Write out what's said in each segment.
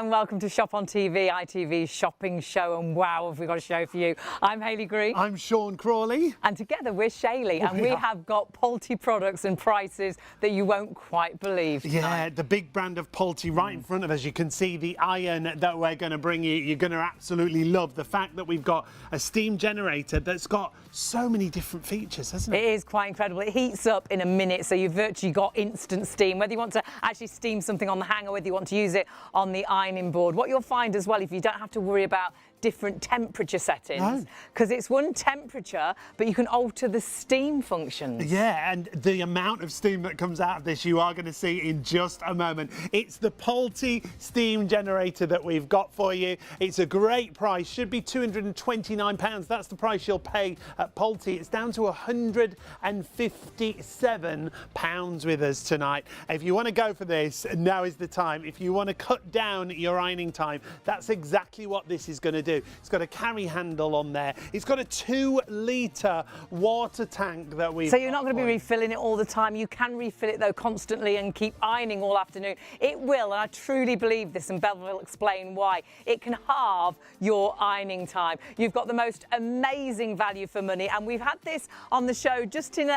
and welcome to Shop on TV, ITV's shopping show. And wow, have we got a show for you. I'm Hayley Green. I'm Sean Crawley. And together we're Shaylee, and we have got Polty products and prices that you won't quite believe tonight. Yeah, the big brand of Polty right in front of us. You can see the iron that we're going to bring you. You're going to absolutely love the fact that we've got a steam generator that's got so many different features, hasn't it? It is quite incredible. It heats up in a minute, so you've virtually got instant steam. Whether you want to actually steam something on the hanger, whether you want to use it on the ironing board. What you'll find as well, if you don't have to worry about different temperature settings, because it's one temperature, but you can alter the steam functions. Yeah, and the amount of steam that comes out of this you are going to see in just a moment. It's the Polty steam generator that we've got for you. It's a great price, should be £229. That's the price you'll pay at Polty. It's down to £157 with us tonight. If you want to go for this, now is the time. If you want to cut down your ironing time, that's exactly what this is going to do. It's got a carry handle on there. It's got a 2-litre water tank that we've So you're not going to be refilling it all the time. You can refill it though constantly and keep ironing all afternoon. It will, and I truly believe this, and Bev will explain why. It can halve your ironing time. You've got the most amazing value for money, and we've had this on the show just in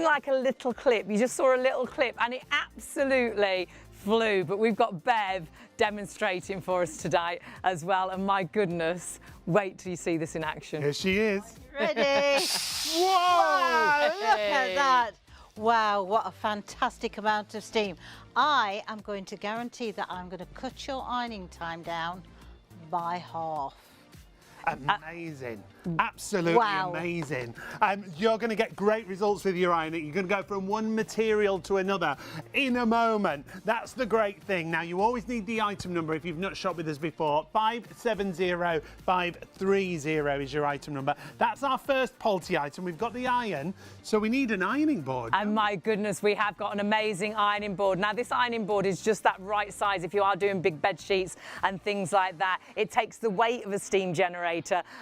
like a little clip. You just saw a little clip, and it absolutely flew. But we've got Bev demonstrating for us today as well, and my goodness, wait till you see this in action. Here she is. Ready? Whoa! Wow, look at that. Wow, what a fantastic amount of steam. I am going to guarantee that I'm going to cut your ironing time down by half. Amazing. Absolutely amazing. You're going to get great results with your ironing. You're going to go from one material to another in a moment. That's the great thing. Now, you always need the item number if you've not shopped with us before. 570530 is your item number. That's our first Polty item. We've got the iron, so we need an ironing board. And my goodness, we have got an amazing ironing board. Now, this ironing board is just that right size if you are doing big bed sheets and things like that. It takes the weight of a steam generator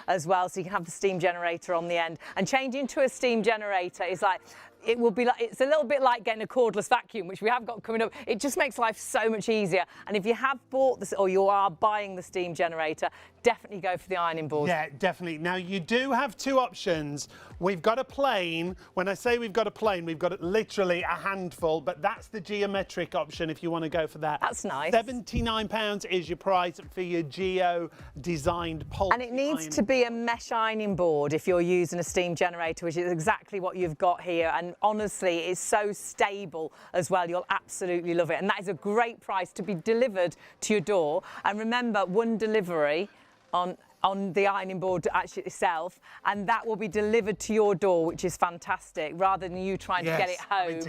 as well, so you can have the steam generator on the end. And changing to a steam generator is like, it will be like, it's a little bit like getting a cordless vacuum, which we have got coming up. It just makes life so much easier. And if you have bought this, or you are buying the steam generator, definitely go for the ironing board. Yeah, definitely. Now, you do have two options. We've got a plain. When I say we've got a plain, we've got literally a handful, but that's the geometric option if you want to go for that. That's nice. £79 is your price for your geo-designed Polty. And it needs to be a mesh ironing board if you're using a steam generator, which is exactly what you've got here. And honestly, it's so stable as well. You'll absolutely love it. And that is a great price to be delivered to your door. And remember, one delivery on the ironing board actually itself, and that will be delivered to your door, which is fantastic, rather than you trying to get it home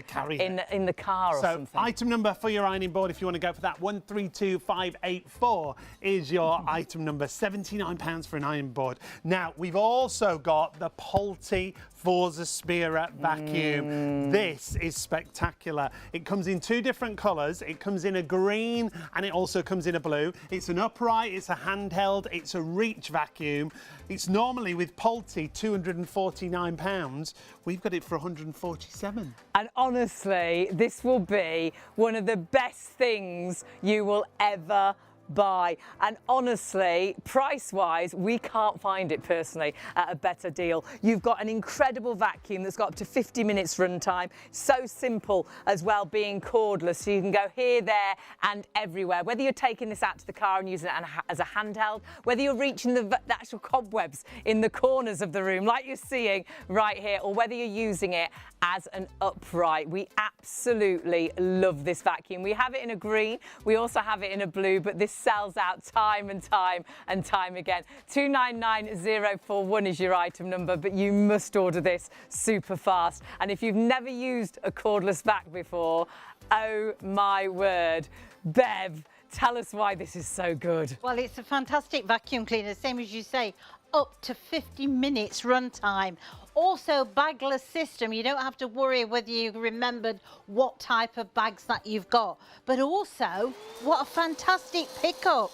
in the car or something. So item number for your ironing board, if you want to go for that, 132584 is your item number, £79 for an ironing board. Now, we've also got the Polty Forza Spira vacuum. This is spectacular. It comes in two different colours. It comes in a green and it also comes in a blue. It's an upright, it's a handheld, it's a reach vacuum. It's normally with Polty £249. We've got it for £147. And honestly, this will be one of the best things you will ever buy. And honestly, price-wise, we can't find it personally at a better deal. You've got an incredible vacuum that's got up to 50 minutes run time. So simple as well, being cordless, so you can go here, there and everywhere. Whether you're taking this out to the car and using it as a handheld, whether you're reaching the actual cobwebs in the corners of the room like you're seeing right here, or whether you're using it as an upright. We absolutely love this vacuum. We have it in a green, we also have it in a blue, but this sells out time and time and time again. 299041 is your item number, but you must order this super fast. And if you've never used a cordless vac before, oh my word, Bev, tell us why this is so good. Well, it's a fantastic vacuum cleaner, same as you say, up to 50 minutes run time. Also, bagless system. You don't have to worry whether you remembered what type of bags that you've got. But also, what a fantastic pickup.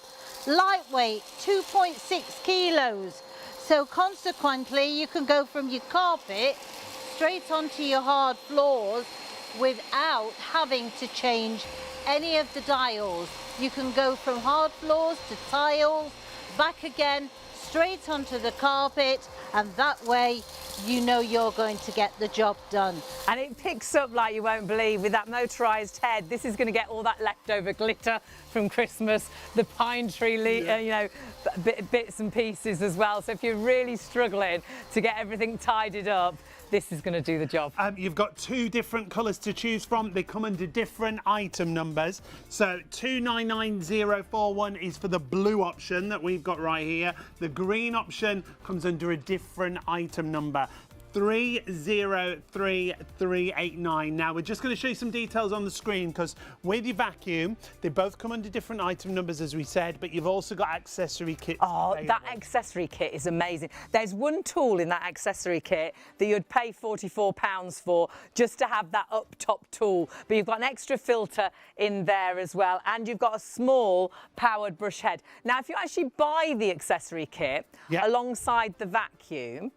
Lightweight, 2.6 kilos. So consequently, you can go from your carpet straight onto your hard floors without having to change any of the dials. You can go from hard floors to tiles, back again, straight onto the carpet, and that way you know you're going to get the job done. And it picks up like you won't believe with that motorised head. This is going to get all that leftover glitter from Christmas, the pine tree, you know, bits and pieces as well. So if you're really struggling to get everything tidied up, this is going to do the job. You've got 2 different colours to choose from. They come under different item numbers. So 299041 is for the blue option that we've got right here. The green option comes under a different item number. 303389. Now we're just going to show you some details on the screen because with your vacuum, they both come under different item numbers as we said, but you've also got accessory kits. Oh, available. that accessory kit is amazing. There's one tool in that accessory kit that you'd pay £44 for just to have that up top tool, but you've got an extra filter in there as well, and you've got a small powered brush head. Now, if you actually buy the accessory kit alongside the vacuum,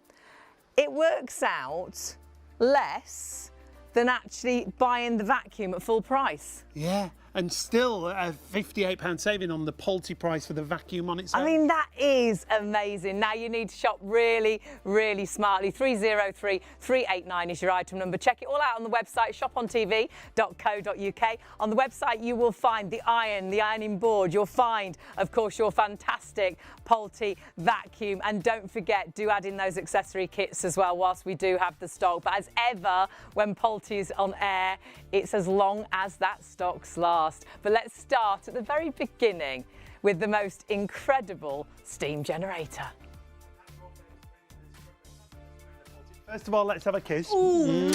it works out less than actually buying the vacuum at full price. Yeah, and still a £58 saving on the Polty price for the vacuum on its own. I mean, that is amazing. Now you need to shop really, really smartly. 303389 is your item number. Check it all out on the website, ShopOnTV.co.uk. On the website, you will find the ironing board. You'll find, of course, your fantastic Polty vacuum. And don't forget, do add in those accessory kits as well whilst we do have the stock. But as ever, when Polty is on air, it's as long as that stock's last. But let's start at the very beginning with the most incredible steam generator. First of all, let's have a kiss. Ooh,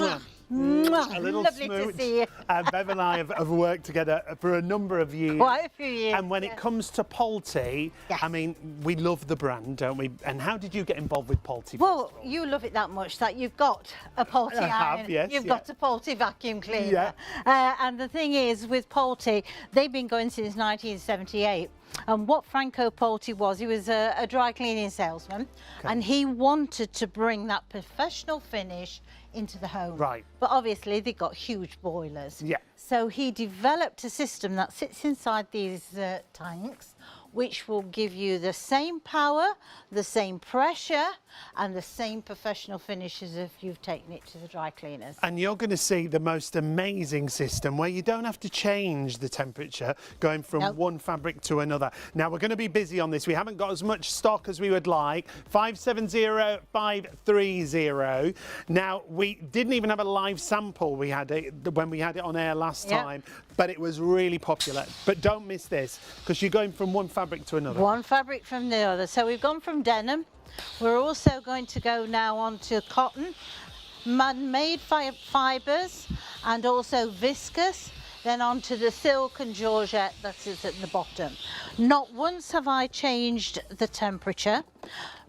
mwah. A little Lovely smooch. to see you. Bev and I have worked together for a number of years. Quite a few years. And when it comes to Polty, Yes. I mean, we love the brand, don't we? And how did you get involved with Polty? Well, you love it that much that you've got a Polty I have, iron, yes, you've yeah. got a Polty vacuum cleaner. And the thing is, with Polty, they've been going since 1978. And what Franco Polty was, he was a dry cleaning salesman, and he wanted to bring that professional finish into the home. Right. But obviously they got huge boilers. Yeah. So he developed a system that sits inside these tanks, which will give you the same power, the same pressure, and the same professional finish as if you've taken it to the dry cleaners. And you're going to see the most amazing system where you don't have to change the temperature going from one fabric to another. Now, we're going to be busy on this. We haven't got as much stock as we would like. 570530. Now, we didn't even have a live sample we had it when we had it on air last time, but it was really popular. But don't miss this because you're going from one fabric to another. One fabric from the other. So we've gone from denim. We're also going to go now on to cotton, man-made fibres, and also viscose, then on to the silk and georgette that is at the bottom. Not once have I changed the temperature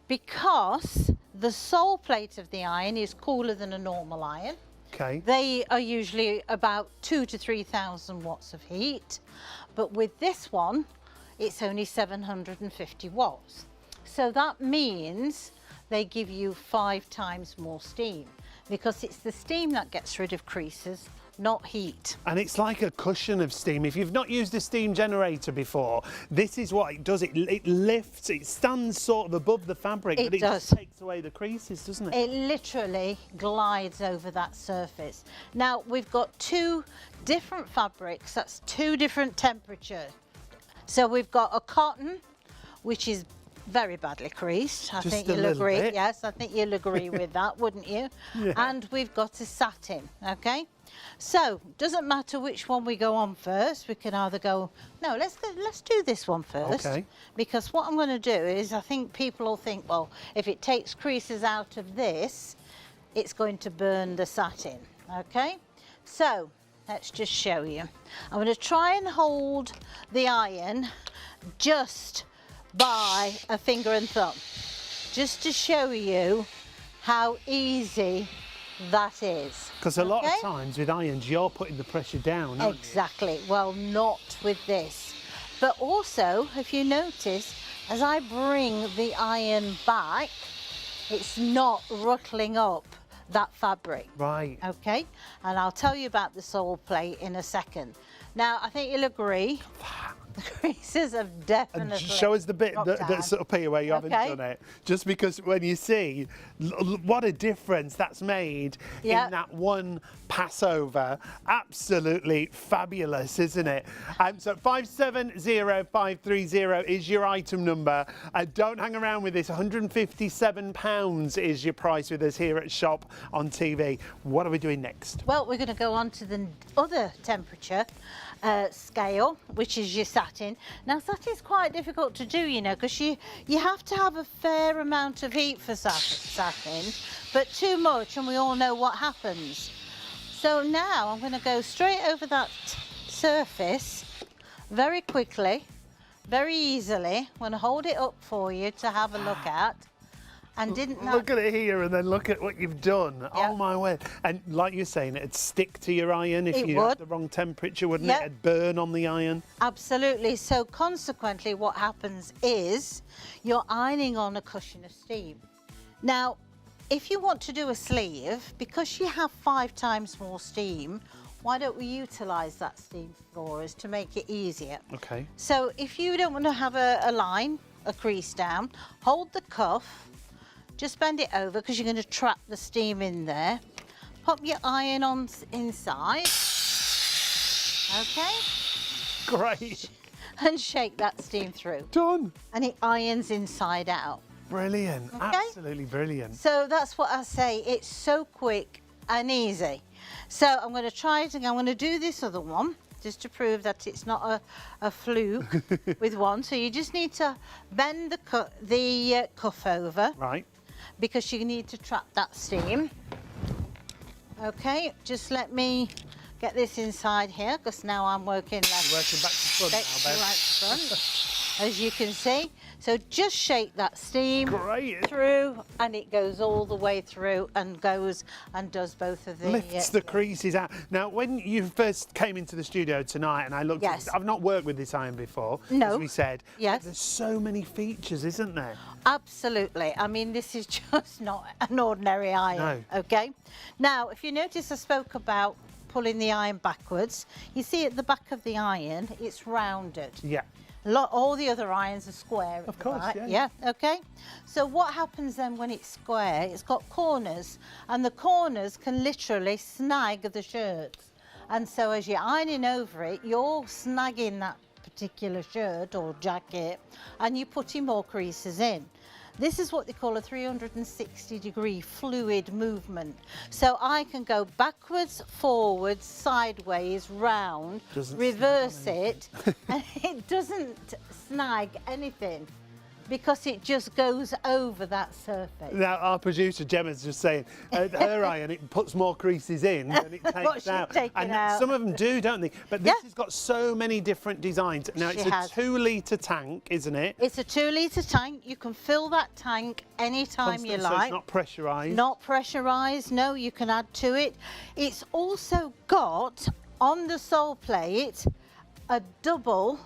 because the sole plate of the iron is cooler than a normal iron. Okay. They are usually about 2,000 to 3,000 watts of heat, but with this one, it's only 750 watts. So that means they give you 5 times more steam because it's the steam that gets rid of creases, not heat. And it's like a cushion of steam. If you've not used a steam generator before, this is what it does. It lifts, it stands sort of above the fabric, but it just takes away the creases, doesn't it? It literally glides over that surface. Now, we've got 2 different fabrics, that's 2 different temperatures. So we've got a cotton, which is very badly creased. I think you'll agree. Bit. Yes, I think you'll agree with that, wouldn't you? Yeah. And we've got a satin, okay? So, doesn't matter which one we go on first. We can either go, no, let's do this one first. Okay. Because what I'm going to do is, I think people will think, well, if it takes creases out of this, it's going to burn the satin, okay? So, let's just show you. I'm going to try and hold the iron just by a finger and thumb, just to show you how easy that is. Because a lot of times with irons, you're putting the pressure down, aren't you? Exactly. Well, not with this. But also, if you notice, as I bring the iron back, it's not ruttling up that fabric. Right. Okay, and I'll tell you about the sole plate in a second. Now, I think you'll agree The creases have definitely And show us the bit dropped that's down. up here where you haven't Okay. done it. Just because when you see what a difference that's made Yep. in that one passover, absolutely fabulous, isn't it? So 570530 is your item number. Don't hang around with this. £157 is your price with us here at Shop on TV. What are we doing next? Well, we're going to go on to the other temperature scale, which is your satin. Now, satin's quite difficult to do, you know, because you have to have a fair amount of heat for satin, but too much, and we all know what happens. So now I'm going to go straight over that surface very quickly, very easily. I'm going to hold it up for you to have a look at. And didn't that... Look at it here and then look at what you've done. Yep. Oh my word. And like you're saying, it'd stick to your iron if It you would. had the wrong temperature, wouldn't Yep. it? It'd burn on the iron. Absolutely. So consequently, what happens is you're ironing on a cushion of steam. Now, if you want to do a sleeve, because you have 5 times more steam, why don't we utilise that steam for us to make it easier? Okay. So if you don't want to have a line, a crease down, hold the cuff, just bend it over because you're going to trap the steam in there. Pop your iron on inside. Okay. Great. And shake that steam through. Done. And it irons inside out. Brilliant. Okay. Absolutely brilliant. So that's what I say. It's so quick and easy. So I'm going to try it again. I'm going to do this other one just to prove that it's not a fluke with one. So you just need to bend the cuff over. Right. Because you need to trap that steam. Okay, just let me get this inside here because now I'm working left. You're working back to front now, Bev. Right front, as you can see. So just shake that steam Great. through, and it goes all the way through and goes and does both of the... Lifts the creases out. Now, when you first came into the studio tonight and I looked Yes. at, I've not worked with this iron before, No. as we said. Yes. There's so many features, isn't there? Absolutely. I mean, this is just not an ordinary iron. No. Okay. Now, if you notice, I spoke about pulling the iron backwards. You see at the back of the iron, it's rounded. Yeah. All the other irons are square. Of course, right? yeah. Okay. So what happens then when it's square? It's got corners, and the corners can literally snag the shirts. And so as you're ironing over it, you're snagging that particular shirt or jacket, and you're putting more creases in. This is what they call a 360-degree fluid movement. So I can go backwards, forwards, sideways, round, Doesn't reverse it, and it doesn't snag anything because it just goes over that surface. Now, our producer Gemma's just saying, her iron, it puts more creases in than it What takes she's out. taking And out. some of them do, don't they? But this Yeah. has got so many different designs. Now, it's She a has. 2-litre tank, isn't it? It's a 2-litre tank. You can fill that tank anytime you Constant, so like. it's not pressurised. Not pressurised, no, you can add to it. It's also got, on the sole plate, a double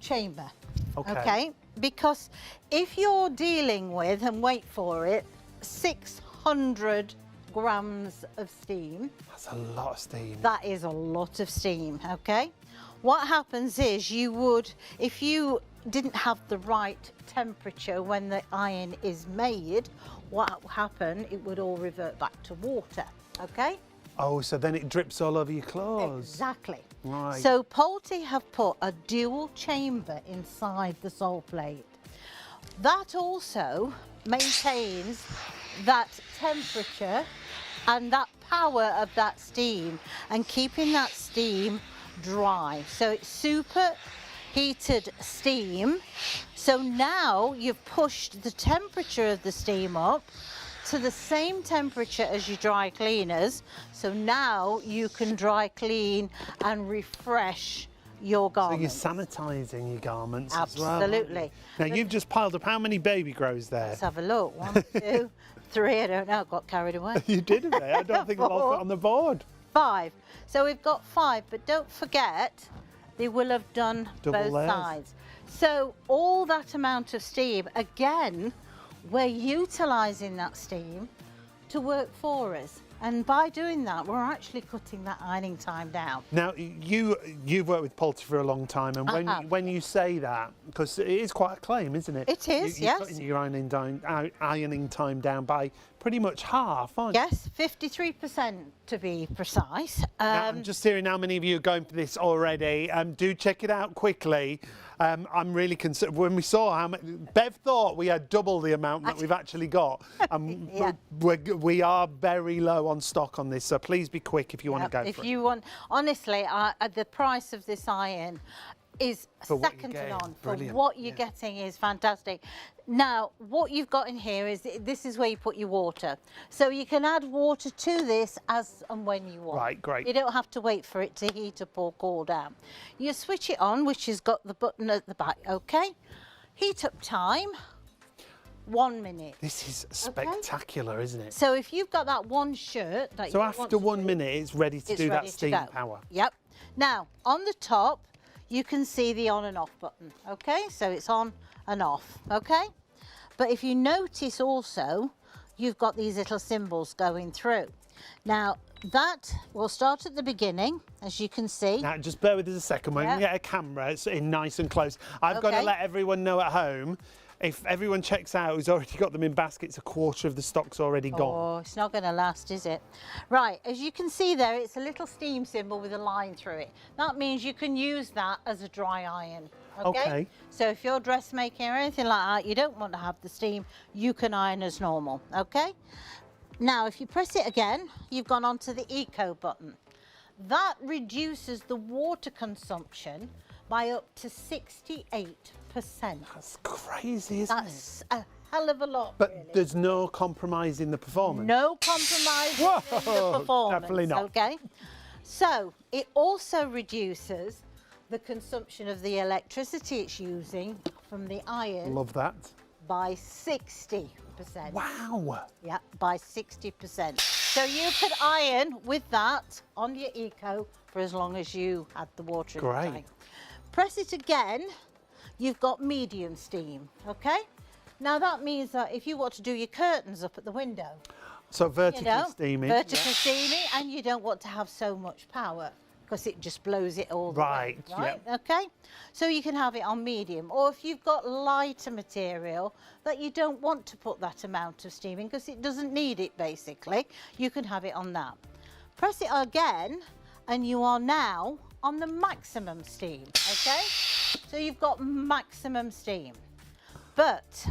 chamber. Okay. Because if you're dealing with, and wait for it, 600 grams of steam, That's a lot of steam. that is a lot of steam, okay? What happens is you would, if you didn't have the right temperature when the iron is made, what will happen, it would all revert back to water, okay? Oh, so then it drips all over your clothes. Exactly. Right. So Pulte have put a dual chamber inside the sole plate. That also maintains that temperature and that power of that steam and keeping that steam dry. So it's super heated steam. So now you've pushed the temperature of the steam up to the same temperature as your dry cleaners. So now you can dry clean and refresh your So garments. you're sanitising your garments as well. aren't Absolutely. you? Now, you've just piled up how many baby grows there? Let's have a look. 1, 2, 3, I don't know, got carried away. You did, haven't they? I don't think I'll put on the board. 5. So we've got 5, but don't forget, they will have done Double both layers. sides. So all that amount of steam, again, we're utilising that steam to work for us. And by doing that, we're actually cutting that ironing time down. Now, you've worked with poultry for a long time, and when you say that, because it is quite a claim, isn't it? It is, You're yes. cutting your ironing time down by pretty much half, aren't you? Yes, 53% to be precise. Now, I'm just hearing how many of you are going for this already. Do check it out quickly. I'm really concerned. When we saw how much, Bev thought we had double the amount that we've actually got. Yeah. We are very low on stock on this, so please be quick if you want to go If for you want, honestly, the price of this iron is For what second you're to getting. none. Brilliant. For what you're getting is fantastic. Now, what you've got in here is this is where you put your water. So you can add water to this as and when you want. Right, great. You don't have to wait for it to heat up or cool down. You switch it on, which has got the button at the back, okay? Heat up time, 1 minute. This is spectacular, isn't it? So if you've got that one shirt that So you want after to 1 do, minute, it's ready to it's do ready that to steam go. power. Yep. Now, on the top, you can see the on and off button, okay? So it's on and off, okay? But if you notice also, you've got these little symbols going through. Now, that will start at the beginning, as you can see. Now, just bear with us a second. When we get a camera, it's in nice and close. I've got to Okay. let everyone know at home, if everyone checks out who's already got them in baskets, a quarter of the stock's already gone. Oh, it's not going to last, is it? Right, as you can see there, it's a little steam symbol with a line through it. That means you can use that as a dry iron. Okay. So if you're dressmaking or anything like that, you don't want to have the steam, you can iron as normal, okay? Now, if you press it again, you've gone onto the Eco button. That reduces the water consumption by up to 68%. That's crazy, isn't it? That's a hell of a lot, But really. there's no compromise in the performance. No compromise in the Whoa, performance, definitely not. okay? So it also reduces the consumption of the electricity it's using from the iron Love that. by 60%. Wow. Yeah, by 60%. So you could iron with that on your Eco for as long as you had the water in the Great. tank. Press it again, you've got medium steam, okay? Now that means that if you want to do your curtains up at the window, So vertically you know, steaming. vertical steaming, and you don't want to have so much power because it just blows it all the way, Right, right? Okay, so you can have it on medium, or if you've got lighter material that you don't want to put that amount of steam in because it doesn't need it basically, you can have it on that. Press it again and you are now on the maximum steam, okay? So you've got maximum steam. But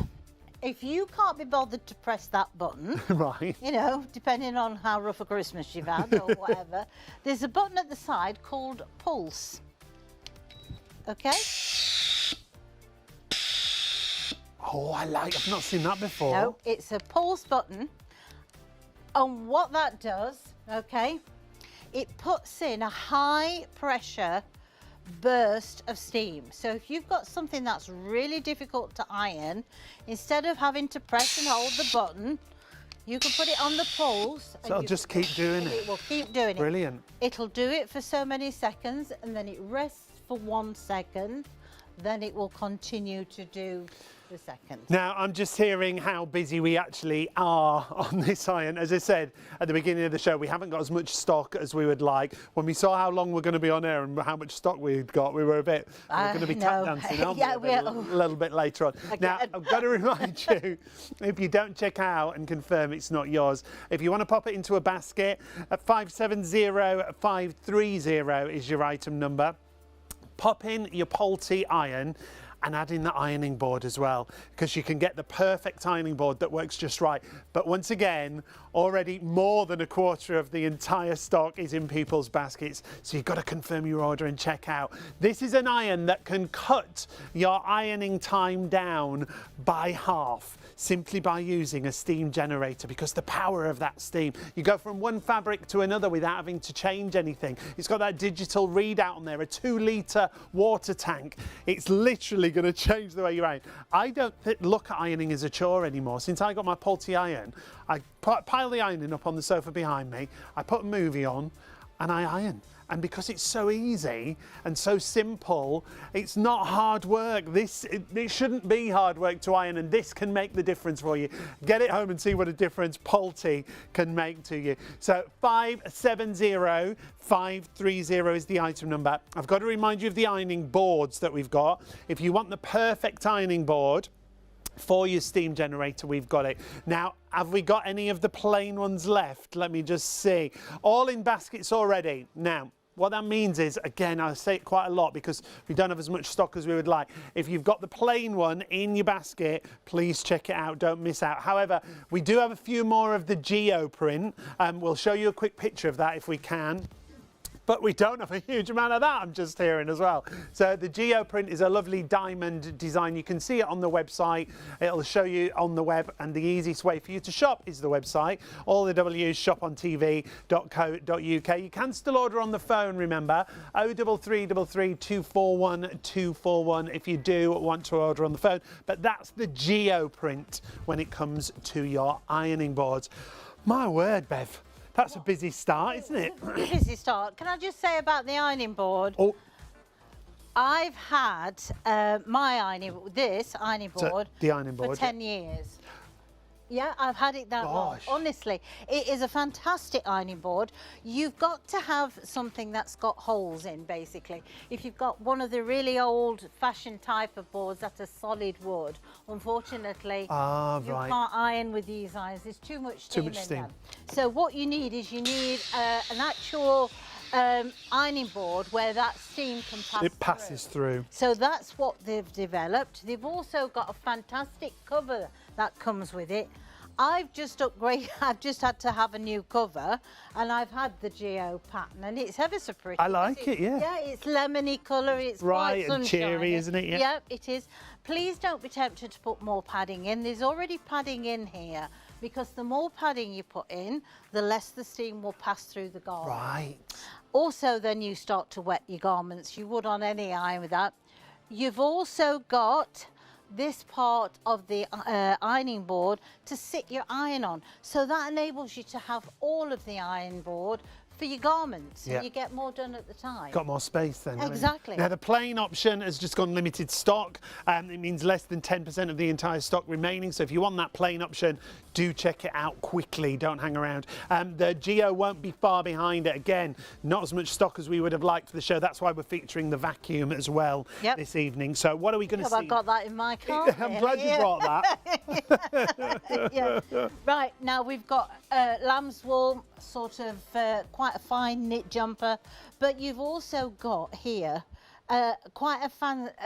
if you can't be bothered to press that button, Right. you know, depending on how rough a Christmas you've had or whatever, there's a button at the side called Pulse. Okay? Oh, I've not seen that before. No, it's a pulse button. And what that does, okay, it puts in a high pressure burst of steam. So if you've got something that's really difficult to iron, instead of having to press and hold the button, you can put it on the pulse. So I'll just keep doing and it. It will keep doing it. Brilliant. It'll do it for so many seconds and then it rests for 1 second. Then it will continue to do the second. Now, I'm just hearing how busy we actually are on this iron. As I said at the beginning of the show, we haven't got as much stock as we would like. When we saw how long we're going to be on air and how much stock we'd got, we were going to be tap no. dancing, aren't Yeah, we? we A are. little bit later on. Now, Again. I've got to remind you, if you don't check out and confirm it's not yours, if you want to pop it into a basket, 570530 is your item number. Pop in your Pulte iron and add in the ironing board as well, because you can get the perfect ironing board that works just right. But once again, already more than a quarter of the entire stock is in people's baskets, so you've got to confirm your order and check out. This is an iron that can cut your ironing time down by half simply by using a steam generator, because the power of that steam, you go from one fabric to another without having to change anything. It's got that digital readout on there, a 2-litre water tank. It's literally going to change the way you iron. I don't look at ironing as a chore anymore. Since I got my Pulte iron, I pile the ironing up on the sofa behind me, I put a movie on and I iron. And because it's so easy and so simple, it's not hard work. It shouldn't be hard work to iron, and this can make the difference for you. Get it home and see what a difference Polty can make to you. So 570530 is the item number. I've got to remind you of the ironing boards that we've got. If you want the perfect ironing board for your steam generator, we've got it. Now, have we got any of the plain ones left? Let me just see. All in baskets already. Now, what that means is, again, I say it quite a lot because we don't have as much stock as we would like. If you've got the plain one in your basket, please check it out. Don't miss out. However, we do have a few more of the Geo print. We'll show you a quick picture of that if we can. But we don't have a huge amount of that, I'm just hearing as well. So the Geo print is a lovely diamond design. You can see it on the website. It'll show you on the web, and the easiest way for you to shop is the website. All the W's, shopontv.co.uk. You can still order on the phone, remember, 03333 241 241 if you do want to order on the phone. But that's the Geo print when it comes to your ironing boards. My word, Bev. That's a busy start, isn't it? Busy start. Can I just say about the ironing board? Oh. I've had this ironing board, the ironing board for 10 years. Yeah, I've had it that long. Honestly, it is a fantastic ironing board. You've got to have something that's got holes in, basically. If you've got one of the really old-fashioned type of boards that's a solid wood, unfortunately, you can't iron with these irons. There's too much steam in them. So what you need is an actual ironing board where that steam can pass through. It passes through. So that's what they've developed. They've also got a fantastic cover that comes with it. I've just upgraded, I've just had to have a new cover, and I've had the Geo pattern, and it's ever so pretty. I like it, yeah. Yeah, it's lemony colour, it's right quite and cheery, isn't it? Yeah. Yeah, it is. Please don't be tempted to put more padding in. There's already padding in here, because the more padding you put in, the less the steam will pass through the garment. Right. Also, then you start to wet your garments. You would on any iron with that. You've also got this part of the ironing board to sit your iron on. So that enables you to have all of the iron board for your garments, and you get more done at the time. Got more space then. Exactly. Now the plain option has just gone limited stock. It means less than 10% of the entire stock remaining. So if you want that plain option, do check it out quickly. Don't hang around. The Geo won't be far behind it. Again, not as much stock as we would have liked for the show. That's why we're featuring the vacuum as well this evening. So what are we going to see? I've got that in my car. I'm glad you brought that. Right, now we've got lamb's wool, sort of quite a fine knit jumper, but you've also got here quite a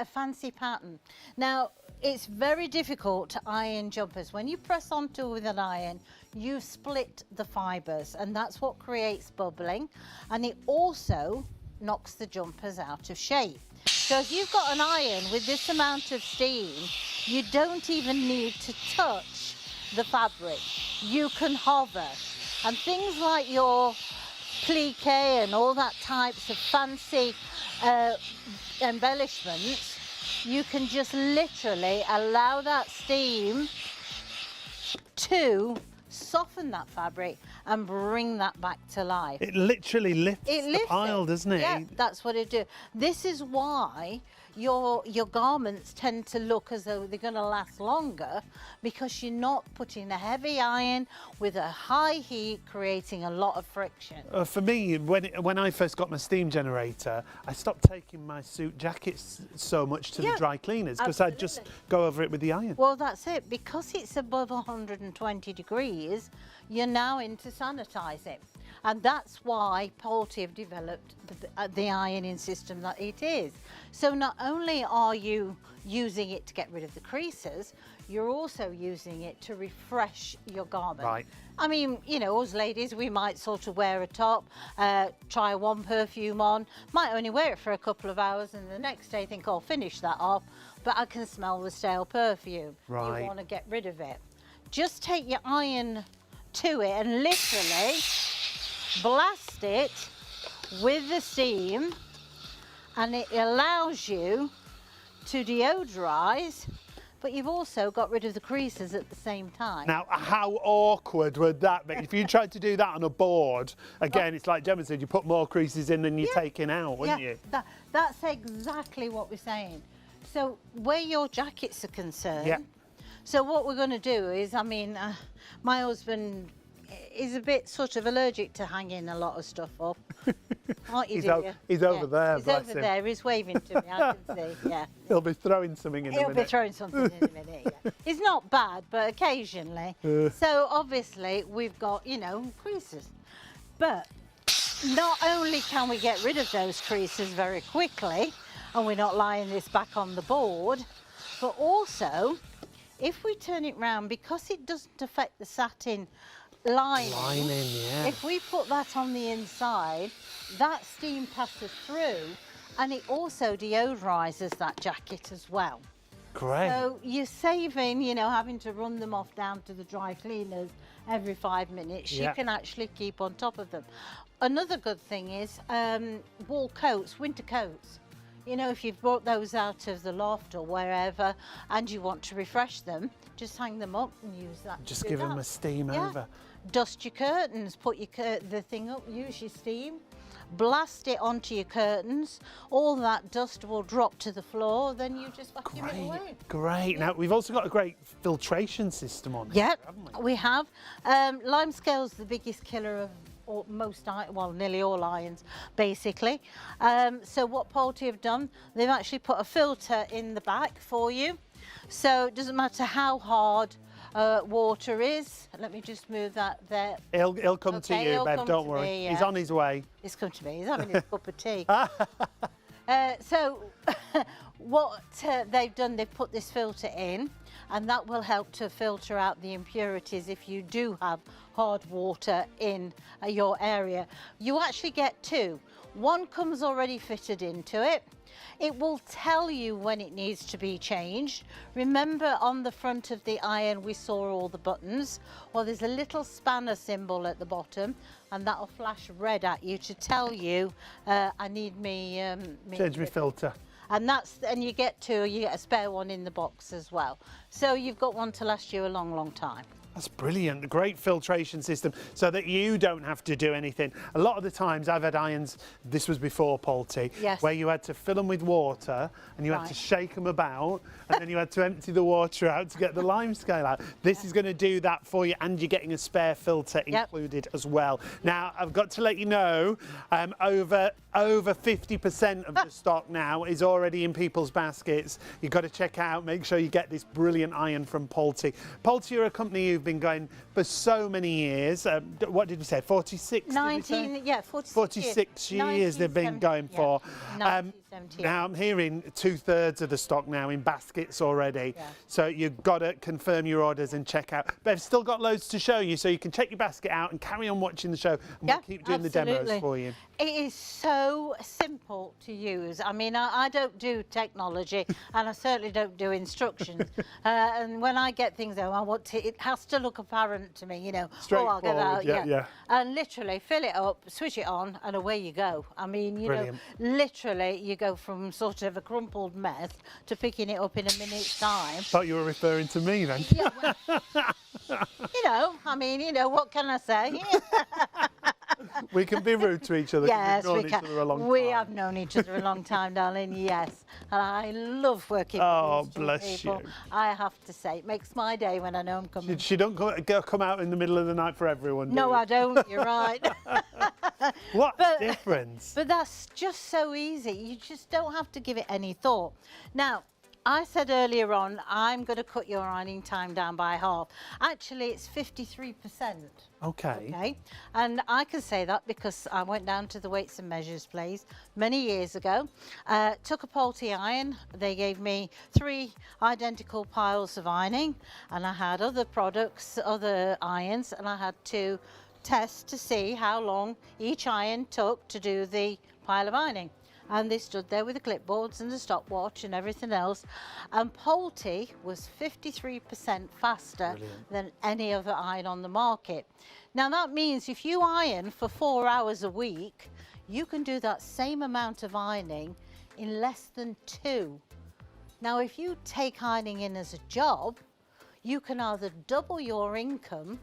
fancy pattern. Now, it's very difficult to iron jumpers. When you press onto with an iron, you split the fibres, and that's what creates bubbling, and it also knocks the jumpers out of shape. So if you've got an iron with this amount of steam, you don't even need to touch the fabric. You can hover, and things like your plique and all that types of fancy embellishments, you can just literally allow that steam to soften that fabric and bring that back to life. It literally lifts the pile, doesn't it? Yeah, that's what it do. This is why your garments tend to look as though they're going to last longer, because you're not putting a heavy iron with a high heat creating a lot of friction. For me, when I first got my steam generator, I stopped taking my suit jackets so much to the dry cleaners, because I'd just go over it with the iron. Well, that's it. Because it's above 120 degrees, you're now into sanitising. And that's why Polty have developed the ironing system that it is. So not only are you using it to get rid of the creases, you're also using it to refresh your garment. Right. I mean, you know, us ladies, we might sort of wear a top, try one perfume on, might only wear it for a couple of hours, and the next day think, oh, finish that off, but I can smell the stale perfume. Right. You want to get rid of it. Just take your iron to it and literally blast it with the steam, and it allows you to deodorize but you've also got rid of the creases at the same time. Now, how awkward would that be? If you tried to do that on a board, again, it's like Gemma said, you put more creases in than you're taking out, wouldn't you? That's exactly what we're saying. So where your jackets are concerned, so what we're going to do is, I mean, my husband is a bit sort of allergic to hanging a lot of stuff up. Aren't you, he's over there, He's over there, he's waving to me, I can see, yeah. He'll be throwing something in a minute. He'll be throwing something in a minute, yeah. It's not bad, but occasionally. So obviously we've got, you know, creases. But not only can we get rid of those creases very quickly, and we're not lying this back on the board, but also, if we turn it round, because it doesn't affect the satin lining, if we put that on the inside, that steam passes through and it also deodorizes that jacket as well. Great. So you're saving, you know, having to run them off down to the dry cleaners every 5 minutes. You can actually keep on top of them. Another good thing is wool coats, winter coats. You know, if you've brought those out of the loft or wherever and you want to refresh them, just hang them up and use that. Just give them a steam over. Dust your curtains, put your the thing up, use your steam, blast it onto your curtains. All that dust will drop to the floor, then you just vacuum it away. Great. Now, we've also got a great filtration system on here, haven't we? We have. Limescale's the biggest killer of most, well, nearly all irons, basically. So what Poultry have done, they've actually put a filter in the back for you. So it doesn't matter how hard water is. Let me just move that there. He'll come to you, Bev, don't worry. Me, He's on his way. He's come to me. He's having his cup of tea. So what they've done, they've put this filter in, and that will help to filter out the impurities if you do have hard water in your area. You actually get two. One comes already fitted into it. It will tell you when it needs to be changed. Remember, on the front of the iron we saw all the buttons. Well, there's a little spanner symbol at the bottom, and that'll flash red at you to tell you I need change my filter. And you get two, you get a spare one in the box as well. So you've got one to last you a long, long time. That's brilliant. A great filtration system so that you don't have to do anything. A lot of the times I've had irons, this was before Poultry, where you had to fill them with water and you had to shake them about and then you had to empty the water out to get the lime scale out. This is going to do that for you, and you're getting a spare filter included as well. Now, I've got to let you know, over 50% of the stock now is already in people's baskets. You've got to check out, make sure you get this brilliant iron from Poultry. Poultry are a company who've been going for so many years. What did we say, 46? 46 years they've been going for. Now I'm hearing 2/3 of the stock now in baskets already. So you've got to confirm your orders and check out. But I've still got loads to show you, so you can check your basket out and carry on watching the show, and we'll keep doing the demos for you. It is so simple to use. I mean, I don't do technology and I certainly don't do instructions. And when I get things out, it has to look apparent to me, you know. Straightforward, I'll get out, and literally fill it up, switch it on, and away you go. I mean, you know, literally you go from sort of a crumpled mess to picking it up in a minute's time. Thought you were referring to me then. Yeah, well, you know, I mean, you know, what can I say? We can be rude to each other. Yes, we can. We have known each other a long time, darling. Yes, and I love working with these people. I have to say, it makes my day when I know I'm coming. She don't come out in the middle of the night for everyone. No, I don't. You're right. What a difference! But that's just so easy. You just don't have to give it any thought. Now, I said earlier on, I'm going to cut your ironing time down by half. Actually, it's 53%. Okay. And I can say that because I went down to the weights and measures place many years ago, took a Poultry iron. They gave me 3 identical piles of ironing, and I had other products, other irons, and I had to test to see how long each iron took to do the pile of ironing. And they stood there with the clipboards and the stopwatch and everything else. And Poultry was 53% faster than any other iron on the market. Now that means if you iron for 4 hours a week, you can do that same amount of ironing in less than 2. Now, if you take ironing in as a job, you can either double your income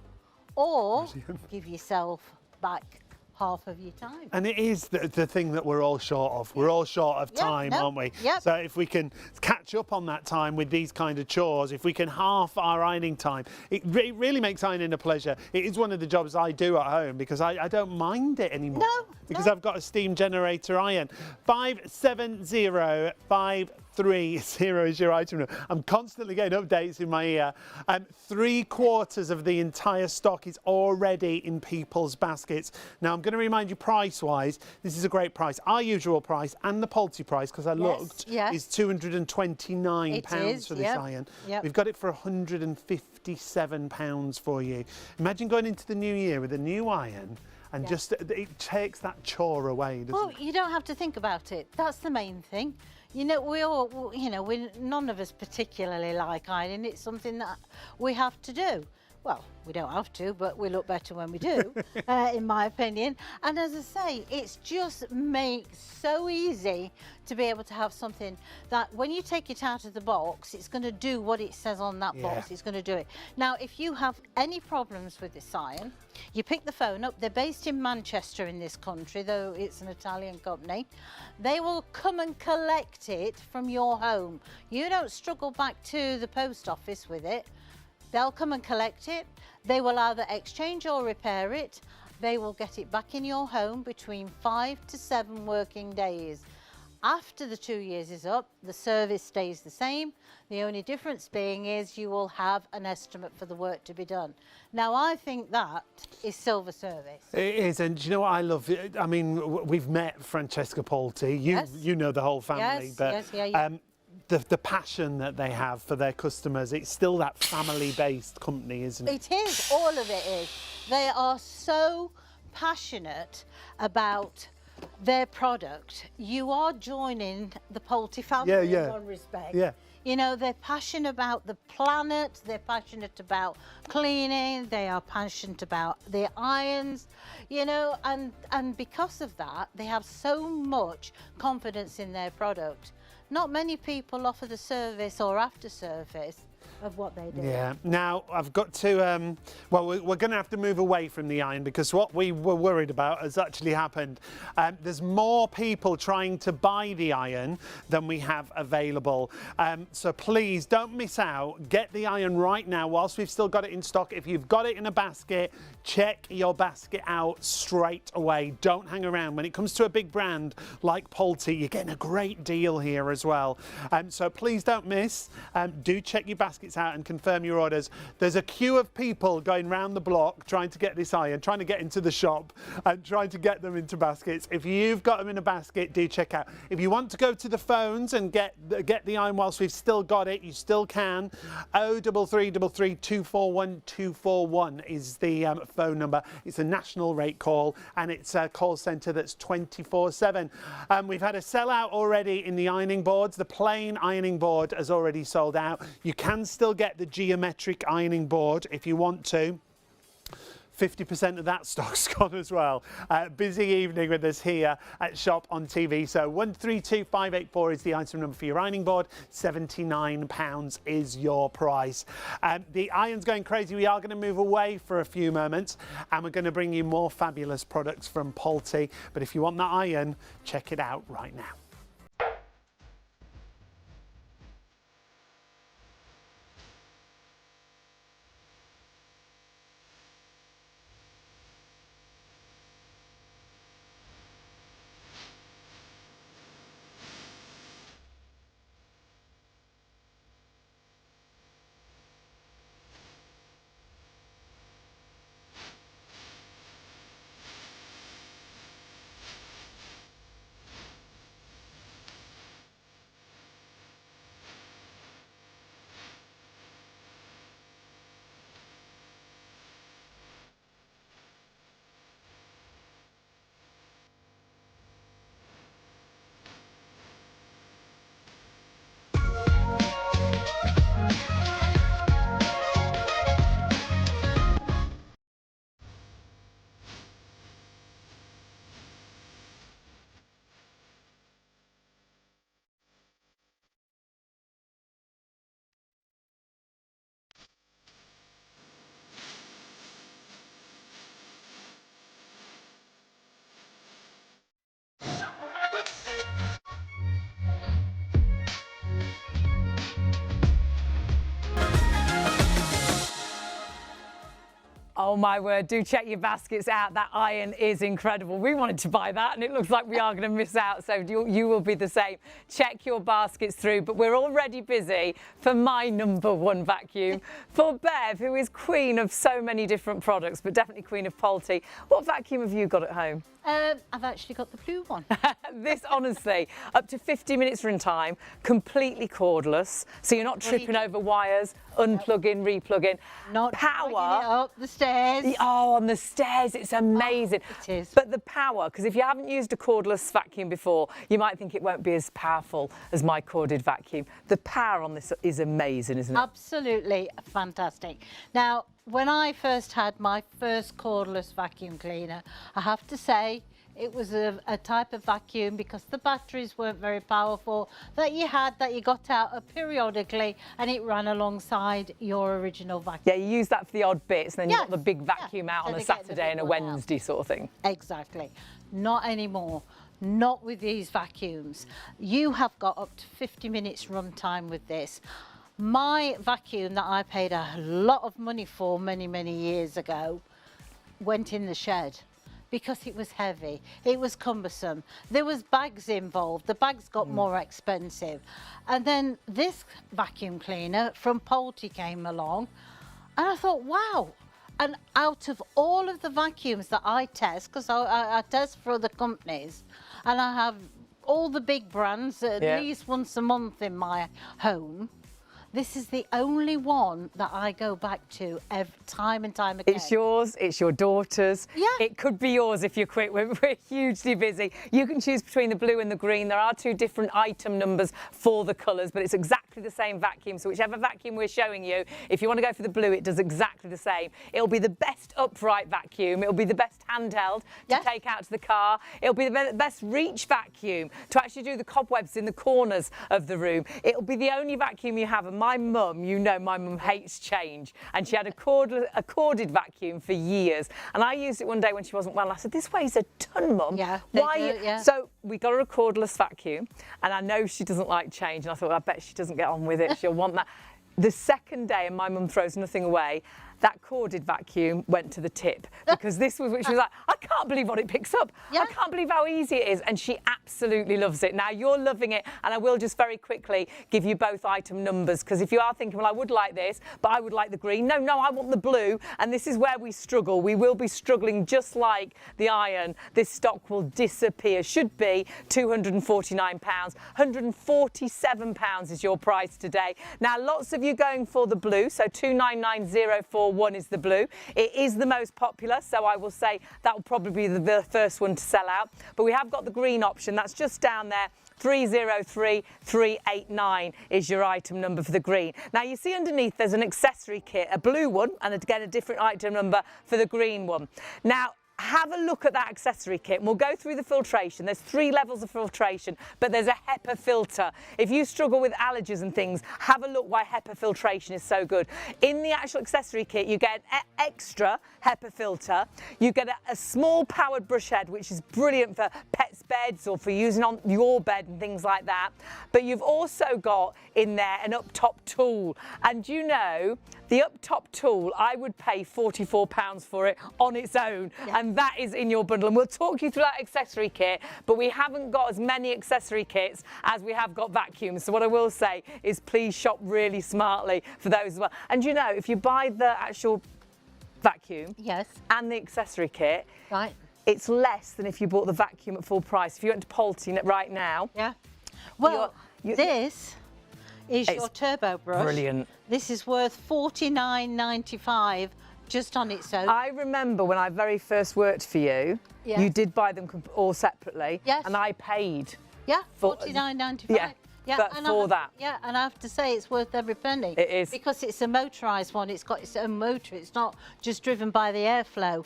or give yourself back half of your time. And it is the thing that we're all short of. We're all short of time, aren't we? Yep. So if we can catch up on that time with these kind of chores, if we can half our ironing time, it really makes ironing a pleasure. It is one of the jobs I do at home because I don't mind it anymore. No, because no. I've got a steam generator iron. 57053 is your item number. I'm constantly getting updates in my ear. 3/4 of the entire stock is already in people's baskets. Now I'm going to remind you, price-wise, this is a great price. Our usual price and the Poultry price, because I looked, is £229 for this iron. Yep. We've got it for £157 for you. Imagine going into the new year with a new iron. And just, it takes that chore away, doesn't it? You don't have to think about it. That's the main thing. You know, we all, you know, none of us particularly like ironing. It's something that we have to do. Well, we don't have to, but we look better when we do, in my opinion. And as I say, it's just makes so easy to be able to have something that when you take it out of the box, it's going to do what it says on that box. It's going to do it. Now, if you have any problems with this iron, you pick the phone up. They're based in Manchester in this country, though it's an Italian company. They will come and collect it from your home. You don't struggle back to the post office with it. They'll come and collect it. They will either exchange or repair it. They will get it back in your home between 5 to 7 working days. After the 2 years is up, the service stays the same. The only difference being is you will have an estimate for the work to be done. Now, I think that is silver service. It is, and do you know what I love? I mean, we've met Francesca Polti. You know the whole family, but the passion that they have for their customers, it's still that family-based company, isn't it? It is, all of it is. They are so passionate about their product. You are joining the Polti family in one respect. You know, they're passionate about the planet, they're passionate about cleaning, they are passionate about their irons, you know, and because of that, they have so much confidence in their product. Not many people offer the service or after service of what they do. Yeah. Now, I've got to, well, we're going to have to move away from the iron because what we were worried about has actually happened. There's more people trying to buy the iron than we have available. So please don't miss out. Get the iron right now whilst we've still got it in stock. If you've got it in a basket, check your basket out straight away. Don't hang around. When it comes to a big brand like Polti, you're getting a great deal here as well. So please don't miss. Do check your baskets out and confirm your orders. There's a queue of people going round the block trying to get this iron, trying to get into the shop and trying to get them into baskets. If you've got them in a basket, do check out. If you want to go to the phones and get the iron whilst we've still got it, you still can. 0333 241 241 is the phone number. It's a national rate call and it's a call centre that's 24/7. We've had a sellout already in the ironing boards. The plain ironing board has already sold out. You can still get the geometric ironing board if you want to. 50% of that stock's gone as well. Busy evening with us here at Shop on TV. So 132584 is the item number for your ironing board. £79 is your price. The iron's going crazy. We are going to move away for a few moments and we're going to bring you more fabulous products from Polti. But if you want that iron, check it out right now. Oh my word, do check your baskets out. That iron is incredible. We wanted to buy that and it looks like we are going to miss out, so you will be the same. Check your baskets through, but we're already busy for my number one vacuum. For Bev, who is queen of so many different products, but definitely queen of Polty. What vacuum have you got at home? I've actually got the blue one. This, honestly, up to 50 minutes run time, completely cordless, so you're not tripping over wires, unplugging, replugging. Not power. dragging it up the stairs. Oh, on the stairs, it's amazing. Oh, it is. But the power, because if you haven't used a cordless vacuum before, you might think it won't be as powerful as my corded vacuum. The power on this is amazing, isn't it? Absolutely fantastic. Now, when I first had my first cordless vacuum cleaner, I have to say it was a type of vacuum, because the batteries weren't very powerful, that you got out periodically and it ran alongside your original vacuum. Yeah, you use that for the odd bits, and then you've got the big vacuum out So on a to get the Saturday big and a one out. Wednesday sort of thing. Exactly. Not anymore. Not with these vacuums. You have got up to 50 minutes run time with this. My vacuum that I paid a lot of money for many, many years ago went in the shed because it was heavy, it was cumbersome, there was bags involved, the bags got more expensive. And then this vacuum cleaner from Polty came along and I thought, wow. And out of all of the vacuums that I test, because I test for other companies, and I have all the big brands at least once a month in my home, this is the only one that I go back to time and time again. It's yours, it's your daughter's. Yeah. It could be yours if you're quick. We're hugely busy. You can choose between the blue and the green. There are two different item numbers for the colours, but it's exactly the same vacuum. So whichever vacuum we're showing you, if you want to go for the blue, it does exactly the same. It'll be the best upright vacuum. It'll be the best handheld to take out to the car. It'll be the best reach vacuum to actually do the cobwebs in the corners of the room. It'll be the only vacuum you have. And my mum, you know, my mum hates change, and she had a corded vacuum for years. And I used it one day when she wasn't well. And I said, "This weighs a ton, Mum. Yeah, Why?" So we got her a cordless vacuum, and I know she doesn't like change. And I thought, I bet she doesn't get on with it. She'll want that. The second day, and my mum throws nothing away, that corded vacuum went to the tip, because this was, which was like, I can't believe what it picks up. I can't believe how easy it is. And she absolutely loves it. Now you're loving it. And I will just very quickly give you both item numbers, because if you are thinking, well, I would like this, but I would like the green. No, I want the blue. And this is where we struggle. We will be struggling just like the iron. This stock will disappear. Should be £249. £147 is your price today. Now, lots of you going for the blue. So 299041 is the blue. It is the most popular, so I will say that will probably be the first one to sell out. But we have got the green option. That's just down there. 303389 is your item number for the green. Now you see underneath there's an accessory kit, a blue one, and again a different item number for the green one. Now, have a look at that accessory kit and we'll go through the filtration. There's 3 levels of filtration, but there's a HEPA filter. If you struggle with allergies and things, have a look why HEPA filtration is so good. In the actual accessory kit, you get an extra HEPA filter. You get a small powered brush head, which is brilliant for pets' beds or for using on your bed and things like that. But you've also got in there an up-top tool. And you know, the up-top tool, I would pay £44 for it on its own. And that is in your bundle. And we'll talk you through that accessory kit, but we haven't got as many accessory kits as we have got vacuums. So what I will say is please shop really smartly for those as well. And you know, if you buy the actual vacuum and the accessory kit, it's less than if you bought the vacuum at full price. If you went to Polty right now. Well, this is your turbo brush. Brilliant. This is worth $49.95 just on its own. I remember when I very first worked for you, you did buy them all separately, and I paid. $49.95. But for that. And I have to say it's worth every penny. It is. Because it's a motorised one, it's got its own motor, it's not just driven by the airflow.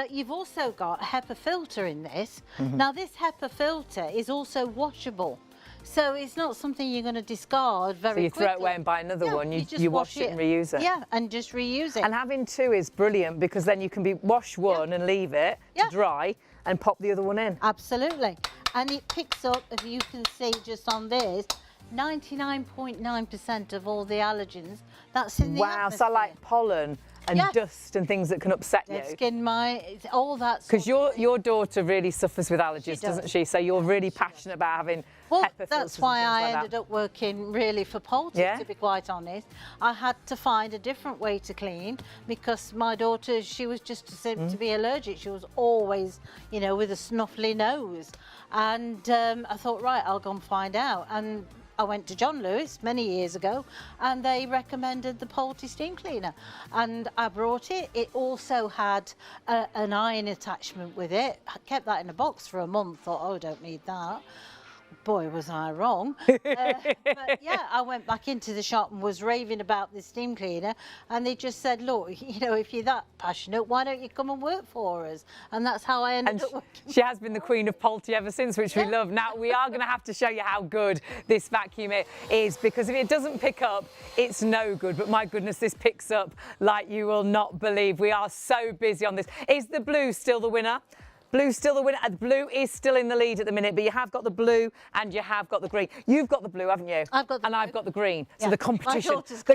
You've also got a HEPA filter in this. Now this HEPA filter is also washable. So it's not something you're going to discard very quickly. So you throw it away and buy another one, you wash it and reuse it. Yeah, and just reuse it. And having 2 is brilliant, because then you can wash one and leave it to dry and pop the other one in. Absolutely. And it picks up, if you can see just on this, 99.9% of all the allergens that's in the atmosphere. So like pollen and Yes. dust and things that can upset Dead you. skin mites, all that. Because your daughter really suffers with allergies, doesn't she? So you're really passionate about having Well, HEPA that's filters why and things I like ended that. up working really for poultry, Yeah? to be quite honest. I had to find a different way to clean because my daughter, she was just seemed to be allergic. She was always, you know, with a snuffly nose. And I thought, right, I'll go and find out. And I went to John Lewis many years ago and they recommended the poultry steam cleaner, and I brought it. It also had an iron attachment with it. I kept that in a box for a month, thought, oh, I don't need that. Boy, was I wrong. But yeah, I went back into the shop and was raving about this steam cleaner, and they just said, look, you know, if you're that passionate, why don't you come and work for us? And that's how I ended up working. She has been the queen of poultry ever since, which we love. Now, we are going to have to show you how good this vacuum is, because if it doesn't pick up, it's no good. But my goodness, this picks up like you will not believe. We are so busy on this. Is the blue still the winner? Blue's still the winner. The blue is still in the lead at the minute, but you have got the blue and you have got the green. You've got the blue, haven't you? I've got the and blue. I've got the green. So Yeah. the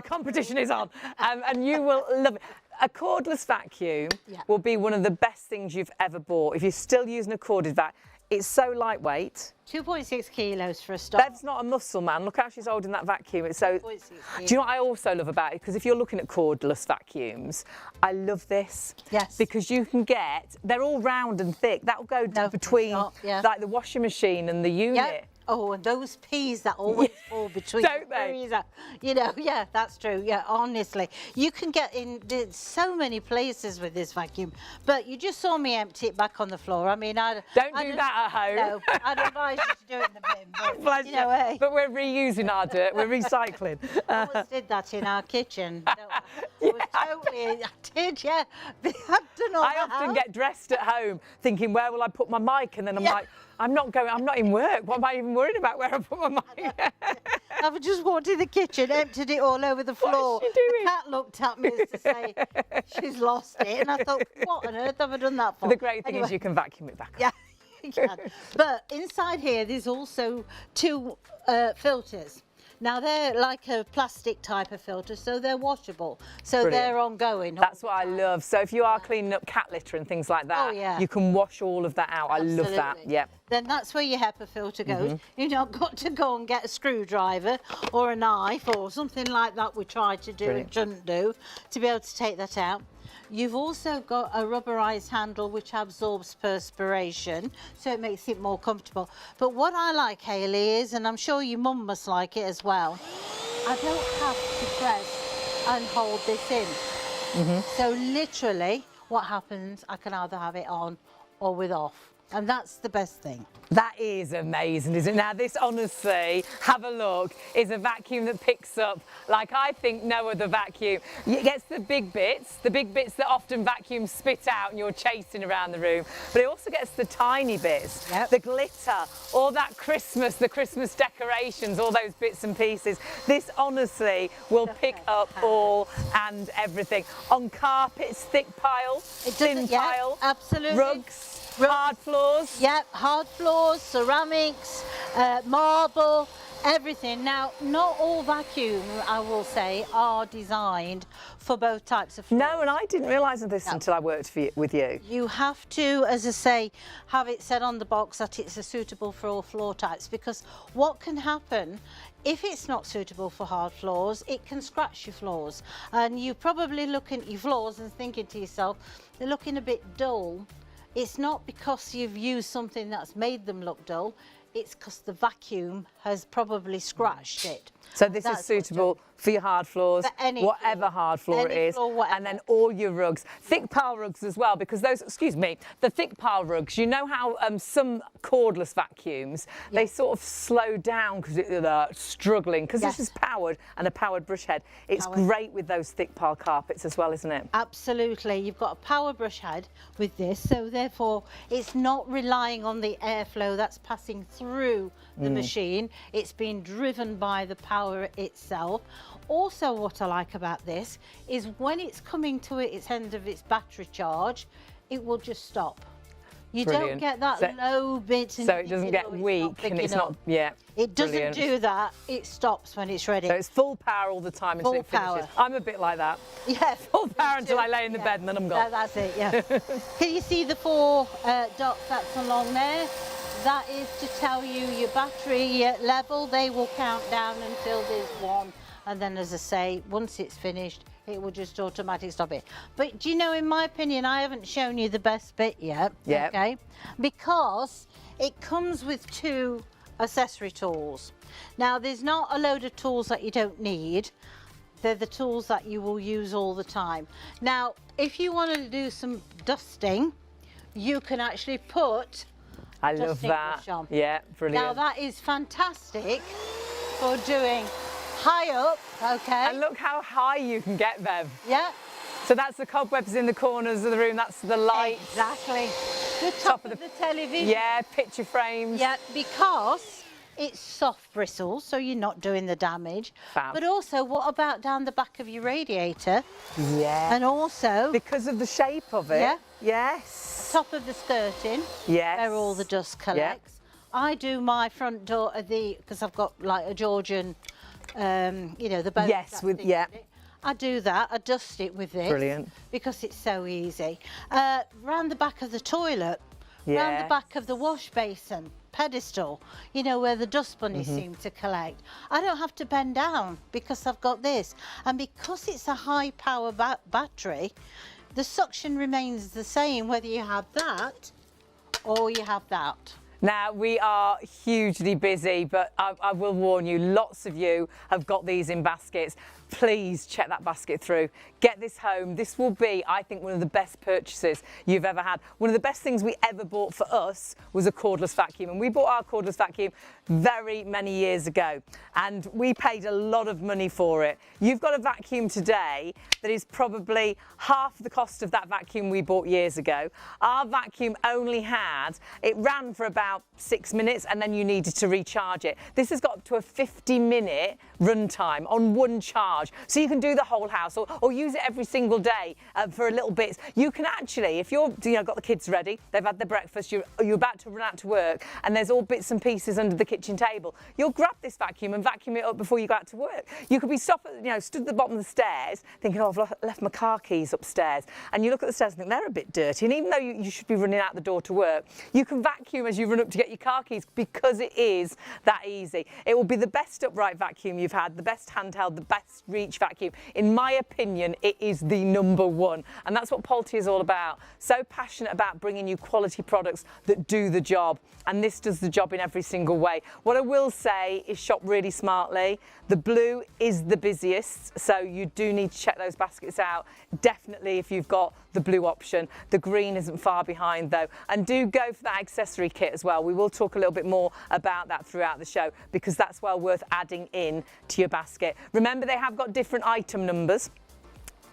competition, is on, and you will love it. A cordless vacuum will be one of the best things you've ever bought. If you're still using a corded vac, it's so lightweight. 2.6 kilos for a start. Bev's not a muscle man. Look how she's holding that vacuum. It's so. 2.6 Do you know what I also love about it? Because if you're looking at cordless vacuums, I love this. Yes. Because you can get, they're all round and thick. That'll go between like the washing machine and the unit. Yep. Oh, and those peas that always fall between Don't the they? freezer. You know, yeah, that's true. Yeah, honestly. You can get in so many places with this vacuum, but you just saw me empty it back on the floor. I mean, Don't do that at home. No, I'd advise you to do it in the bin. But, Bless you know, you. hey, But we're reusing our dirt. We're recycling. I always did that in our kitchen. Don't I? It was totally, I did, yeah. I've done all I the often house. get dressed at home thinking, where will I put my mic? And then I'm like, I'm not in work. What am I even worried about where I put my mic? I've just walked in the kitchen, emptied it all over the floor. What is she doing? The cat looked at me as to say she's lost it, and I thought, what on earth have I done that for? The great thing is Anyway, you can vacuum it back up. yeah, you can. But inside here, there's also two filters. Now they're like a plastic type of filter, so they're washable, so Brilliant. they're ongoing. That's what I love. So if you are cleaning up cat litter and things like that, Oh, yeah. you can wash all of that out. I love that. Absolutely. Yeah. Then that's where your HEPA filter goes. Mm-hmm. You've not got to go and get a screwdriver or a knife or something like that we tried to do Brilliant. and shouldn't do to be able to take that out. You've also got a rubberized handle which absorbs perspiration, so it makes it more comfortable. But what I like, Hayley, is, and I'm sure your mum must like it as well, I don't have to press and hold this in. So literally what happens, I can either have it on or with off. And that's the best thing. That is amazing, isn't it? Now, this honestly, have a look, is a vacuum that picks up like I think no other vacuum. It gets the big bits that often vacuums spit out and you're chasing around the room, but it also gets the tiny bits, the glitter, all that Christmas, the Christmas decorations, all those bits and pieces. This honestly will pick up all and everything. On carpets, thick pile, thin pile, absolutely. rugs. Hard floors? Yep, hard floors, ceramics, marble, everything. Now, not all vacuums, I will say, are designed for both types of floors. No, and I didn't realise this until I worked with you. You have to, as I say, have it said on the box that it's suitable for all floor types, because what can happen if it's not suitable for hard floors, it can scratch your floors. And you probably looking at your floors and thinking to yourself, they're looking a bit dull. It's not because you've used something that's made them look dull, it's because the vacuum has probably scratched it. So this is suitable for your hard floors, For any whatever floor. hard floor Any it is, floor, whatever. and then all your rugs. Thick pile rugs as well, because those, the thick pile rugs, you know how some cordless vacuums, they sort of slow down because they're struggling, because this is powered and a powered brush head. It's great with those thick pile carpets as well, isn't it? Absolutely. You've got a power brush head with this, so therefore it's not relying on the airflow that's passing through the machine. It's being driven by the power itself. Also, what I like about this is when it's coming to its end of its battery charge, it will just stop. You Brilliant. don't get that So- low bit. So it doesn't get weak and it's not, yeah. It doesn't Brilliant. do that. It stops when it's ready. So it's full power all the time until Full it finishes. power. I'm a bit like that. Yeah. Full power until I lay in the bed and then I'm gone. That's it, yeah. Can you see the 4 dots that's along there? That is to tell you your battery level. They will count down until there's 1. And then, as I say, once it's finished, it will just automatically stop it. But do you know, in my opinion, I haven't shown you the best bit yet. Yeah. Okay. Because it comes with 2 accessory tools. Now, there's not a load of tools that you don't need. They're the tools that you will use all the time. Now, if you want to do some dusting, you can actually put I love dusting that. brush on. Yeah, brilliant. Now, that is fantastic for doing high up, okay? And look how high you can get, Bev. Yeah, So that's the cobwebs in the corners of the room, that's the lights. exactly. The top of the television. Yeah, picture frames. Yeah, because it's soft bristles, so you're not doing the damage. Fab. But also, what about down the back of your radiator? Yeah. And also, Because of the shape of it. Yeah. Yes. top of the skirting, Yes. where all the dust collects. I do my front door of because I've got like a Georgian, you know, the bones. Yes, that with- thing yeah. in it. I do that. I dust it with this. Brilliant. Because it's so easy. Round the back of the toilet, round Yes. the back of the wash basin pedestal, you know, where the dust bunnies Mm-hmm. seem to collect. I don't have to bend down because I've got this. And because it's a high power battery, the suction remains the same whether you have that or you have that. Now, we are hugely busy, but I will warn you, lots of you have got these in baskets. Please check that basket through. Get this home. This will be, I think, one of the best purchases you've ever had. One of the best things we ever bought for us was a cordless vacuum. And we bought our cordless vacuum very many years ago. And we paid a lot of money for it. You've got a vacuum today that is probably half the cost of that vacuum we bought years ago. Our vacuum only had, it ran for about 6 minutes and then you needed to recharge it. This has got up to a 50-minute runtime on one charge. So you can do the whole house or use it every single day for a little bit. You can actually, if you're, got the kids ready, they've had their breakfast, you're about to run out to work and there's all bits and pieces under the kitchen table, you'll grab this vacuum and vacuum it up before you go out to work. You could be stood at the bottom of the stairs thinking, oh, I've left my car keys upstairs. And you look at the stairs and think they're a bit dirty. And even though you should be running out the door to work, you can vacuum as you run up to get your car keys because it is that easy. It will be the best upright vacuum you've had, the best handheld, the best reach vacuum. In my opinion, it is the #1. And that's what Polty is all about. So passionate about bringing you quality products that do the job. And this does the job in every single way. What I will say is shop really smartly. The blue is the busiest, so you do need to check those baskets out. Definitely if you've got the blue option. The green isn't far behind though. And do go for that accessory kit as well. We will talk a little bit more about that throughout the show because that's well worth adding in to your basket. Remember, they have got different item numbers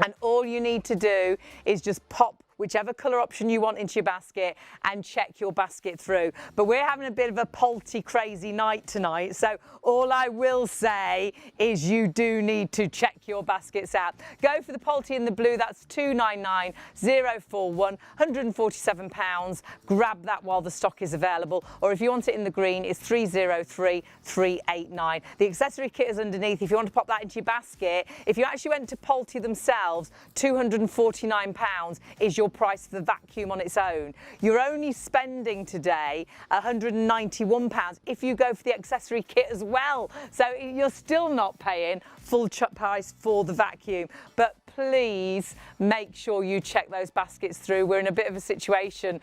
and all you need to do is just pop whichever colour option you want into your basket and check your basket through. But we're having a bit of a Polty crazy night tonight, so all I will say is you do need to check your baskets out. Go for the Polty in the blue, that's 299041, £147. Grab that while the stock is available, or if you want it in the green, it's 303389. The accessory kit is underneath. If you want to pop that into your basket, if you actually went to Polty themselves, £249 is your price for the vacuum on its own. You're only spending today £191 if you go for the accessory kit as well. So you're still not paying full price for the vacuum. But please make sure you check those baskets through. We're in a bit of a situation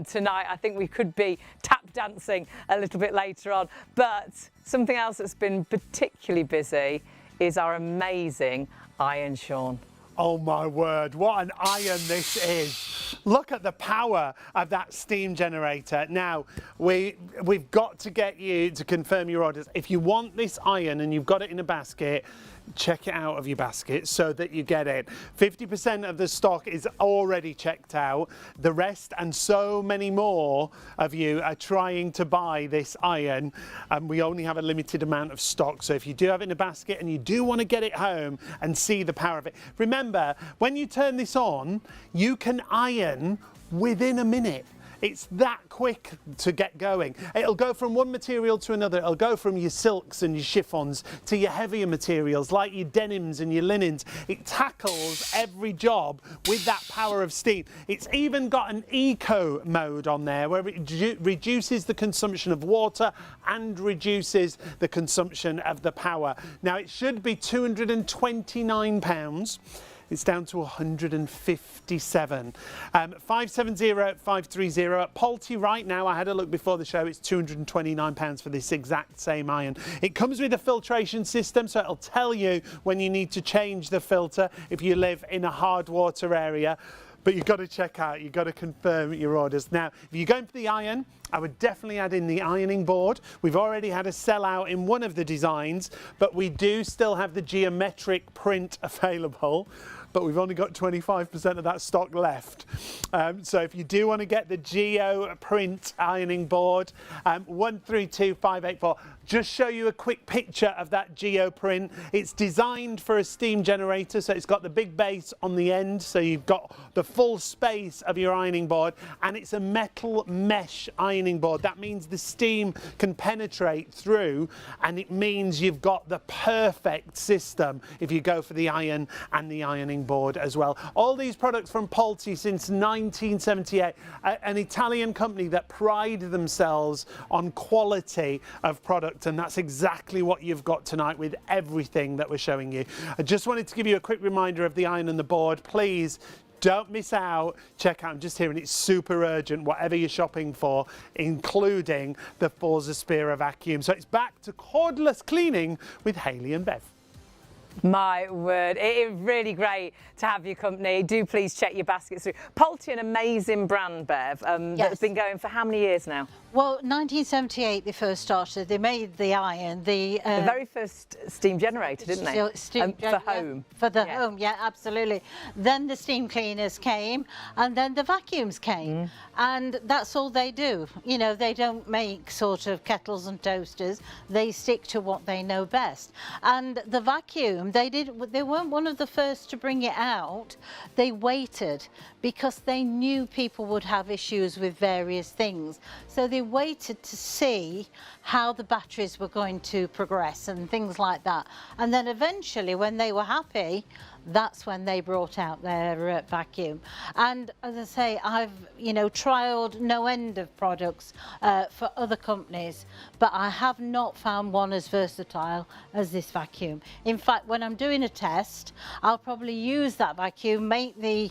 tonight. I think we could be tap dancing a little bit later on. But something else that's been particularly busy is our amazing iron, Sean. Oh my word, what an iron this is. Look at the power of that steam generator. Now, we've got to get you to confirm your orders. If you want this iron and you've got it in a basket, check it out of your basket so that you get it. 50% of the stock is already checked out. The rest and so many more of you are trying to buy this iron, and we only have a limited amount of stock. So if you do have it in a basket and you do want to get it home and see the power of it, remember, when you turn this on, you can iron within a minute. It's that quick to get going. It'll go from one material to another. It'll go from your silks and your chiffons to your heavier materials like your denims and your linens. It tackles every job with that power of steam. It's even got an eco mode on there where it reduces the consumption of water and reduces the consumption of the power. Now it should be £229. It's down to 157. 570-530. Polty right now, I had a look before the show, it's £229 for this exact same iron. It comes with a filtration system, so it'll tell you when you need to change the filter if you live in a hard water area. But you've got to check out, you've got to confirm your orders. Now, if you're going for the iron, I would definitely add in the ironing board. We've already had a sellout in one of the designs, but we do still have the geometric print available, but we've only got 25% of that stock left. So if you do want to get the Geo print ironing board, 132584, just show you a quick picture of that Geo print. It's designed for a steam generator, so it's got the big base on the end, so you've got the full space of your ironing board, and it's a metal mesh ironing board. That means the steam can penetrate through, and it means you've got the perfect system if you go for the iron and the ironing board as well. All these products from Polty since 1978, an Italian company that pride themselves on quality of product, and that's exactly what you've got tonight with everything that we're showing you. I just wanted to give you a quick reminder of the iron and the board. Please don't miss out. Check out, I'm just hearing it's super urgent, whatever you're shopping for, including the Forza Spira vacuum. So it's back to cordless cleaning with Hayley and Bev. My word, it is really great to have your company. Do please check your baskets through. Polty, an amazing brand, Bev, that's been going for how many years now? Well, 1978 they first started. They made the iron. The very first steam generator, didn't they? For home. For the home, yeah, absolutely. Then the steam cleaners came, and then the vacuums came. And that's all they do. You know, they don't make sort of kettles and toasters. They stick to what they know best. And the vacuum, they weren't one of the first to bring it out. They waited because they knew people would have issues with various things. So they waited to see how the batteries were going to progress and things like that. And then eventually, when they were happy, that's when they brought out their vacuum. And as I say, I've, you know, trialed no end of products for other companies, but I have not found one as versatile as this vacuum. In fact, when I'm doing a test, I'll probably use that vacuum, make the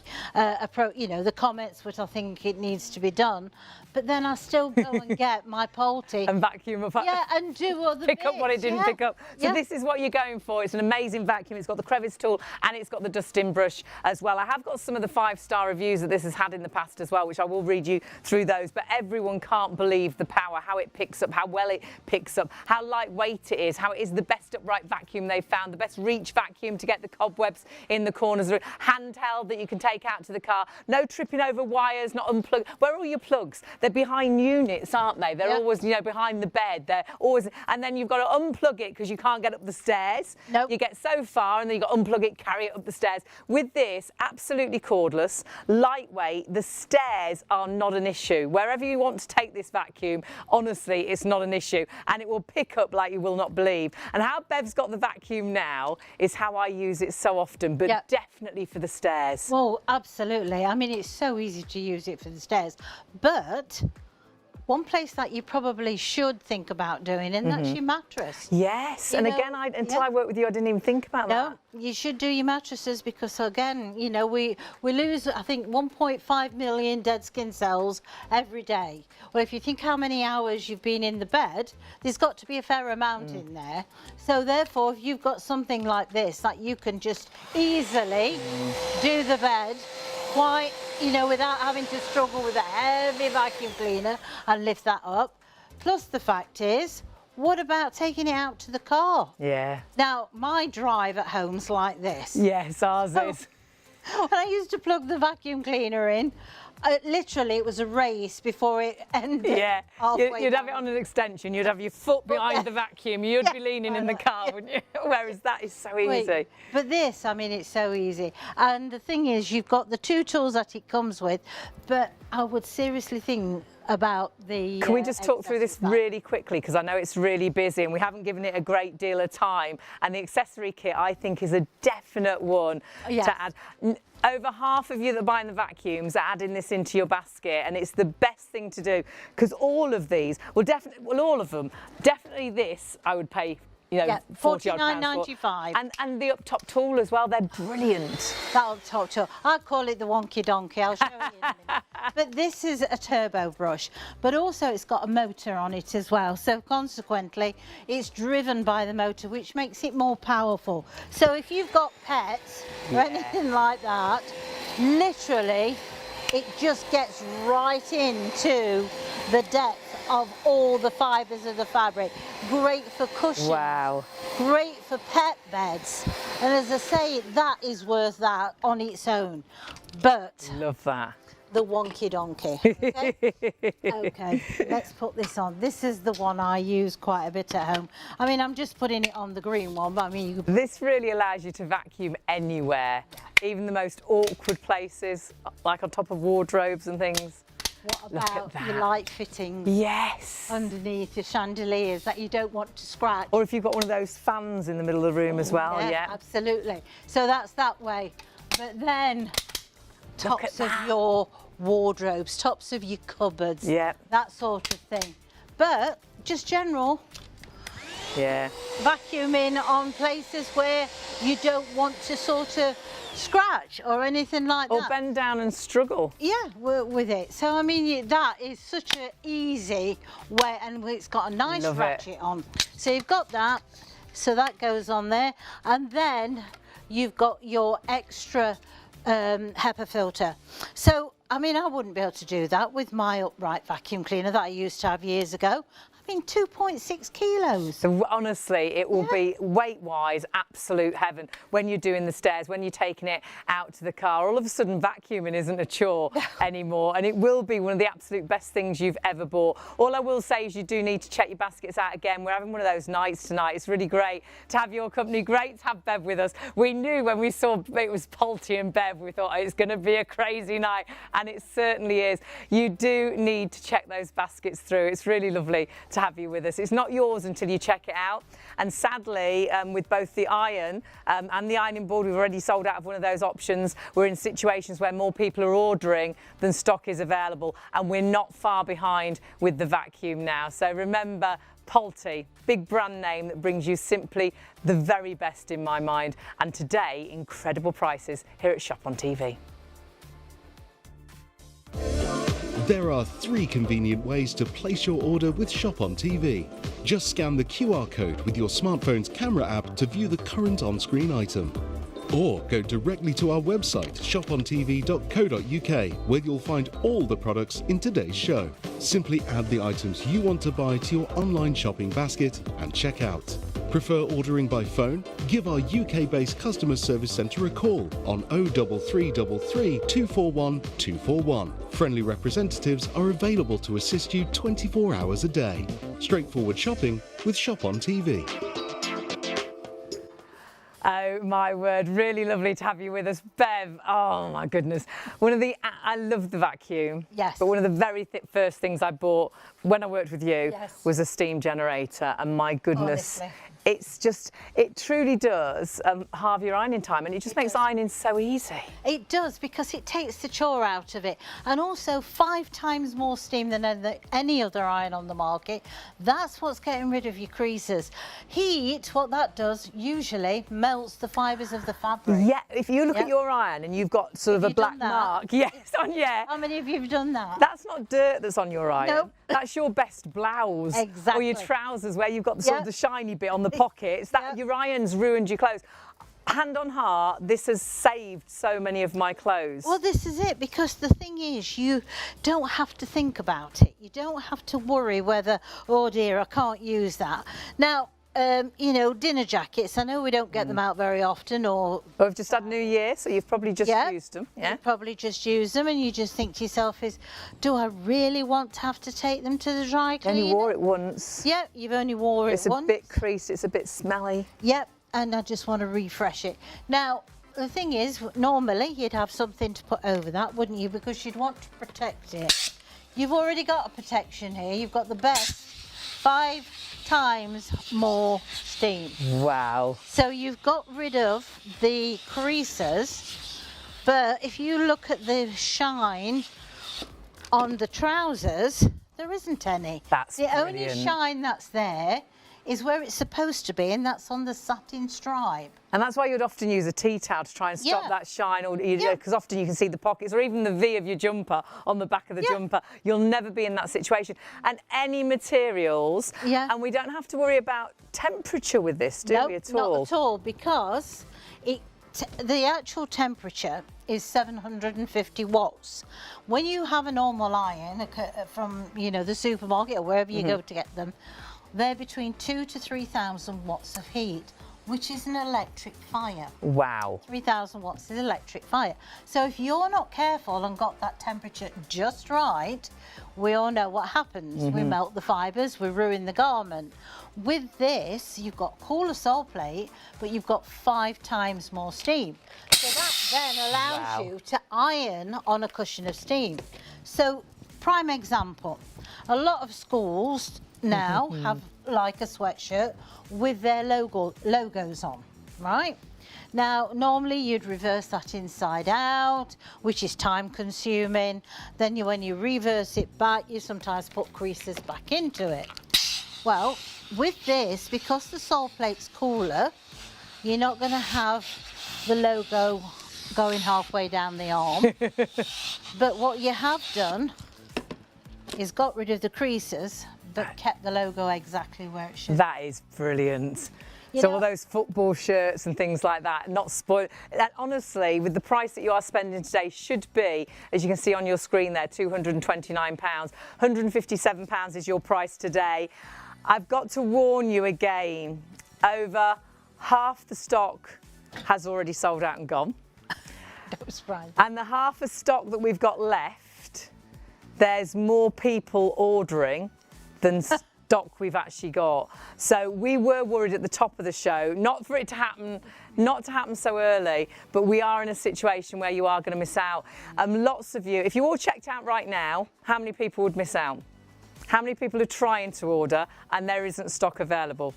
you know, the comments which I think it needs to be done, but then I still go and get my Polty and vacuum up. Yeah, and do other pick bits. up what it didn't pick up. So this is what you're going for. It's an amazing vacuum. It's got the crevice tool and it's got the dusting brush as well. I have got some of the 5-star reviews that this has had in the past as well, which I will read you through those, but everyone can't believe the power, how it picks up, how well it picks up, how lightweight it is, how it is the best upright vacuum they've found, the best reach vacuum to get the cobwebs in the corners, handheld that you can take out to the car, no tripping over wires, not unplugged. Where are all your plugs? They're behind units, aren't they? They're always, you know, behind the bed. They're always, and then you've got to unplug it because you can't get up the stairs. Nope. You get so far and then you've got to unplug it, carry it up the stairs. With this, absolutely cordless, lightweight, the stairs are not an issue. Wherever you want to take this vacuum, honestly, it's not an issue. And it will pick up like you will not believe. And how Bev's got the vacuum now is how I use it so often, but definitely for the stairs. Well, absolutely. I mean, it's so easy to use it for the stairs, but one place that you probably should think about doing, and that's your mattress. Yes, you and know, again, until I worked with you, I didn't even think about that. No, you should do your mattresses because, again, you know, we lose, I think, 1.5 million dead skin cells every day. Well, if you think how many hours you've been in the bed, there's got to be a fair amount in there. So, therefore, if you've got something like this that you can just easily do the bed, quite, you know, without having to struggle with a heavy vacuum cleaner and lift that up. Plus the fact is, what about taking it out to the car? Yeah. Now, my drive at home's like this. Yes, ours is. When I used to plug the vacuum cleaner in, Literally, it was a race before it ended. Yeah, halfway you'd have it down. on an extension, you'd have your foot behind the vacuum, you'd be leaning in the car, yeah. wouldn't you? Whereas that is so easy. But this, I mean, it's so easy. And the thing is, you've got the 2 tools that it comes with, but I would seriously think about the... Can we just talk through this accessory really quickly, because I know it's really busy and we haven't given it a great deal of time, and the accessory kit I think is a definite one Yes. to add. Over half of you that are buying the vacuums are adding this into your basket, and it's the best thing to do, because all of these, well all of them, definitely this I would pay, you know, Yeah, £49.95. £49.95. And the up top tool as well, they're brilliant. That up top tool. I call it the wonky donkey. I'll show you in a minute. But this is a turbo brush, but also it's got a motor on it as well. So consequently, it's driven by the motor, which makes it more powerful. So if you've got pets or anything like that, literally, it just gets right into the depth of all the fibres of the fabric. Great for cushions. Wow. Great for pet beds. And as I say, that is worth that on its own. But Love that. the wonky donkey. Okay? Okay, let's put this on. This is the one I use quite a bit at home. I mean, I'm just putting it on the green one, but I mean, you could... This really allows you to vacuum anywhere, even the most awkward places, like on top of wardrobes and things. What Look at about that. your light fittings Yes. underneath your chandeliers that you don't want to scratch? Or if you've got one of those fans in the middle of the room as well, yeah. Absolutely. So that's that way. But then Look at tops of that. your wardrobes, tops of your cupboards, Yeah. that sort of thing. But just general Yeah. vacuuming on places where you don't want to sort of scratch or anything like Or that. bend down and struggle. Yeah, with it. So I mean, that is such an easy way, and it's got a nice Love it. ratchet on. So you've got that, so that goes on there, and then you've got your extra HEPA filter. So I mean, I wouldn't be able to do that with my upright vacuum cleaner that I used to have years ago. I mean, 2.6 kilos. So honestly, it will be weight-wise absolute heaven when you're doing the stairs, when you're taking it out to the car. All of a sudden, vacuuming isn't a chore anymore, and it will be one of the absolute best things you've ever bought. All I will say is you do need to check your baskets out again. We're having one of those nights tonight. It's really great to have your company. Great to have Bev with us. We knew when we saw it was Polty and Bev, we thought it's going to be a crazy night, and it certainly is. You do need to check those baskets through. It's really lovely to have you with us. It's not yours until you check it out, and sadly with both the iron and the ironing board, we've already sold out of one of those options. We're in situations where more people are ordering than stock is available, and we're not far behind with the vacuum now. So remember, Polty, big brand name that brings you simply the very best in my mind, and today incredible prices here at ShopOnTV. There are 3 convenient ways to place your order with ShopOnTV. Just scan the QR code with your smartphone's camera app to view the current on-screen item. Or go directly to our website, shopontv.co.uk, where you'll find all the products in today's show. Simply add the items you want to buy to your online shopping basket and check out. Prefer ordering by phone? Give our UK-based customer service centre a call on 03333 241 241. Friendly representatives are available to assist you 24 hours a day. Straightforward shopping with ShopOnTV. Oh my word, really lovely to have you with us. Bev, oh my goodness. I love the vacuum. Yes. But one of the very first things I bought when I worked with you Yes. was a steam generator, and my goodness, Honestly. it truly does halve your ironing time, and it just makes ironing so easy. It does, because it takes the chore out of it, and also 5 times more steam than any other iron on the market. That's what's getting rid of your creases. Heat, what that does usually melts the fibres of the fabric. Yeah, if you look Yeah. at your iron and you've got sort of Have a you black done that? mark, yes, on yeah. How many of you have done that? That's not dirt that's on your iron. Nope. That's your best blouse. Exactly. Or your trousers where you've got the, sort of Yeah. the shiny bit on the pockets. That Yeah. your iron's ruined your clothes. Hand on heart, this has saved so many of my clothes. Well, this is it, because the thing is, you don't have to think about it. You don't have to worry whether, oh dear, I can't use that. Now, you know, dinner jackets. I know we don't get them out very often, or Well, we've just had New Year, so you've probably just used them. Yeah. you probably just use them, and you just think to yourself, do I really want to have to take them to the dry cleaner? Only wore it once. Yep, you've only wore it It's once. a bit creased, it's a bit smelly. Yep, and I just want to refresh it. Now, the thing is, normally you'd have something to put over that, wouldn't you? Because you'd want to protect it. You've already got a protection here. You've got the best 5 times more steam. Wow. So you've got rid of the creases, but if you look at the shine on the trousers, there isn't any. That's the only brilliant. shine that's there is where it's supposed to be, and that's on the satin stripe. And that's why you'd often use a tea towel to try and stop Yeah. that shine, or because often you can see the pockets or even the V of your jumper on the back of the jumper. You'll never be in that situation. And any materials, and we don't have to worry about temperature with this, do we, at all? Not at all, because the actual temperature is 750 watts. When you have a normal iron from, you know, the supermarket or wherever you go to get them, they're between 2,000 to 3,000 watts of heat, which is an electric fire. Wow. 3,000 watts is electric fire. So if you're not careful and got that temperature just right, we all know what happens. We melt the fibres, we ruin the garment. With this, you've got cooler sole plate, but you've got 5 times more steam. So that then allows you to iron on a cushion of steam. So, prime example, a lot of schools now have like a sweatshirt with their logos on, right? Now, normally you'd reverse that inside out, which is time consuming. Then when you reverse it back, you sometimes put creases back into it. Well, with this, because the sole plate's cooler, you're not going to have the logo going halfway down the arm. But what you have done is got rid of the creases, but kept the logo exactly where it should. That is brilliant. You So know, all those football shirts and things like that, not spoiled. That honestly, with the price that you are spending today, should be, as you can see on your screen there, £229. £157 is your price today. I've got to warn you again, over half the stock has already sold out and gone. Don't surprise me. And the half of stock that we've got left, there's more people ordering than stock we've actually got. So we were worried at the top of the show, not for it to happen, not to happen so early, but we are in a situation where you are going to miss out. Lots of you, if you all checked out right now, how many people would miss out? How many people are trying to order and there isn't stock available?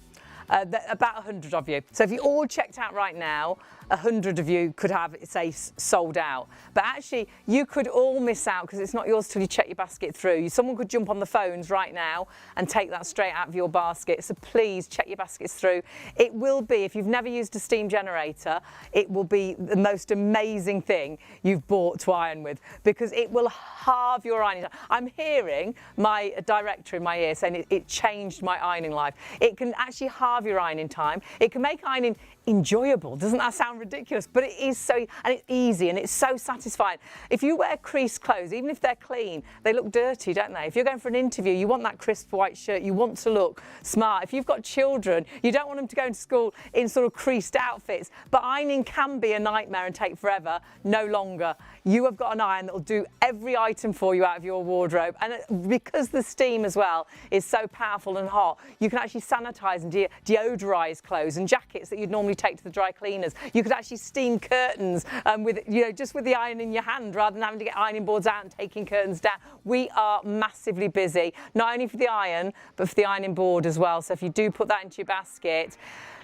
About 100 of you. So if you all checked out right now, 100 of you could have, say, sold out. But actually, you could all miss out because it's not yours till you check your basket through. Someone could jump on the phones right now and take that straight out of your basket. So please check your baskets through. It will be, if you've never used a steam generator, it will be the most amazing thing you've bought to iron with, because it will halve your ironing time. I'm hearing my director in my ear saying it changed my ironing life. It can actually halve your ironing time. It can make ironing enjoyable. Doesn't that sound ridiculous? But it is so, and it's easy and it's so satisfying. If you wear creased clothes, even if they're clean, they look dirty, don't they? If you're going for an interview, you want that crisp white shirt, you want to look smart. If you've got children, you don't want them to go into school in sort of creased outfits. But ironing can be a nightmare and take forever. No longer. You have got an iron that will do every item for you out of your wardrobe. And because the steam as well is so powerful and hot, you can actually sanitize and deodorize clothes and jackets that you'd normally take to the dry cleaners. You could actually steam curtains with, just with the iron in your hand, rather than having to get ironing boards out and taking curtains down. We are massively busy, not only for the iron, but for the ironing board as well. So if you do put that into your basket,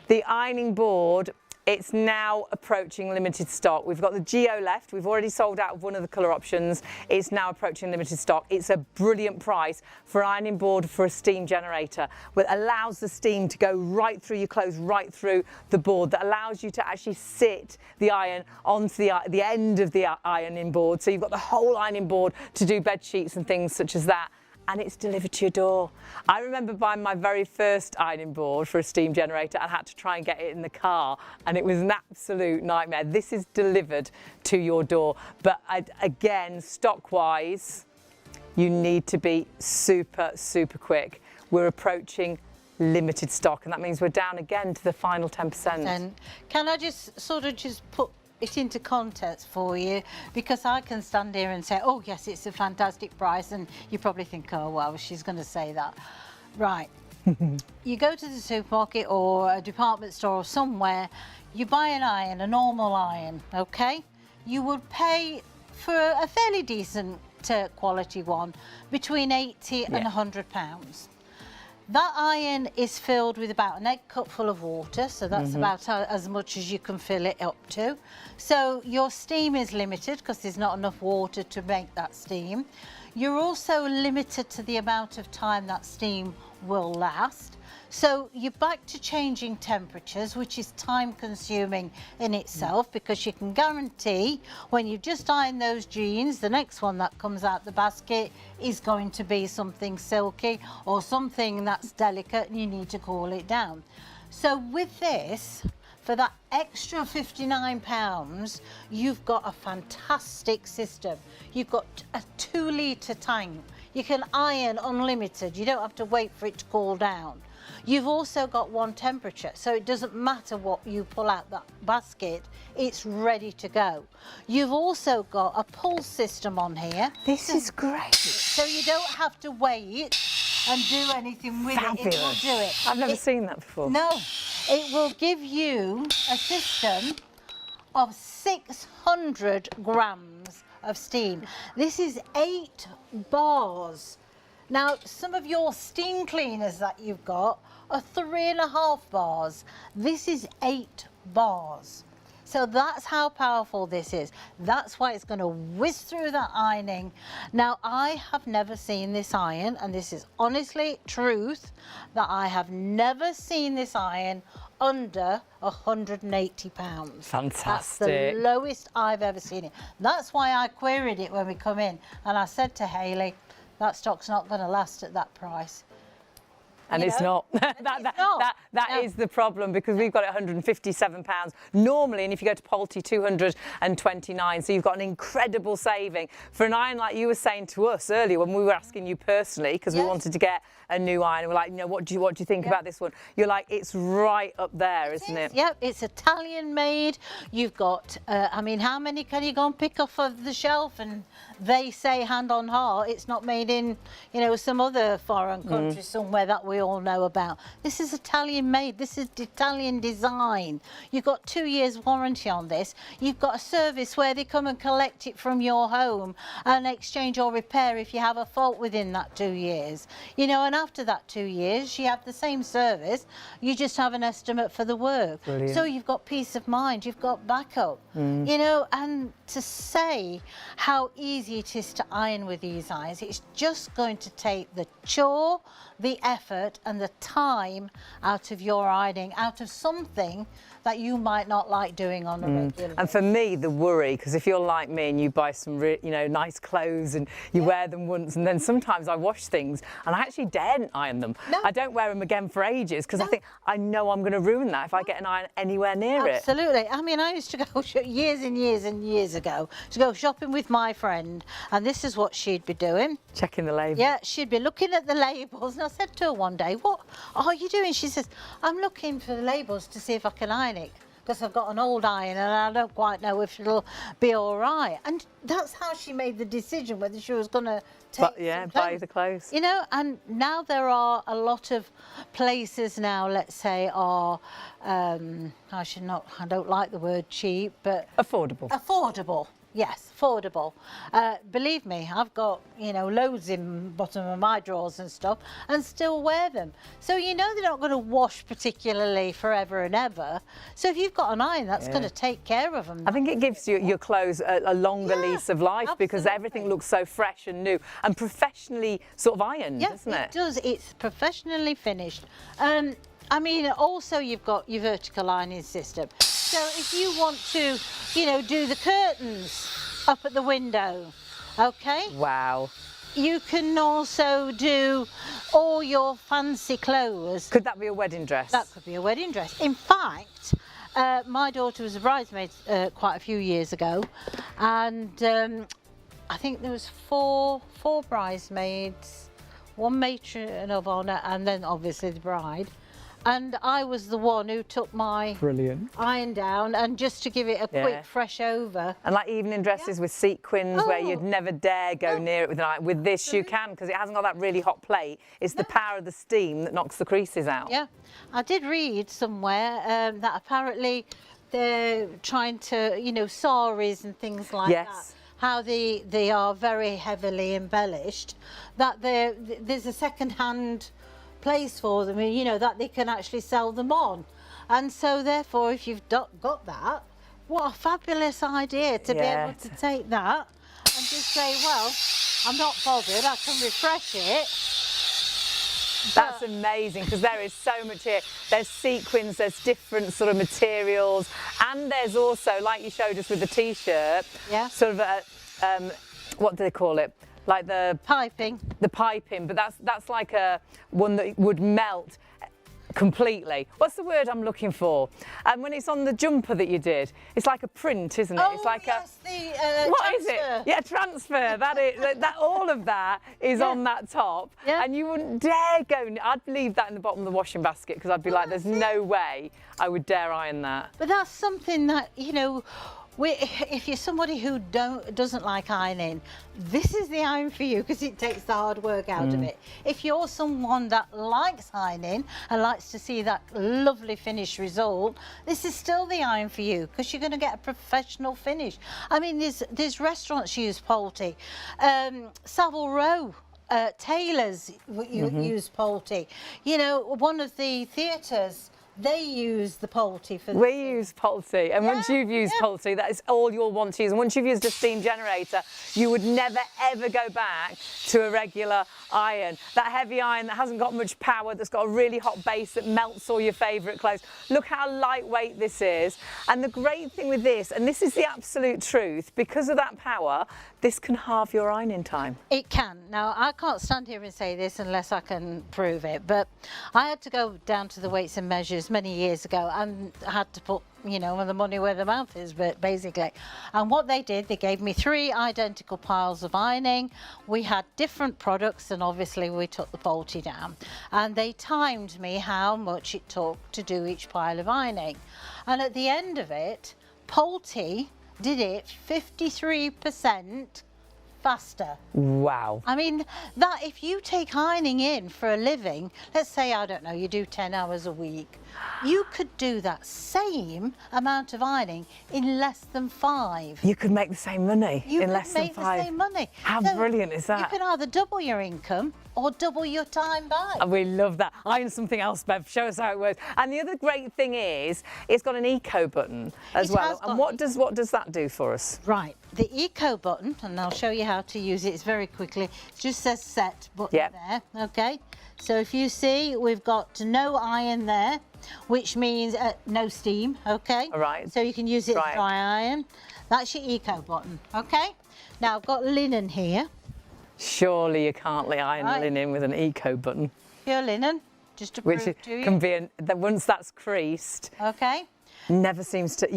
the ironing board, it's now approaching limited stock. We've got the Geo left. We've already sold out of one of the colour options. It's now approaching limited stock. It's a brilliant price for an ironing board for a steam generator, that allows the steam to go right through your clothes, right through the board, that allows you to actually sit the iron onto the end of the ironing board. So you've got the whole ironing board to do bed sheets and things such as that. And it's delivered to your door. I remember buying my very first ironing board for a steam generator and had to try and get it in the car, and it was an absolute nightmare. This is delivered to your door. But again, stock-wise, you need to be super, super quick. We're approaching limited stock, and that means we're down again to the final 10%. And can I just put it into context for you, because I can stand here and say, oh yes, it's a fantastic price, and you probably think, oh well, she's going to say that. Right. You go to the supermarket or a department store or somewhere, you buy an iron, a normal iron, okay? You would pay for a fairly decent quality one between 80 and £100. That iron is filled with about an egg cup full of water, so that's about as much as you can fill it up to. So your steam is limited because there's not enough water to make that steam. You're also limited to the amount of time that steam will last. So you're back to changing temperatures, which is time consuming in itself, because you can guarantee when you've just ironed those jeans, the next one that comes out the basket is going to be something silky or something that's delicate, and you need to cool it down. So with this, for that extra £59, you've got a fantastic system. You've got a 2-litre tank. You can iron unlimited. You don't have to wait for it to cool down. You've also got one temperature, so it doesn't matter what you pull out that basket, it's ready to go. You've also got a pull system on here. This is great. So you don't have to wait and do anything with it. It will do it. I've never seen that before. No, it will give you a system of 600 grams of steam. This is 8 bars. Now, some of your steam cleaners that you've got are 3.5 bars. This is 8 bars. So that's how powerful this is. That's why it's going to whiz through that ironing. Now, I have never seen this iron, and this is honestly truth, that I have never seen this iron under £180. Fantastic. That's the lowest I've ever seen it. That's why I queried it when we come in, and I said to Hayley, that stock's not going to last at that price. And it's not. That is the problem, because we've got it £157 normally, and if you go to Polty, 229. So you've got an incredible saving for an iron, like you were saying to us earlier when we were asking you personally, because we wanted to get a new iron. We're like, you know, what do you think about this one? You're like, it's right up there, isn't it? Yep, it's Italian made. You've got, I mean, how many can you go and pick off of the shelf? And they say, hand on heart, it's not made in, you know, some other foreign country somewhere that we all know about. This is Italian made. This is Italian design. You've got 2 years warranty on this. You've got a service where they come and collect it from your home and exchange or repair if you have a fault within that 2 years. You know, and after that 2 years, you have the same service. You just have an estimate for the work. Brilliant. So you've got peace of mind. You've got backup. You know, and to say how easy it is to iron with these irons, it's just going to take the chore, the effort and the time out of your ironing, out of something that you might not like doing on a regular basis. And for me, the worry, because if you're like me and you buy some nice clothes and you wear them once, and then sometimes I wash things and I actually daren't iron them. No. I don't wear them again for ages, because I think I know I'm going to ruin that if I get an iron anywhere near it. Absolutely. I mean, I used to go years and years and years ago to go shopping with my friend, and this is what she'd be doing. Checking the label. Yeah, she'd be looking at the labels, and I said to her one day, what are you doing? She says, I'm looking for the labels to see if I can iron it, because I've got an old iron and I don't quite know if it'll be all right. And that's how she made the decision whether she was going to buy the clothes. You know, and now there are a lot of places now, let's say, are, I don't like the word cheap, but... Affordable. Affordable. Yes, affordable. Believe me, I've got, you know, loads in bottom of my drawers and stuff, and still wear them. So you know they're not going to wash particularly forever and ever. So if you've got an iron, that's going to take care of them. I think it gives your clothes a longer lease of life, because everything looks so fresh and new and professionally sort of ironed, doesn't it? It does. It's professionally finished. I mean, also you've got your vertical ironing system. So if you want to, you know, do the curtains up at the window, okay? Wow. You can also do all your fancy clothes. Could that be a wedding dress? That could be a wedding dress. In fact, my daughter was a bridesmaid quite a few years ago, and I think there was four bridesmaids, one matron of honour, and then obviously the bride. And I was the one who took my iron down, and just to give it a quick fresh over. And like evening dresses with sequins where you'd never dare go near it with an iron. With this you can, because it hasn't got that really hot plate. It's the power of the steam that knocks the creases out. Yeah, I did read somewhere that apparently they're trying to, you know, saris and things like that, how they are very heavily embellished, that there's a second-hand place for them, you know, that they can actually sell them on. And so therefore, if you've got that, what a fabulous idea to be able to take that and just say, well, I'm not bothered, I can refresh it. That's amazing, because there is so much here. There's sequins, there's different sort of materials, and there's also, like you showed us with the t-shirt, sort of a, what do they call it? Like the piping. The piping, but that's like a one that would melt completely. What's the word I'm looking for? And when it's on the jumper that you did, it's like a print, isn't it? It's like what transfer. Is it? Yeah, transfer. That is that. All of that is on that top, and you wouldn't dare go. I'd leave that in the bottom of the washing basket, because I'd be like, there's no way I would dare iron that. But that's something that, you know, if you're somebody who doesn't like ironing, this is the iron for you, because it takes the hard work out of it. If you're someone that likes ironing and likes to see that lovely finished result, this is still the iron for you, because you're going to get a professional finish. I mean, there's restaurants use Poultry, Savile Row. Tailors use Poultry. You know, one of the theatres, they use the Poultry for We use Poultry, and once you've used Poultry, that is all you'll want to use. And once you've used a steam generator, you would never ever go back to a regular iron. That heavy iron that hasn't got much power, that's got a really hot base that melts all your favourite clothes. Look how lightweight this is. And the great thing with this, and this is the absolute truth, because of that power, this can halve your ironing time. It can. Now, I can't stand here and say this unless I can prove it, but I had to go down to the weights and measures many years ago, and had to put, you know, the money where the mouth is, but basically. And what they did, they gave me 3 identical piles of ironing. We had different products, and obviously we took the Poultry down. And they timed me how much it took to do each pile of ironing. And at the end of it, Poultry did it 53% faster. Wow. I mean, that if you take ironing in for a living, let's say, I don't know, you do 10 hours a week, you could do that same amount of ironing in less than 5. You could make the same money in less than 5. You could make the same money. How brilliant is that? You can either double your income or double your time back. And we love that. Iron something else, Bev. Show us how it works. And the other great thing is, it's got an eco button as well. And what does that do for us? Right, the eco button, and I'll show you how to use it very quickly. It just says set button there, okay? So if you see, we've got no iron there, which means no steam, okay? All right. So you can use it as dry iron. That's your eco button, okay? Now I've got linen here. Surely you can't iron linen with an eco button. Pure linen, just to prove to you. Can be once that's creased. Okay. You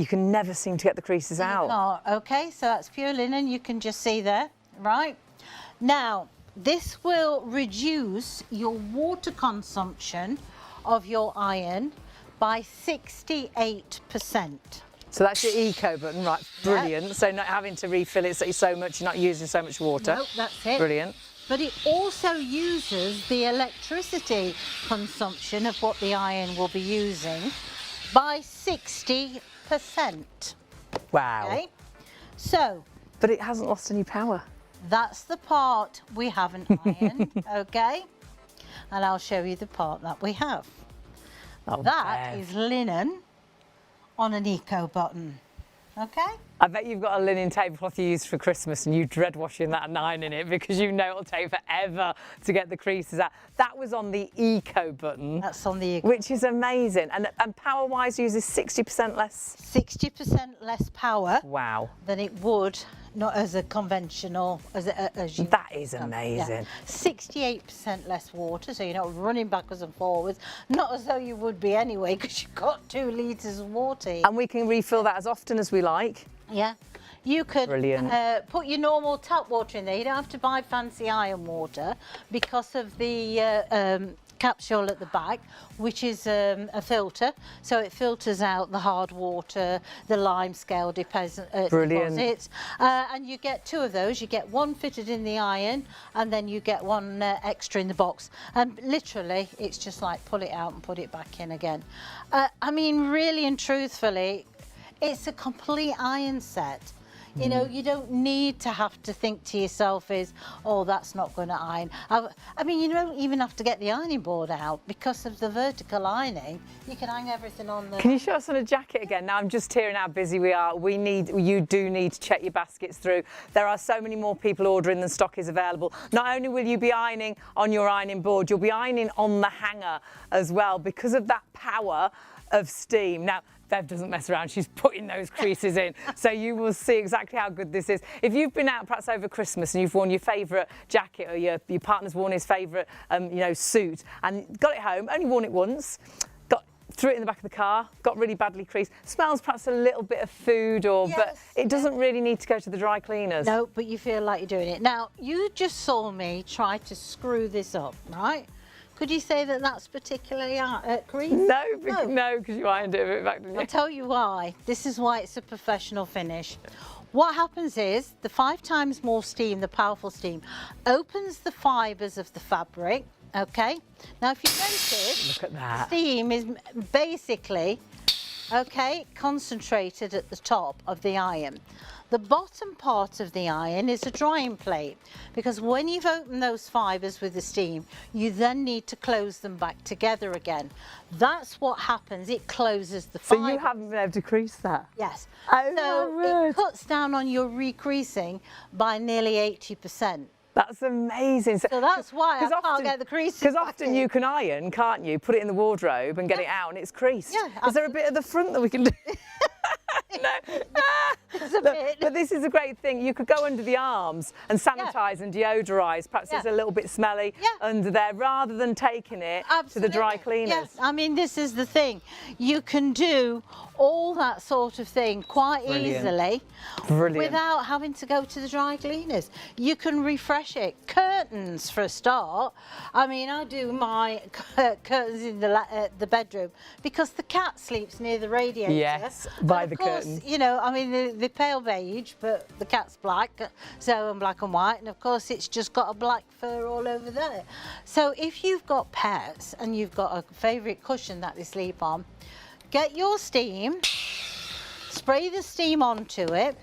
can never seem to get the creases out. Oh, okay, so that's pure linen. You can just see there, right? Now, this will reduce your water consumption of your iron by 68%. So that's your eco button, right? Brilliant. Yep. So not having to refill it so much, you're not using so much water. Nope, that's it. Brilliant. But it also uses the electricity consumption of what the iron will be using by 60%. Wow. Okay? So. But it hasn't lost any power. That's the part we haven't ironed, okay? And I'll show you the part that we have. Oh, that is linen on an eco button, okay? I bet you've got a linen tablecloth you use for Christmas and you dread washing that and ironing it, because you know it'll take forever to get the creases out. That was on the eco button. That's on the eco. Which is amazing. And power-wise uses 60% less? 60% less power. Wow. Than it would, not as a conventional, as you. That is amazing. 68% less water, so you're not running backwards and forwards. Not as though you would be anyway, because you've got 2 litres of water. And we can refill that as often as we like. Yeah. You could Brilliant. put your normal tap water in there. You don't have to buy fancy iron water because of the capsule at the back, which is a filter, so it filters out the hard water, the lime scale deposits. And you get 2 of those. You get one fitted in the iron, and then you get one extra in the box. And literally, it's just like pull it out and put it back in again. I mean, really and truthfully, it's a complete iron set. You know, you don't need to have to think to yourself oh, that's not going to iron. I mean, you don't even have to get the ironing board out because of the vertical ironing. You can hang everything on the... Can you show us on a jacket again? Now I'm just hearing how busy we are. You do need to check your baskets through. There are so many more people ordering than stock is available. Not only will you be ironing on your ironing board, you'll be ironing on the hanger as well because of that power of steam. Now, Bev doesn't mess around, she's putting those creases in. So you will see exactly how good this is. If you've been out perhaps over Christmas and you've worn your favourite jacket or your partner's worn his favourite suit and got it home, only worn it once, threw it in the back of the car, got really badly creased, smells perhaps a little bit of food but it doesn't really need to go to the dry cleaners. No, but you feel like you're doing it. Now, you just saw me try to screw this up, right? Could you say that that's particularly creased? No, because you ironed it a bit back, didn't you? I'll tell you why. This is why it's a professional finish. What happens is the 5 times more steam, the powerful steam, opens the fibres of the fabric. Okay. Now, if you notice, look at that. Steam is basically concentrated at the top of the iron. The bottom part of the iron is a drying plate because when you've opened those fibres with the steam, you then need to close them back together again. That's what happens. It closes the fibres. So you haven't been able to crease that? Yes. Oh, so it cuts down on your recreasing by nearly 80%. That's amazing. So that's why I can't get the creases. Because often you can iron, can't you? Put it in the wardrobe and get it out and it's creased. Yeah, is there a bit at the front that we can do? No. But this is a great thing. You could go under the arms and sanitise and deodorise. Perhaps it's a little bit smelly under there, rather than taking it to the dry cleaners. Yes, I mean, this is the thing. You can do all that sort of thing quite easily without having to go to the dry cleaners. You can refresh it. Curtains, for a start. I mean, I do my curtains in the bedroom because the cat sleeps near the radiator. Yes, by the curtain. You know, I mean, the pale beige, but the cat's black, so I'm black and white, and of course it's just got a black fur all over there. So if you've got pets and you've got a favourite cushion that they sleep on, get your steam, spray the steam onto it,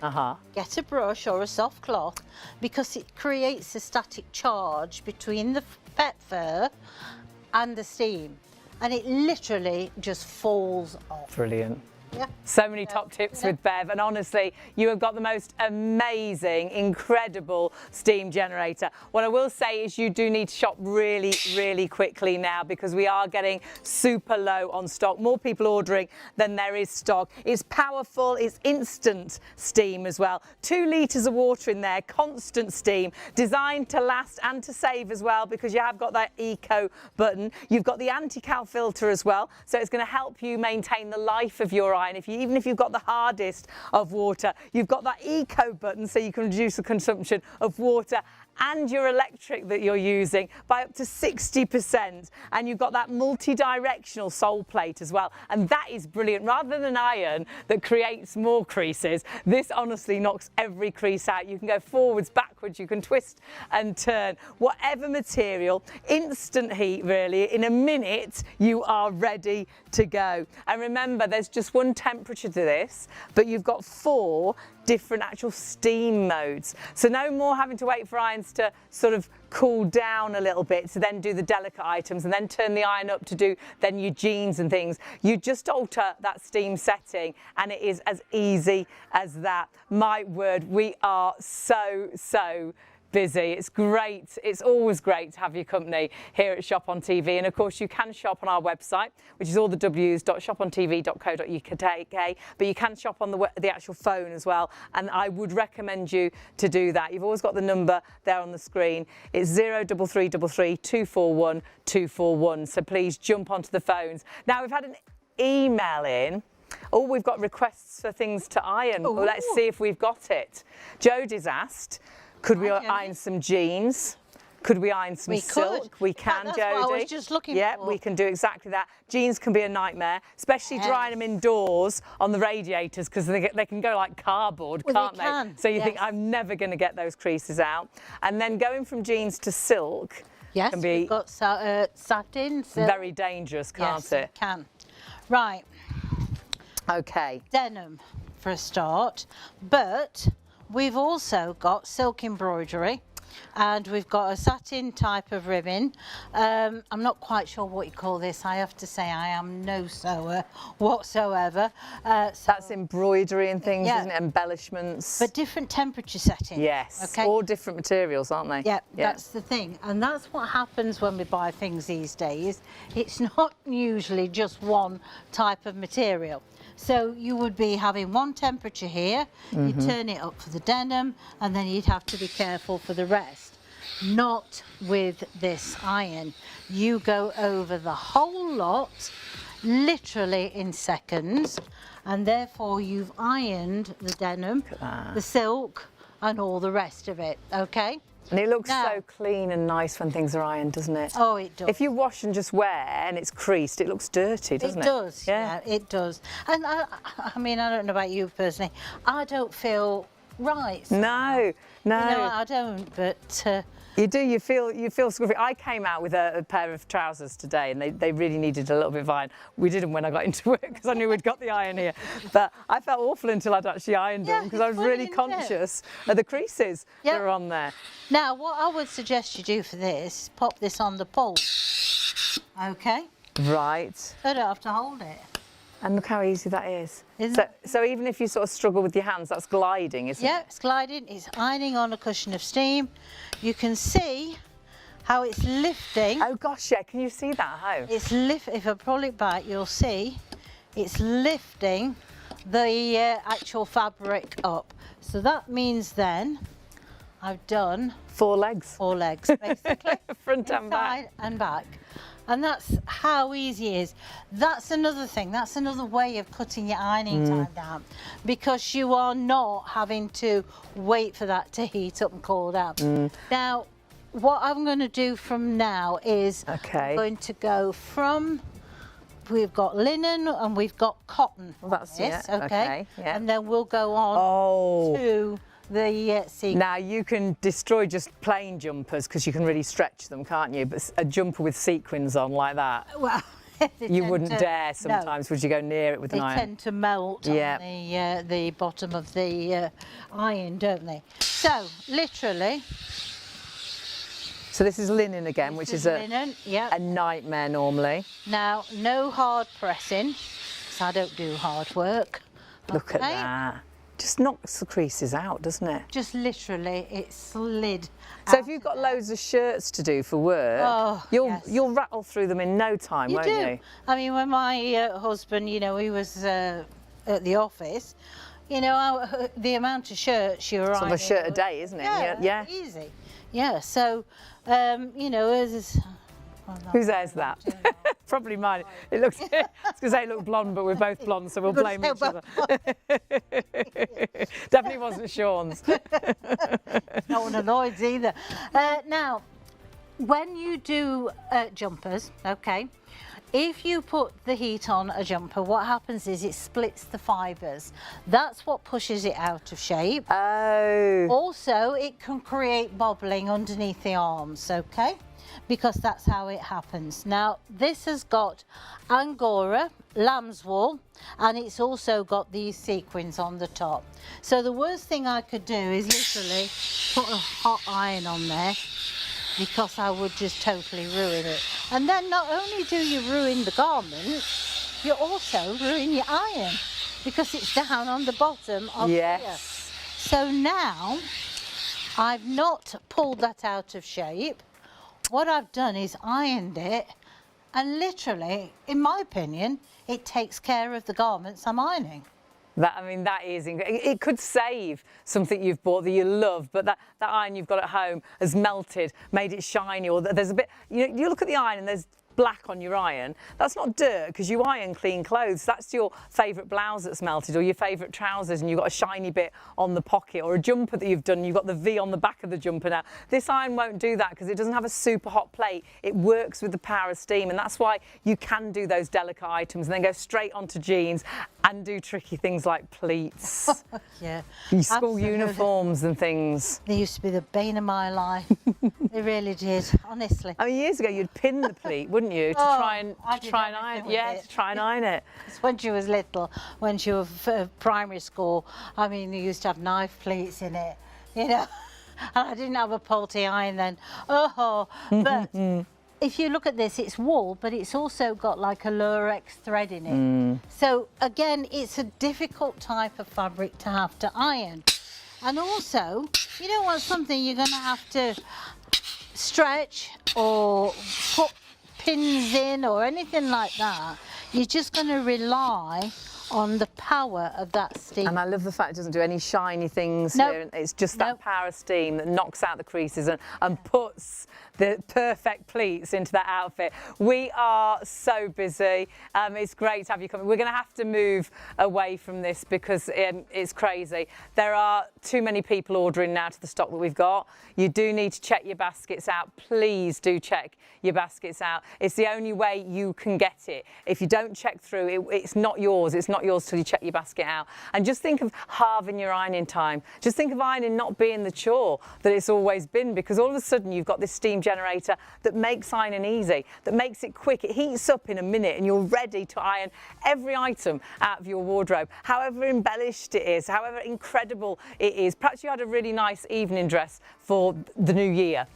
get a brush or a soft cloth, because it creates a static charge between the pet fur and the steam, and it literally just falls off. Brilliant. Yeah. So many top tips with Bev, and honestly, you have got the most amazing, incredible steam generator. What I will say is you do need to shop really, really quickly now because we are getting super low on stock. More people ordering than there is stock. It's powerful, it's instant steam as well. 2 litres of water in there, constant steam, designed to last and to save as well because you have got that eco button. You've got the anti-cal filter as well, so it's going to help you maintain the life of your iron. Even if you've got the hardest of water, you've got that eco button so you can reduce the consumption of water and your electric that you're using by up to 60%. And you've got that multi-directional sole plate as well. And that is brilliant. Rather than an iron that creates more creases, this honestly knocks every crease out. You can go forwards, backwards, you can twist and turn. Whatever material, instant heat really. In a minute, you are ready to go. And remember, there's just one temperature to this, but you've got 4 different actual steam modes. So no more having to wait for irons to sort of cool down a little bit to then do the delicate items and then turn the iron up to do then your jeans and things. You just alter that steam setting and it is as easy as that. My word, we are so busy. It's great. It's always great to have your company here at Shop on TV. And of course, you can shop on our website, which is all the w's.shopontv.co.uk. But you can shop on the actual phone as well. And I would recommend you to do that. You've always got the number there on the screen. It's 03333 241 241. So please jump onto the phones. Now, we've had an email in Oh, we've got requests for things to iron. Well, let's see if we've got it. Jodie's asked, could we iron some jeans? Could we iron some silk? We can, that's Jodie. what I was just looking Yeah, for. we can do exactly that. Jeans can be a nightmare, especially drying them indoors on the radiators because they can go like cardboard, can't they? Can. So you think, I'm never going to get those creases out. And then going from jeans to silk can be we've got satin. Silk. very dangerous, can't Yes, it? can. Right. Okay. Denim for a start, but we've also got silk embroidery. And we've got a satin type of ribbon. I'm not quite sure what you call this. I have to say I am no sewer whatsoever. That's embroidery and things, Yeah. isn't it? Embellishments. But different temperature settings. Yes, Okay. all different materials, aren't they? Yeah, that's the thing. And that's what happens when we buy things these days. It's not usually just one type of material. So you would be having one temperature here, you turn it up for the denim, and then you'd have to be careful for the rest. Not with this iron. You go over the whole lot, literally in seconds, and therefore you've ironed the denim, the silk, and all the rest of it, okay? And it looks Now- so clean and nice when things are ironed, doesn't it? Oh, it does. If you wash and just wear and it's creased, it looks dirty, doesn't it? It does, yeah, it does. And I mean, I don't know about you personally, I don't feel right. No, no. You know, I don't, but You do, you feel scruffy. I came out with a pair of trousers today and they really needed a little bit of iron. We didn't when I got into work because I knew we'd got the iron here. But I felt awful until I'd actually ironed them because I was it's funny, really isn't it? conscious of the creases that are on there. now what I would suggest you do for this, pop this on the pole, okay? Right. I don't have to hold it. And look how easy that is. Isn't So, it? so even if you sort of struggle with your hands, that's gliding, isn't Yeah, it? it's gliding, it's ironing on a cushion of steam. You can see how it's lifting. Oh gosh, yeah, can you see that at home? If I pull it back, you'll see it's lifting the actual fabric up. So that means then I've done 4 legs. 4 legs, basically. Front and back. Inside and back. And that's how easy it is. That's another thing. That's another way of cutting your ironing time down, because you are not having to wait for that to heat up and cool down. Now, what I'm going to do from now is I'm going to go from, we've got linen and we've got cotton. Well, that's this, it. Okay, yeah. And then we'll go on Oh. to the sequin. Now you can destroy just plain jumpers because you can really stretch them, can't you? But a jumper with sequins on like that, Well, you wouldn't dare sometimes, would you go near it with They an iron? tend to melt Yeah. on the bottom of the iron, don't they? So, literally, So this is linen again, which is linen, a nightmare normally. Now, no hard pressing, because I don't do hard work. Look at Okay? that. Just knocks the creases out, doesn't it? Just literally, it slid. So if you've got loads of shirts to do for work, yes. you'll rattle through them in no time, You won't do. you? I mean, when my husband, you know, he was at the office, you know, the amount of shirts you're Sort of a ironing shirt a was- day, isn't it? Yeah, easy. Yeah, so, you know, Whose hair's that? Probably mine. It looks. I was going to say it looked blonde, but we're both blonde, so we'll blame each other. Definitely wasn't Sean's. Not one of Lloyd's either. Now, when you do jumpers, okay, if you put the heat on a jumper, what happens is it splits the fibres. That's what pushes it out of shape. Oh. Also, it can create bobbling underneath the arms, okay? Because that's how it happens. Now, this has got Angora, lamb's wool, and it's also got these sequins on the top. So the worst thing I could do is literally put a hot iron on there, because I would just totally ruin it. And then not only do you ruin the garment, you also ruin your iron, because it's down on the bottom of here. So now, I've not pulled that out of shape. What I've done is ironed it, and literally, in my opinion, it takes care of the garments I'm ironing. That is, it could save something you've bought that you love, but that iron you've got at home has melted, made it shiny, or there's a bit, you look at the iron and there's black on your iron, that's not dirt because you iron clean clothes. That's your favourite blouse that's melted, or your favourite trousers and you've got a shiny bit on the pocket, or a jumper that you've done, you've got the V on the back of the jumper now. This iron won't do that because it doesn't have a super hot plate. It works with the power of steam, and that's why you can do those delicate items and then go straight onto jeans and do tricky things like pleats. Yeah. Your school absolutely. uniforms and things. They used to be the bane of my life. They really did, honestly. I mean, years ago you'd pin the pleat, wouldn't you, to try and iron? Yeah, to try and iron it. When she was little, when she was primary school, I mean, they used to have knife pleats in it, you know. And I didn't have a Pulte iron then. Oh, but if you look at this, it's wool, but it's also got like a lurex thread in it. So again, it's a difficult type of fabric to have to iron. And also, you don't want something you're going to have to stretch or put pins in or anything like that. You're just going to rely on the power of that steam. And I love the fact it doesn't do any shiny things here. It's just that power of steam that knocks out the creases and puts the perfect pleats into that outfit. We are so busy. It's great to have you coming. We're going to have to move away from this because it's crazy. There are too many people ordering now to the stock that we've got. You do need to check your baskets out. Please do check your baskets out. It's the only way you can get it. If you don't check through, it's not yours. It's not yours till you check your basket out. And just think of halving your ironing time. Just think of ironing not being the chore that it's always been, because all of a sudden you've got this steam generator that makes ironing easy, that makes it quick. It heats up in a minute and you're ready to iron every item out of your wardrobe, however embellished it is, however incredible it is. Perhaps you had a really nice evening dress for the new year,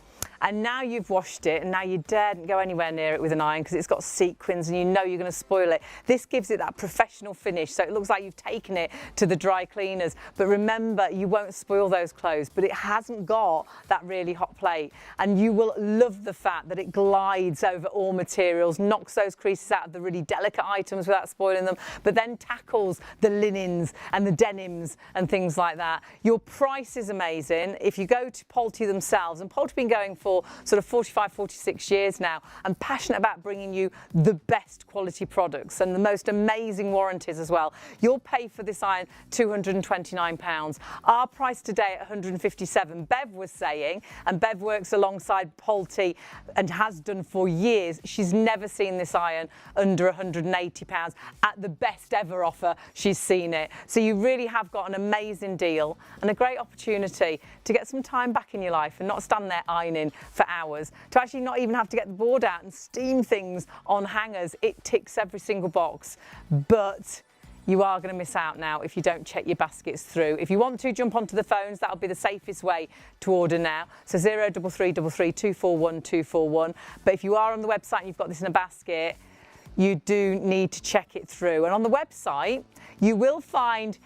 and now you've washed it and now you daren't go anywhere near it with an iron because it's got sequins and you know you're going to spoil it. This gives it that professional finish, so it looks like you've taken it to the dry cleaners. But remember, you won't spoil those clothes, but it hasn't got that really hot plate, and you will love the fact that it glides over all materials, knocks those creases out of the really delicate items without spoiling them, but then tackles the linens and the denims and things like that. Your price is amazing. If you go to Pulte themselves, and Pulte have been going for sort of 45, 46 years now, and passionate about bringing you the best quality products and the most amazing warranties as well. You'll pay for this iron £229. Our price today at £157. Bev was saying, and Bev works alongside Pulte and has done for years, she's never seen this iron under £180. At the best ever offer, she's seen it. So you really have got an amazing deal and a great opportunity to get some time back in your life and not stand there ironing for hours, to actually not even have to get the board out and steam things on hangers. It ticks every single box, but you are going to miss out now if you don't check your baskets through. If you want to, jump onto the phones. That'll be the safest way to order now. So 0333 241 241. But if you are on the website and you've got this in a basket, you do need to check it through. And on the website, you will find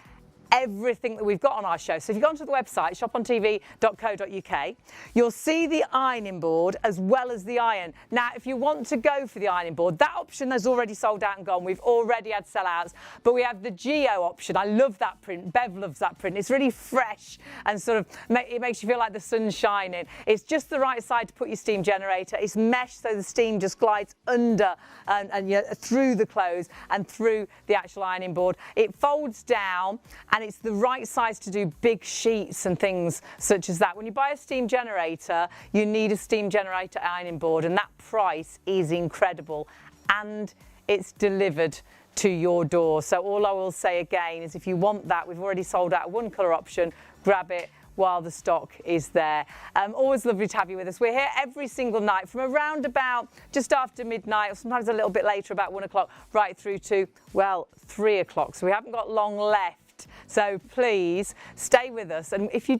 everything that we've got on our show. So if you go onto the website, shopontv.co.uk, you'll see the ironing board as well as the iron. Now, if you want to go for the ironing board, that option has already sold out and gone. We've already had sellouts, but we have the Geo option. I love that print. Bev loves that print. It's really fresh and sort of, it makes you feel like the sun's shining. It's just the right side to put your steam generator. It's mesh, so the steam just glides under and through the clothes and through the actual ironing board. It folds down, and it's the right size to do big sheets and things such as that. When you buy a steam generator, you need a steam generator ironing board, and that price is incredible, and it's delivered to your door. So all I will say again is if you want that, we've already sold out one colour option. Grab it while the stock is there. Always lovely to have you with us. We're here every single night from around about just after midnight, or sometimes a little bit later, about 1 o'clock, right through to, well, 3 o'clock. So we haven't got long left. So please stay with us. And if you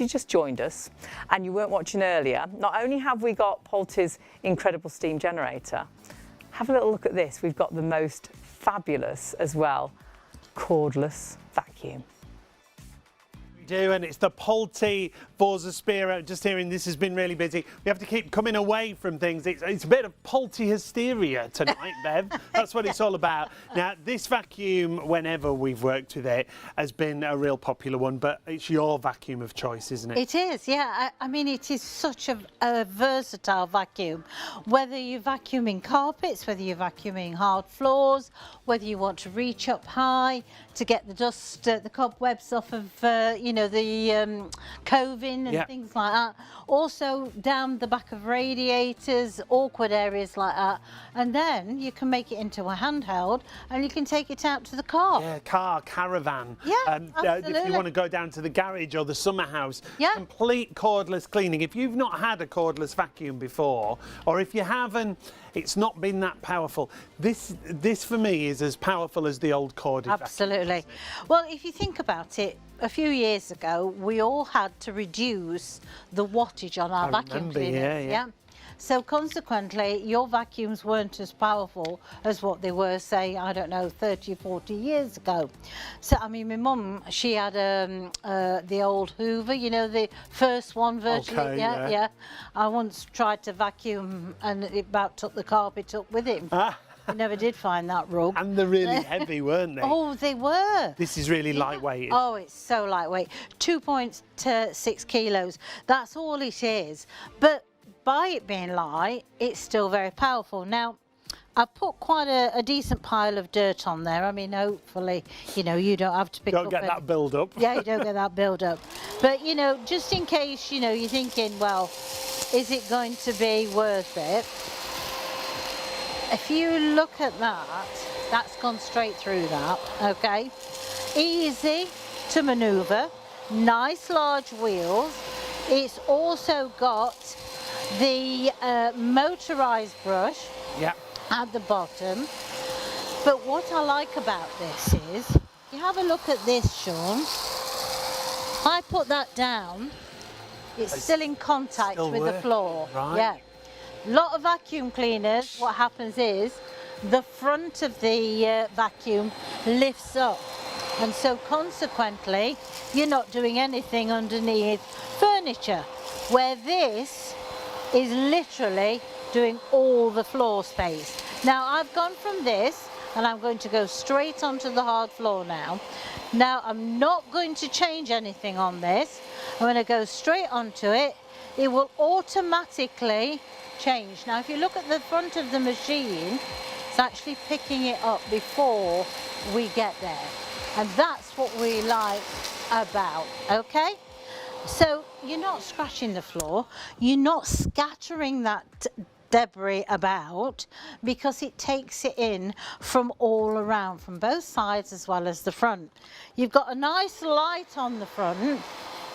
just joined us and you weren't watching earlier, not only have we got Pulte's incredible steam generator, have a little look at this. We've got the most fabulous as well, cordless vacuum. We do, and it's the Pulte Forza Spiro, just hearing this has been really busy. We have to keep coming away from things. It's a bit of Polty hysteria tonight, Bev. That's what it's all about. Now, this vacuum, whenever we've worked with it, has been a real popular one, but it's your vacuum of choice, isn't it? It is, yeah. I mean, it is such a versatile vacuum. Whether you're vacuuming carpets, whether you're vacuuming hard floors, whether you want to reach up high to get the dust, the cobwebs off of, you know, the coving and things like that. Also down the back of radiators, awkward areas like that. And then you can make it into a handheld and you can take it out to the car. Yeah, car, caravan. Yeah, absolutely. If you want to go down to the garage or the summer house, yeah. Complete cordless cleaning. If you've not had a cordless vacuum before, or if you haven't, it's not been that powerful. This for me is as powerful as the old corded vacuum. Absolutely. Well, if you think about it, a few years ago, we all had to reduce the wattage on our vacuum cleaners. Yeah. So consequently, your vacuums weren't as powerful as what they were, say, I don't know, 30 or 40 years ago. So, I mean, my mum, she had the old Hoover, you know, the first one virtually. Okay, yeah. I once tried to vacuum and it about took the carpet up with it. I never did find that rug. And they're really heavy, weren't they? Oh, they were. This is really lightweight. Oh, it's so lightweight. 2.6 kilos. That's all it is. But by it being light, it's still very powerful. Now, I've put quite a decent pile of dirt on there. I mean, hopefully, you know, you don't have to pick up... Don't get that build up. Yeah, you don't get that build up. But, you know, just in case, you know, you're thinking, well, is it going to be worth it? If you look at that, that's gone straight through that, okay? Easy to manoeuvre, nice large wheels. It's also got the motorised brush at the bottom. But what I like about this is, you have a look at this, Sean. If I put that down, it's still in contact with the floor. Right. Yeah. Lot of vacuum cleaners, what happens is the front of the vacuum lifts up, and so consequently you're not doing anything underneath furniture, where this is literally doing all the floor space. Now I've gone from this and I'm going to go straight onto the hard floor now. Now I'm not going to change anything on this. I'm going to go straight onto it. It will automatically change. Now if you look at the front of the machine, it's actually picking it up before we get there, and that's what we like about, okay? So you're not scratching the floor, you're not scattering that debris about, because it takes it in from all around, from both sides as well as the front. You've got a nice light on the front.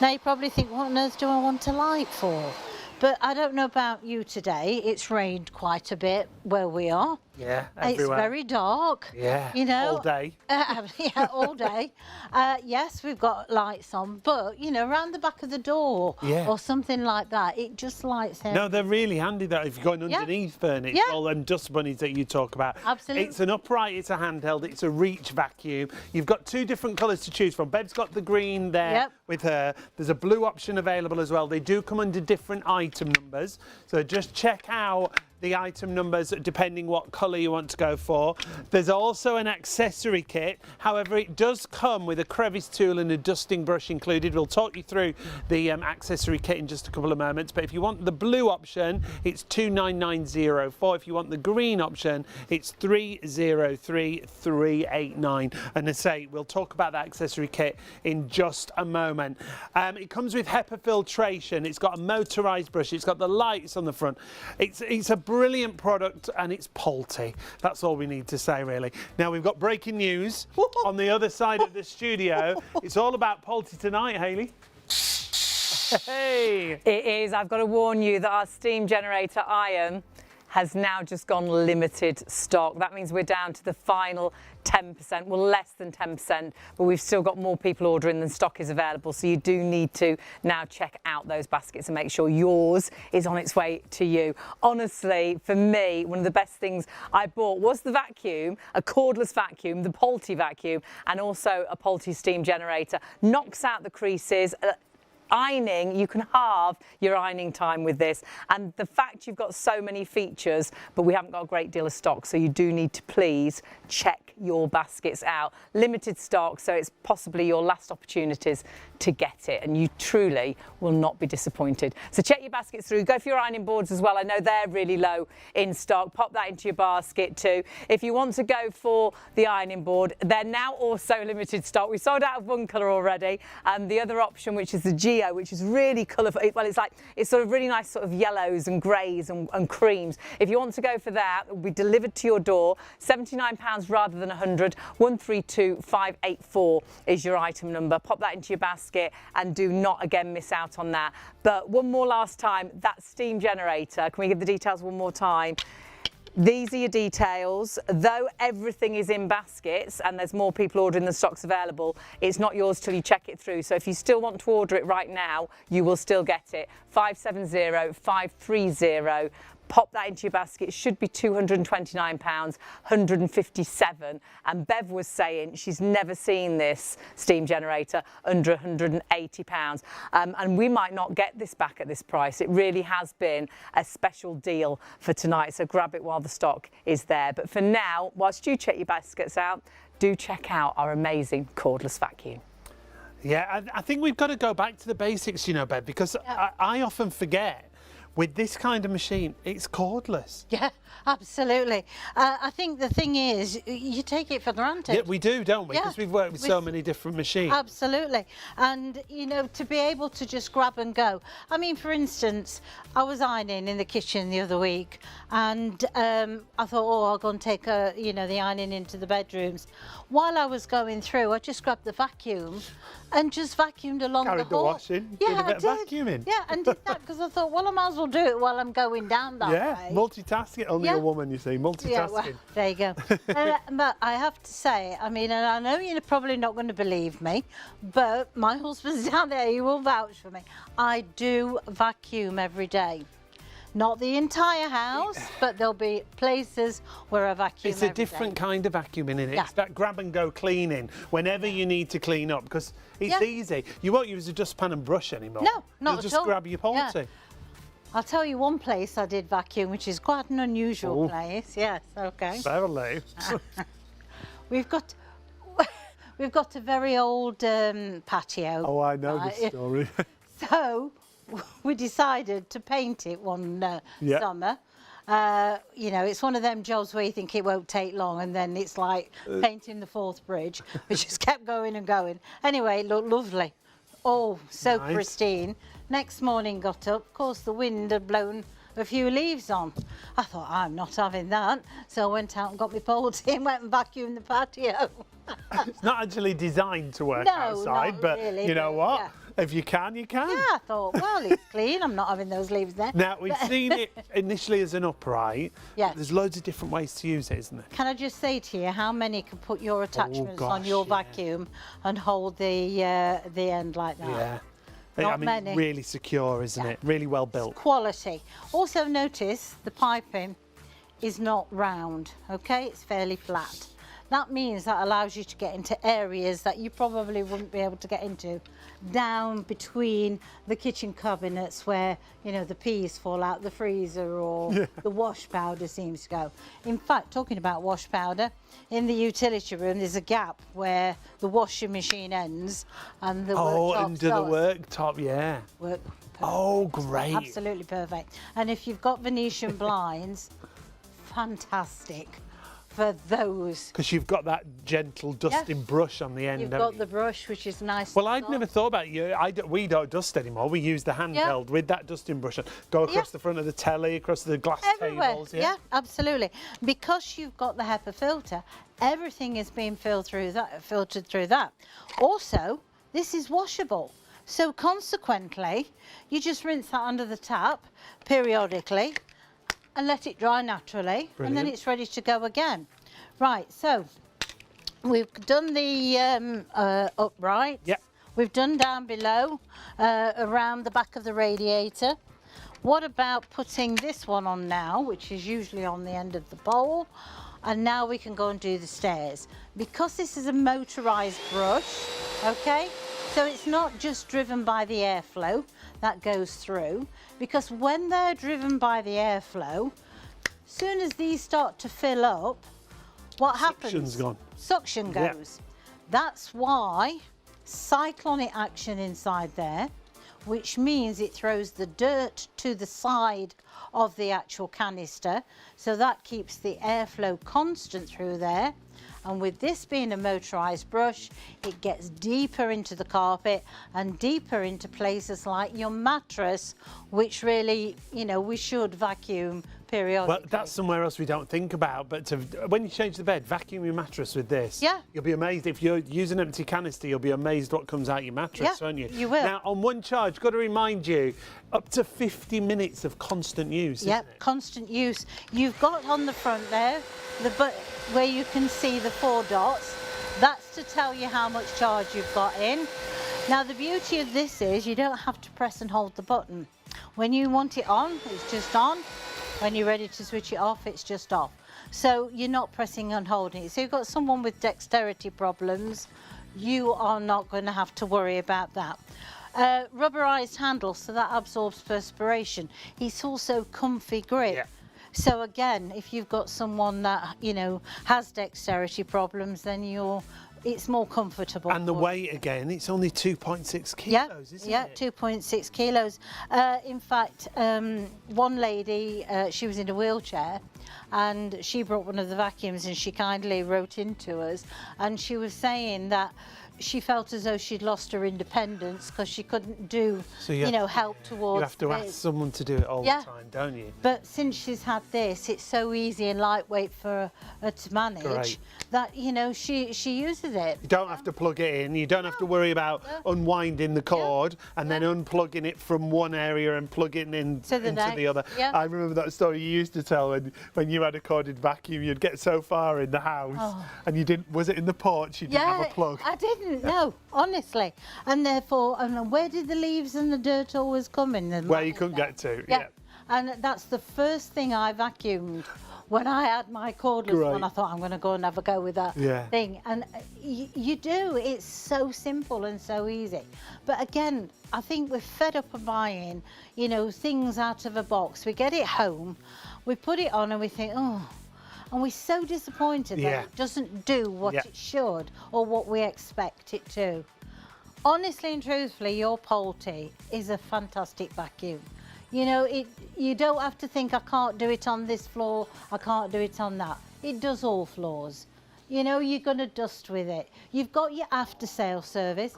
Now you probably think, what on earth do I want a light for? But I don't know about you today, it's rained quite a bit where we are. Yeah, everywhere. It's very dark. Yeah, you know, all day. Yeah, all day. Yes, we've got lights on, but, you know, around the back of the door or something like that, it just lights in. No, they're really handy, though, if you're going underneath furniture, all them dust bunnies that you talk about. Absolutely. It's an upright, it's a handheld, it's a reach vacuum. You've got two different colours to choose from. Bev's got the green there with her. There's a blue option available as well. They do come under different item numbers, so just check out the item numbers depending what colour you want to go for. There's also an accessory kit, however it does come with a crevice tool and a dusting brush included. We'll talk you through the accessory kit in just a couple of moments, but if you want the blue option it's 29904. If you want the green option it's 303389, and I say we'll talk about that accessory kit in just a moment. It comes with HEPA filtration, it's got a motorised brush, it's got the lights on the front. It's a brilliant product and it's Polty. That's all we need to say, really. Now we've got breaking news on the other side of the studio. It's all about Polty tonight, Hayley. Hey! It is. I've got to warn you that our steam generator iron has now just gone limited stock. That means we're down to the final 10%, well, less than 10%, but we've still got more people ordering than stock is available. So you do need to now check out those baskets and make sure yours is on its way to you. Honestly, for me, one of the best things I bought was the vacuum, a cordless vacuum, the Polty vacuum, and also a Polty steam generator. Knocks out the creases. ironing, you can halve your ironing time with this. And the fact you've got so many features, but we haven't got a great deal of stock, so you do need to please check your baskets out. Limited stock, so it's possibly your last opportunities to get it, and you truly will not be disappointed. So check your baskets through. Go for your ironing boards as well. I know they're really low in stock. Pop that into your basket too. If you want to go for the ironing board, they're now also limited stock. We sold out of one colour already, and the other option, which is the Geo, which is really colourful. Well, it's sort of really nice sort of yellows and greys and creams. If you want to go for that, it will be delivered to your door. £79 rather than 100. 132584 is your item number. Pop that into your basket and do not again miss out on that. But one more last time, that steam generator, can we give the details one more time? These are your details. Though everything is in baskets and there's more people ordering than stock's available, it's not yours till you check it through. So if you still want to order it right now, you will still get it. 570530. Pop that into your basket. It should be £229, 157. And Bev was saying she's never seen this steam generator under £180. And we might not get this back at this price. It really has been a special deal for tonight. So grab it while the stock is there. But for now, whilst you check your baskets out, do check out our amazing cordless vacuum. Yeah, I think we've got to go back to the basics, you know, Bev, because I often forget. With this kind of machine, it's cordless. Yeah, absolutely. I think the thing is, you take it for granted. Yeah, we do, don't we? Yeah. Because we've worked with so many different machines. Absolutely. And, you know, to be able to just grab and go. I mean, for instance, I was ironing in the kitchen the other week, and I thought, oh, I'll go and take, the ironing into the bedrooms. While I was going through, I just grabbed the vacuum and just vacuumed along the hall. Carried the washing, yeah, did a bit of vacuuming. Yeah, and did that because I thought, well, I might as well do it while I'm going down that way. Yeah, multitasking. Only a woman, you see, multitasking. Yeah, well, there you go. But I have to say, I mean, and I know you're probably not going to believe me, but my husband's down there, he will vouch for me. I do vacuum every day. Not the entire house, but there'll be places where I vacuum It's a different kind of vacuuming, isn't it? Yeah. It's that grab and go cleaning whenever you need to clean up, because it's easy. You won't use a dustpan and brush anymore. No, not You'll at just all. grab your Yeah. potty. I'll tell you one place I did vacuum, which is quite an unusual place. Yes, okay. Certainly. We've got a very old patio. Oh, I know this story. So we decided to paint it one summer. It's one of them jobs where you think it won't take long, and then it's like painting the Forth Bridge. We just kept going and going. Anyway, it looked lovely. Oh, so Nice. pristine. Next morning got up, of course the wind had blown a few leaves on. I thought, I'm not having that. So I went out and got my polty and went and vacuumed the patio. It's not actually designed to work No, outside, not but really, you know but, what? yeah. If you can, you can. Yeah, I thought, well, it's clean. I'm not having those leaves there. Now, we've seen it initially as an upright. Yes. There's loads of different ways to use it, isn't there? Can I just say to you how many can put your attachments on gosh, your yeah. vacuum and hold the end like that? Yeah. Not I mean, many. really secure, isn't it? Really well built. Quality. Also notice the piping is not round, okay? It's fairly flat. That means that allows you to get into areas that you probably wouldn't be able to get into, down between the kitchen cabinets where, you know, the peas fall out the freezer, or the wash powder seems to go. In fact, talking about wash powder, in the utility room there's a gap where the washing machine ends and the worktop under the starts. worktop, yeah. Work, Oh, great. absolutely perfect. And if you've got Venetian blinds, fantastic for those. Because you've got that gentle dusting brush on the end. You've haven't got you? the brush, which is nice. Well, and I'd soft. never thought about you. We don't dust anymore. We use the handheld with that dusting brush. Go across the front of the telly, across the glass Everywhere. tables. Yeah, absolutely. Because you've got the HEPA filter, everything is being filtered through that. Also, this is washable. So consequently, you just rinse that under the tap periodically and let it dry naturally, and then Brilliant. it's ready to go again. Right, so we've done the upright. Yep. We've done down below, around the back of the radiator. What about putting this one on now, which is usually on the end of the bowl? And now we can go and do the stairs. Because this is a motorised brush, okay, So it's not just driven by the airflow that goes through, because when they're driven by the airflow, soon as these start to fill up, what happens? Suction's gone. Suction goes. That's why cyclonic action inside there, which means it throws the dirt to the side of the actual canister, so that keeps the airflow constant through there. And with this being a motorized brush, it gets deeper into the carpet and deeper into places like your mattress, which really, you know, we should vacuum periodically. Well, that's somewhere else we don't think about, but when you change the bed, vacuum your mattress with this. Yeah. You'll be amazed. If you use an empty canister, you'll be amazed what comes out your mattress, won't you? You will. Now, on one charge, got to remind you, up to 50 minutes of constant use, isn't it? Constant use. You've got on the front there, where you can see the 4 dots. That's to tell you how much charge you've got in. Now, the beauty of this is you don't have to press and hold the button. When you want it on, it's just on. When you're ready to switch it off, it's just off. So you're not pressing and holding it. So you've got someone with dexterity problems, you are not going to have to worry about that. Rubberized handle, so that absorbs perspiration. It's also comfy grip. Yeah. So again, if you've got someone that, you know, has dexterity problems, then it's more comfortable. And the weight, again, it's only 2.6 kilos, isn't it? Yeah, 2.6 kilos. In fact, one lady, she was in a wheelchair, and she brought one of the vacuums, and she kindly wrote into us, and she was saying that she felt as though she'd lost her independence because she couldn't do, help towards You have to ask someone to do it all the time, don't you? But since she's had this, it's so easy and lightweight for her to manage that, you know, she uses it. You don't have to plug it in. You don't have to worry about unwinding the cord and then unplugging it from one area and plugging it into the other. Yeah. I remember that story you used to tell when you had a corded vacuum, you'd get so far in the house and you didn't, was it in the porch, you didn't have a plug? I didn't. No, honestly. And therefore, where did the leaves and the dirt always come in? Where you couldn't get to, yeah. And that's the first thing I vacuumed. When I had my cordless one, I thought, I'm going to go and have a go with that thing. And you do. It's so simple and so easy. But again, I think we're fed up of buying, you know, things out of a box. We get it home, we put it on and we think, oh, and we're so disappointed that it doesn't do what it should or what we expect it to. Honestly and truthfully, your Polty is a fantastic vacuum. You know, you don't have to think, I can't do it on this floor, I can't do it on that. It does all floors. You know, you're going to dust with it. You've got your after-sale service.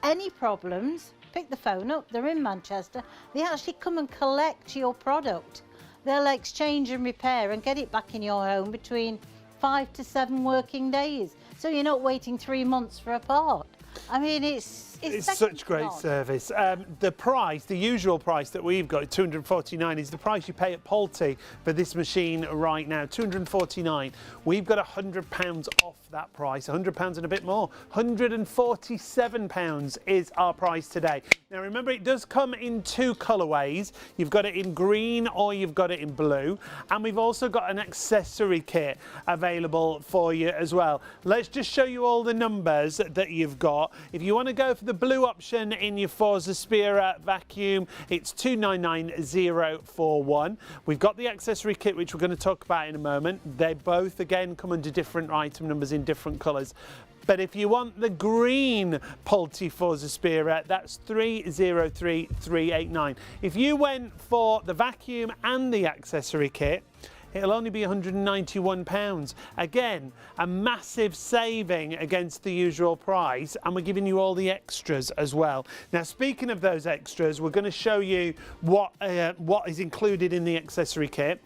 Any problems, pick the phone up. They're in Manchester. They actually come and collect your product. They'll exchange and repair and get it back in your home between 5 to 7 working days. So you're not waiting 3 months for a part. I mean, it's such great service. The price, the usual price that we've got, £249, is the price you pay at Polty for this machine right now, £249. We've got £100 off that price, £100 and a bit more. £147 is our price today. Now remember, it does come in 2 colourways. You've got it in green or you've got it in blue. And we've also got an accessory kit available for you as well. Let's just show you all the numbers that you've got. If you want to go for the blue option in your Forza Spira vacuum, it's 299041. We've got the accessory kit, which we're going to talk about in a moment. They both, again, come under different item numbers in different colours. But if you want the green Polty Forza Spira, that's 303389. If you went for the vacuum and the accessory kit, it'll only be £191. Again, a massive saving against the usual price, and we're giving you all the extras as well. Now, speaking of those extras, we're going to show you what is included in the accessory kit.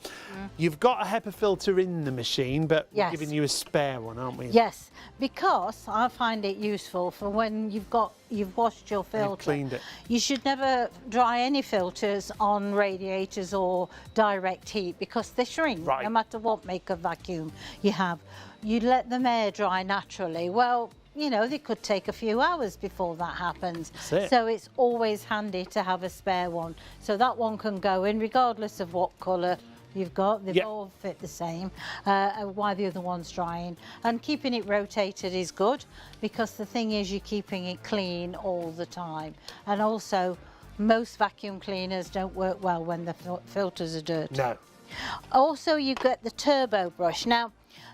You've got a HEPA filter in the machine, but we're giving you a spare one, aren't we? Yes, because I find it useful for when you've washed your filter. You've cleaned it. You should never dry any filters on radiators or direct heat because they shrink. No matter what make of vacuum you have. You let them air dry naturally. Well, you know, they could take a few hours before that happens. So it's always handy to have a spare one. So that one can go in regardless of what colour you've got. They've Yep. all fit the same, while the other one's drying. And keeping it rotated is good, because the thing is you're keeping it clean all the time. And also, most vacuum cleaners don't work well when the filters are dirty. No. Also, you get the turbo brush. Now,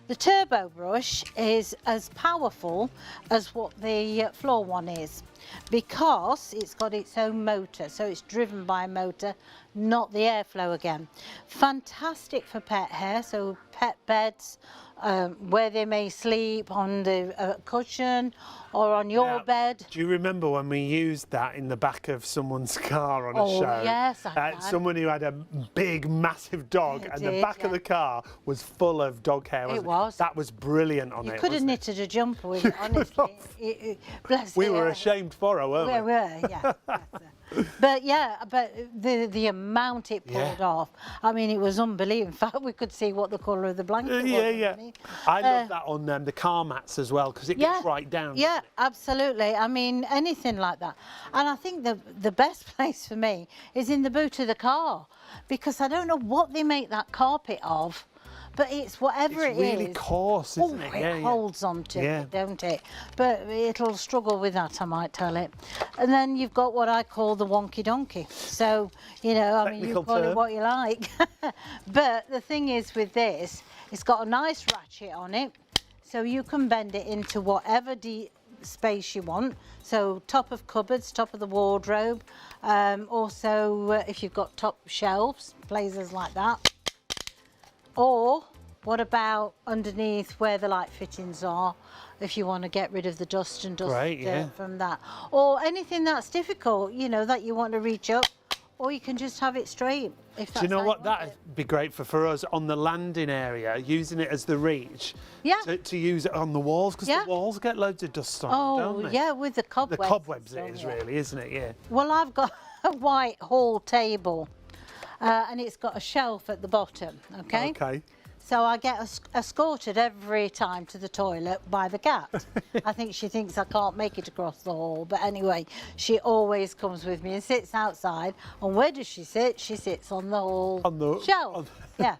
the turbo brush is as powerful as what the floor one is, because it's got its own motor, so it's driven by a motor, not the airflow again. Fantastic for pet hair, so pet beds, where they may sleep on the cushion or on your Now, bed. Do you remember when we used that in the back of someone's car on a Oh, show? yes, I can. Someone who had a big, massive dog, It and the did, back yeah. of the car was full of dog hair. It was. That was brilliant on You it. could have wasn't it? knitted a jumper with it, honestly. Bless We it. were ashamed for her, weren't we? We were, yeah. But yeah, but the amount it pulled Yeah. off, I mean, it was unbelievable. In fact, we could see what the colour of the blanket was. Yeah. underneath. I love that on the car mats as well, because it gets right down. Yeah, absolutely. I mean, anything like that. And I think the best place for me is in the boot of the car, because I don't know what they make that carpet of, but it's whatever It's it is. really coarse, isn't it? It holds onto Yeah. it, don't it? But it'll struggle with that, I might tell it. And then you've got what I call the wonky donkey. So, you know, I mean, you Technical call it term. what you like. But the thing is with this, it's got a nice ratchet on it, so you can bend it into whatever space you want. So top of cupboards, top of the wardrobe. Also, if you've got top shelves, places like that. Or what about underneath where the light fittings are, if you want to get rid of the dust and dust Right, yeah. from that. Or anything that's difficult, you know, that you want to reach up, or you can just have it straight. If that's Do you know how what want that'd it. be great for us on the landing area, using it as the reach? Yeah. To use it on the walls, because Yeah. the walls get loads of dust on Oh, them, don't they? yeah, with the The cobwebs. cobwebs and it is stuff, yeah. really, isn't it? Yeah. Well, I've got a white hall table, and it's got a shelf at the bottom, okay? Okay. So I get escorted every time to the toilet by the cat. I think she thinks I can't make it across the hall, but anyway, she always comes with me and sits outside. And where does she sit? She sits on the hall shelf. Yeah,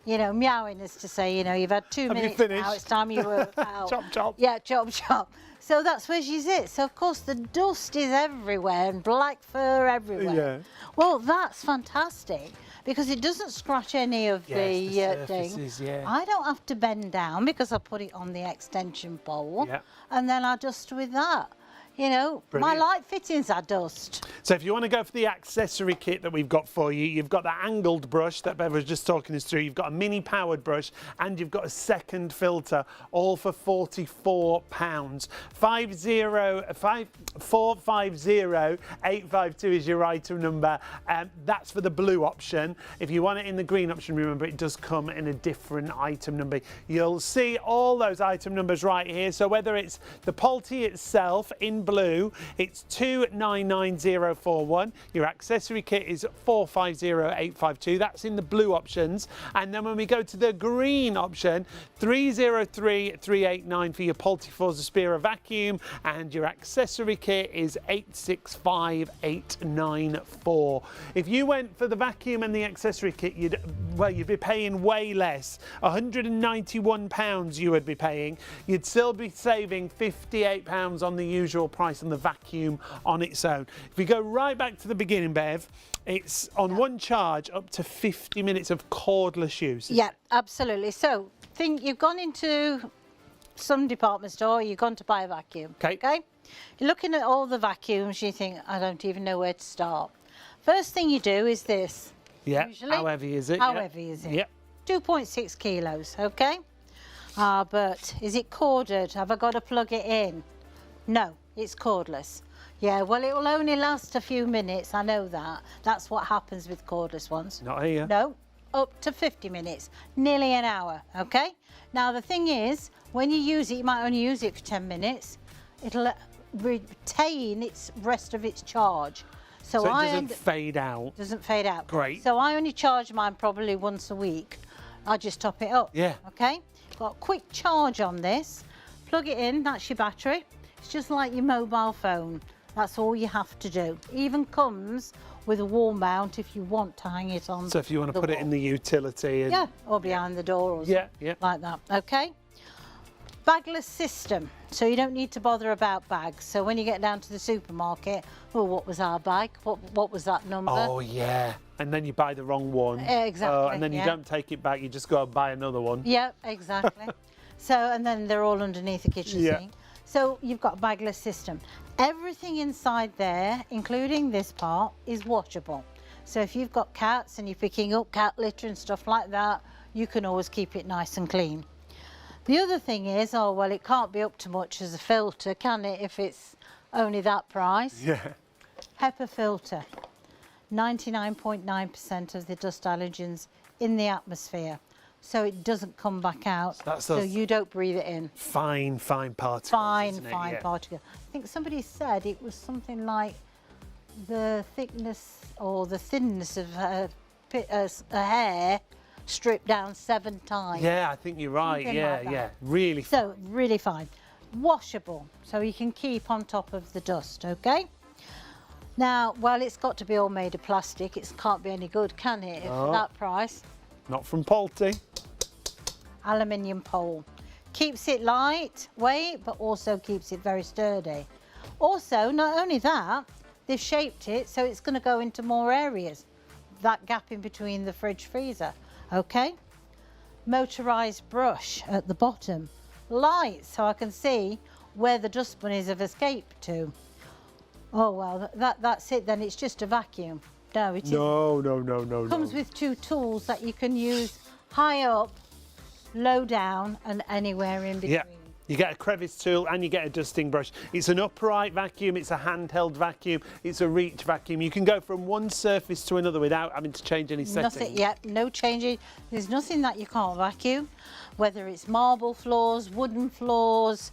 you know, meowing as to say, you know, you've had 2 Have you minutes finished? now, it's time you work out. Chop, chop. Yeah, chop, chop. So that's where she sits. So, of course, the dust is everywhere and black fur everywhere. Yeah. Well, that's fantastic, because it doesn't scratch any of Yes, the the thing. surfaces, yeah. I don't have to bend down because I put it on the extension pole, Yeah. and then I dust with that. You know, Brilliant. my light fittings I dust. So if you want to go for the accessory kit that we've got for you, you've got that angled brush that Bev was just talking us through, you've got a mini powered brush, and you've got a second filter, all for £44. 450-852 is your item number. That's for the blue option. If you want it in the green option, remember it does come in a different item number. You'll see all those item numbers right here. So whether it's the Polti itself in blue, it's 299041. Your accessory kit is 450-852. That's in the blue options. And then when we go to the green option, 303389 for your Polti Forza Spira vacuum, and your accessory kit is 865894. If you went for the vacuum and the accessory kit, you'd be paying way less. £191 you would be paying. You'd still be saving £58 on the usual price on the vacuum on its own. If we go right back to the beginning, Bev, it's on one charge up to 50 minutes of cordless use. Yeah, absolutely. So, think you've gone into some department store, you've gone to buy a vacuum. Okay. You're looking at all the vacuums, you think, I don't even know where to start. First thing you do is this. Yeah. Usually. How heavy is it? How Yeah. heavy is it? Yep. 2.6 kilos, okay? But is it corded? Have I got to plug it in? No, it's cordless. Yeah, well, it will only last a few minutes, I know that. That's what happens with cordless ones. Not here. No, up to 50 minutes, nearly an hour, okay? Now, the thing is, when you use it, you might only use it for 10 minutes. It'll retain its rest of its charge. So it doesn't fade out. Doesn't fade out. Great. So I only charge mine probably once a week. I just top it up. Yeah. Okay? Got a quick charge on this. Plug it in, that's your battery. It's just like your mobile phone. That's all you have to do. Even comes with a wall mount if you want to hang it on. So if you want to the put it wall. in the utility. And, Yeah, or behind the door or Yeah, something yeah. like that. Okay. Bagless system, so you don't need to bother about bags. So when you get down to the supermarket, oh, what was our bag? What was that number? Oh, yeah. And then you buy the wrong one. Exactly, And then you yeah. don't take it back, you just go and buy another one. Yeah, exactly. So, and then they're all underneath the kitchen Yeah. sink. So you've got a bagless system. Everything inside there, including this part, is washable. So if you've got cats and you're picking up cat litter and stuff like that, you can always keep it nice and clean. The other thing is, oh, well, it can't be up to much as a filter, can it, if it's only that price? Yeah. HEPA filter, 99.9% of the dust allergens in the atmosphere. So it doesn't come back out, That's so those you don't breathe it in. fine particles. Fine, isn't it? fine Yeah. particle. I think somebody said it was something like the thickness or the thinness of a hair stripped down 7 times. Yeah, I think you're right. Something Yeah, like that. yeah. Really. So really fine. Washable, so you can keep on top of the dust, okay? Now, well, it's got to be all made of plastic. It can't be any good, can it, for that price? Not from Polty. Aluminium pole. Keeps it lightweight, but also keeps it very sturdy. Also, not only that, they've shaped it so it's going to go into more areas. That gap in between the fridge freezer, okay? Motorized brush at the bottom. Light, so I can see where the dust bunnies have escaped to. Oh, well, that's it then. It's just a vacuum. No, it isn't. No. Comes with 2 tools that you can use high up, low down, and anywhere in between. Yeah. You get a crevice tool and you get a dusting brush. It's an upright vacuum, it's a handheld vacuum, it's a reach vacuum. You can go from one surface to another without having to change any settings. Nothing, yeah, no changing. There's nothing that you can't vacuum, whether it's marble floors, wooden floors,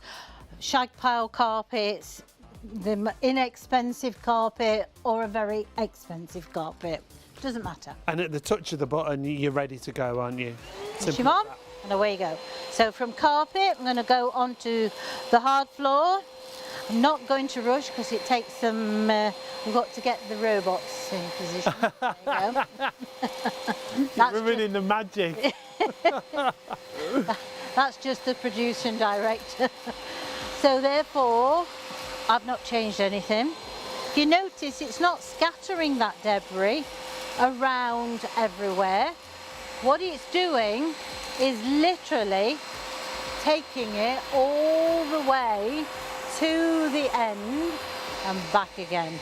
shag pile carpets, the inexpensive carpet, or a very expensive carpet. Doesn't matter. And at the touch of the button, you're ready to go, aren't you? Push Simple him on, as that. and away you go. So from carpet, I'm going to go onto the hard floor. I'm not going to rush because it takes some, we've got to get the robots in position. There you go. That's Ruining the magic. That's just the producer and director. So therefore, I've not changed anything. If you notice, it's not scattering that debris around everywhere. What it's doing is literally taking it all the way to the end and back again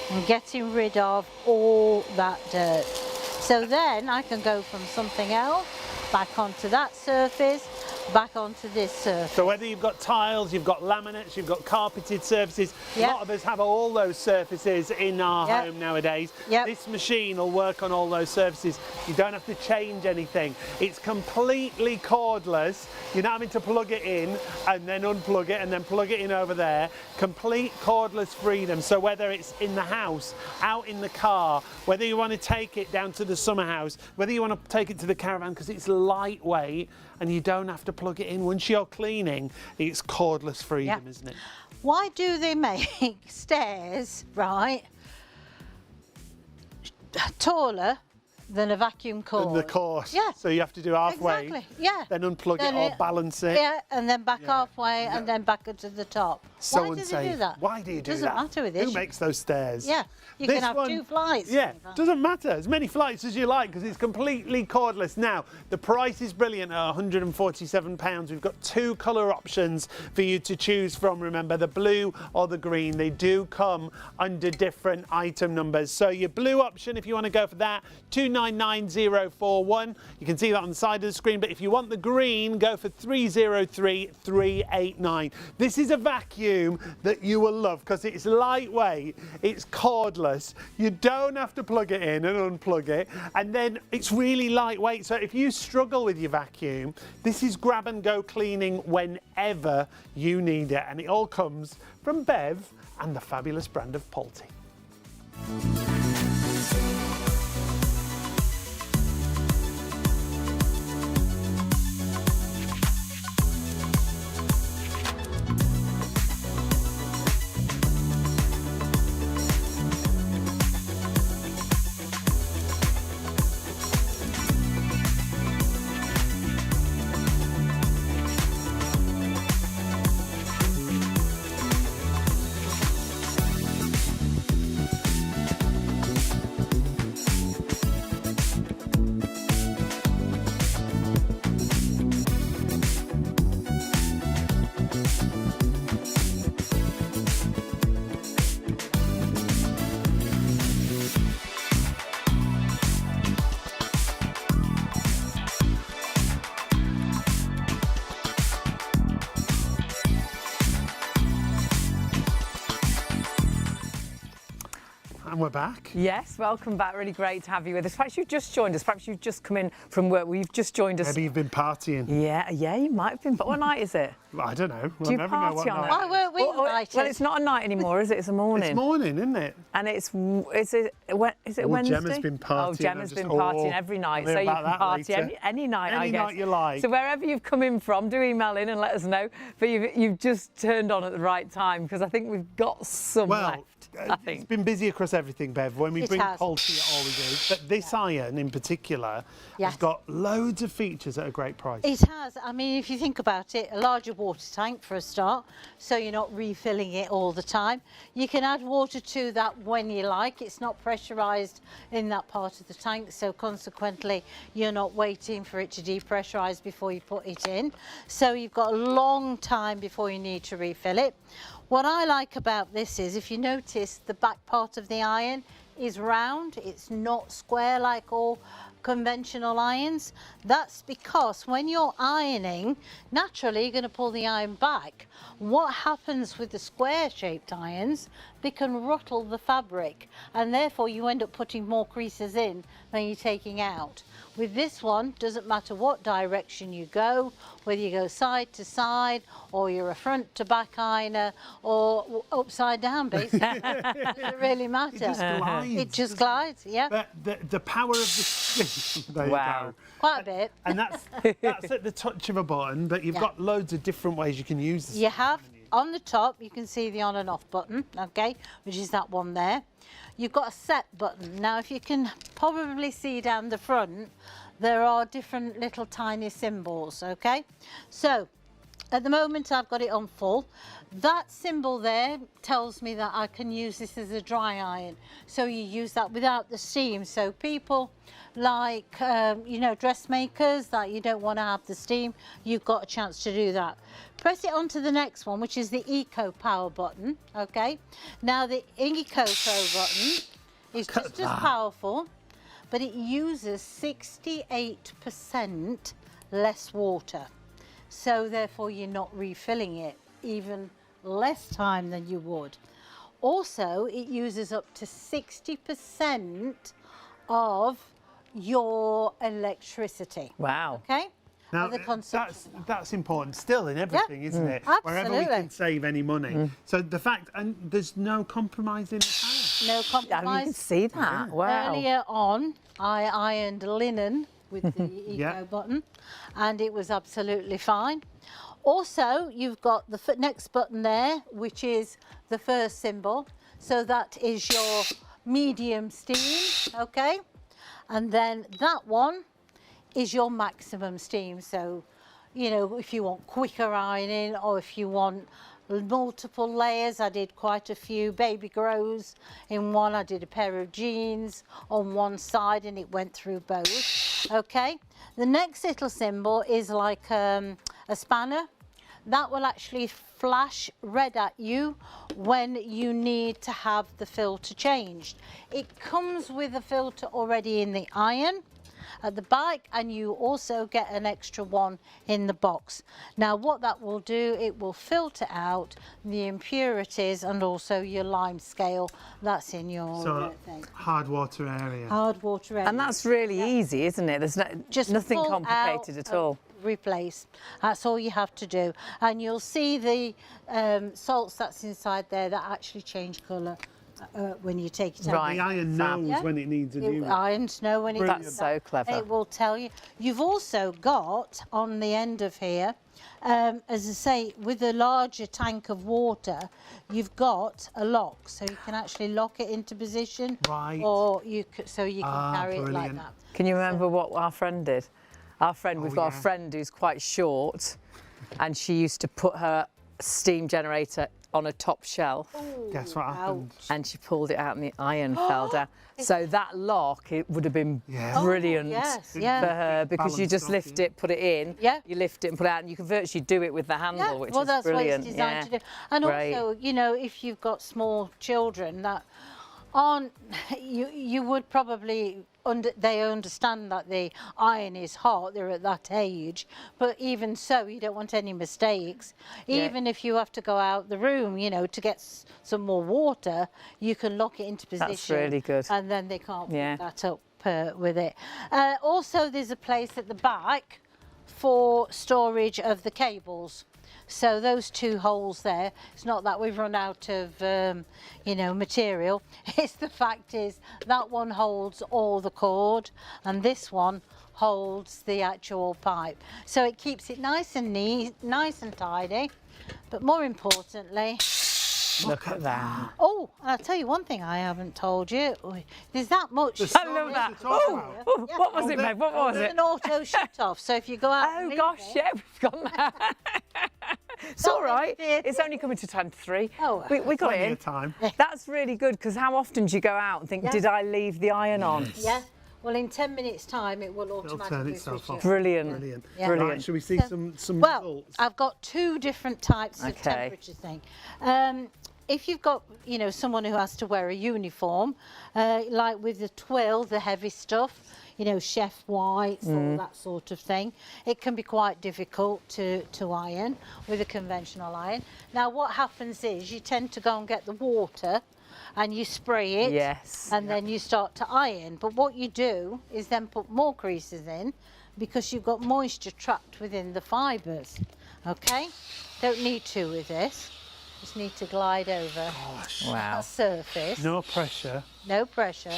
and getting rid of all that dirt. So then I can go from something else back onto that surface, back onto this surface. So whether you've got tiles, you've got laminates, you've got carpeted surfaces, Yep. a lot of us have all those surfaces in our Yep. home nowadays. Yep. This machine will work on all those surfaces. You don't have to change anything. It's completely cordless. You're not having to plug it in and then unplug it and then plug it in over there. Complete cordless freedom. So whether it's in the house, out in the car, whether you want to take it down to the summer house, whether you want to take it to the caravan because it's lightweight and you don't have to plug it in. Once you're cleaning, it's cordless freedom, Yeah. isn't it? Why do they make stairs, right, taller than a vacuum cord? The course. Yeah. So you have to do halfway. Exactly, yeah. Then unplug Then it or balance it. Yeah, and then back Yeah. halfway and then back up to the top. So Why do unsafe. they do that? Why do you do Doesn't that? matter with this. Who makes those stairs? Yeah, you This can have one- 2 flights. Yeah, doesn't matter. As many flights as you like because it's completely cordless. Now, the price is brilliant at £147. We've got 2 colour options for you to choose from. Remember, the blue or the green. They do come under different item numbers. So your blue option, if you want to go for that, 299041. You can see that on the side of the screen. But if you want the green, go for 303389. This is a vacuum that you will love because it's lightweight, it's cordless, you don't have to plug it in and unplug it, and then it's really lightweight. So if you struggle with your vacuum, this is grab and go cleaning whenever you need it, and it all comes from Bev and the fabulous brand of Polty. And we're back. Yes, welcome back. Really great to have you with us. Perhaps you've just joined us. Perhaps you've just come in from work. We've just joined us. Maybe you've been partying. Yeah, you might have been. But what night is it? Well, I don't know. Do you never know what party on night. it? Why weren't we invited? Well, it's not a night anymore, is it? It's a morning. It's morning, isn't it? And is it Wednesday? Gemma's been partying. Oh, Gemma's been partying every night, so you can party any night, I guess. Any night you like. So wherever you've come in from, do email in and let us know. But you've just turned on at the right time, because I think we've got some left. I think it's been busy across everything, Bev. When we bring has. poultry, it always is. But this iron in particular has got loads of features at a great price. It has. I mean, if you think about it, a larger water tank for a start, so you're not refilling it all the time. You can add water to that when you like. It's not pressurised in that part of the tank, so consequently, you're not waiting for it to depressurise before you put it in. So you've got a long time before you need to refill it. What I like about this is, if you notice, the back part of the iron is round. It's not square like all conventional irons. That's because when you're ironing, naturally you're going to pull the iron back. What happens with the square shaped irons, they can ruffle the fabric, and therefore you end up putting more creases in than you're taking out. With this one, doesn't matter what direction you go, whether you go side to side, or you're a front to back ironer, or upside down, basically. Doesn't really matter. It just glides. It just glides, yeah. But the power of the there you go. Quite a bit. And that's at the touch of a button, but you've got loads of different ways you can use this. You have, on the top, you can see the on and off button, okay, which is that one there. You've got a set button. Now, if you can probably see down the front, there are different little tiny symbols, okay? So, at the moment, I've got it on full. That symbol there tells me that I can use this as a dry iron. So you use that without the steam. So people like, you know, dressmakers that you don't want to have the steam, you've got a chance to do that. Press it onto the next one, which is the Eco Power button, okay? Now the Eco Pro button is just as powerful, but it uses 68% less water. So therefore you're not refilling it, even less time than you would. Also, it uses up to 60% of your electricity. Wow. Okay? Now, The consumption. that's important still in everything, isn't it? Wherever we absolutely. can save any money. So the fact, and there's no compromise in the power. No Yeah, compromise. you can see that. Wow. Earlier on, I ironed linen with the Eco button, and it was absolutely fine. Also, you've got the next button there, which is the first symbol. So that is your medium steam, okay? And then that one is your maximum steam. So, you know, if you want quicker ironing, or if you want multiple layers, I did quite a few baby grows in one. I did a pair of jeans on one side, and it went through both. Okay, the next little symbol is like a spanner. That will actually flash red at you when you need to have the filter changed. It comes with a filter already in the iron at the back, and you also get an extra one in the box. Now what that will do, it will filter out the impurities and also your lime scale that's in your thing. Hard water area. Hard water area. And that's really easy, isn't it? There's Just nothing pull complicated out at all. Replace. That's all you have to do. And you'll see the salts that's inside there that actually change colour when you take it out. Right. The iron knows when it needs a new one. Irons know when it That's needs so clever. It will tell you. You've also got on the end of here, as I say, with a larger tank of water, you've got a lock, so you can actually lock it into position. Right. Or you so you can carry it like brilliant. that. Can you remember what our friend did? Our friend, we've got a friend who's quite short, and she used to put her steam generator on a top shelf. Guess what happened? And she pulled it out and the iron fell down. So that lock, it would have been Yeah. brilliant yes, for yeah. her, because you Balanced just off, lift yeah. it, put it in, Yeah. you lift it and put it out, and you can virtually do it with the handle, which well, is that's brilliant. what it's designed to do. And Great. also, you know, if you've got small children that aren't, you would probably they understand that the iron is hot, they're at that age, but even so, you don't want any mistakes. Even if you have to go out the room, you know, to get some more water, you can lock it into position. That's really good. And then they can't pick that up with it. Also, there's a place at the back for storage of the cables. So those 2 holes there, it's not that we've run out of, you know, material. It's the fact is that one holds all the cord and this one holds the actual pipe. So it keeps it nice and neat, nice and tidy. But more importantly, look at that. Oh, I'll tell you one thing I haven't told you. There's that much. I love that. Oh, what was it, babe? What was it? It's an auto shut off. So if you go out. Oh gosh, yeah, we've got that. It's all right. It's only coming to 10 to 3. Oh, we got it in. Time. That's really good because how often do you go out and think, did I leave the iron on? Yeah. Well, in 10 minutes' time, it will automatically turn itself off. Brilliant. Brilliant. Yeah. Brilliant. Right, shall we see some Well, results? I've got 2 different types of temperature thing. If you've got, you know, someone who has to wear a uniform, like with the twill, the heavy stuff, you know, chef whites, all that sort of thing, it can be quite difficult to iron with a conventional iron. Now, what happens is you tend to go and get the water and you spray it, and then you start to iron. But what you do is then put more creases in because you've got moisture trapped within the fibres. Okay? Don't need to with this. Just need to glide over that surface. No pressure. No pressure.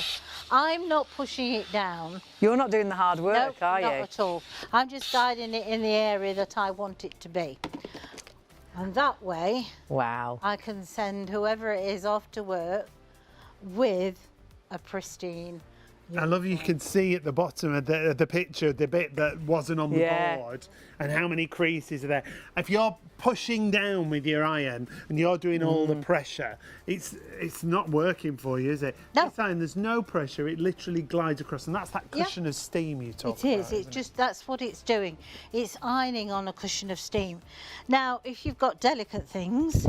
I'm not pushing it down. You're not doing the hard work, are you? Not at all. I'm just guiding it in the area that I want it to be. And that way, I can send whoever it is off to work with a pristine. I love you can see at the bottom of the picture the bit that wasn't on the board and how many creases are there. If you're pushing down with your iron and you're doing all the pressure, it's not working for you, is it? No. This iron, there's no pressure, it literally glides across, and that's that cushion of steam you talk about. It is, it's just, that's what it's doing. It's ironing on a cushion of steam. Now, if you've got delicate things,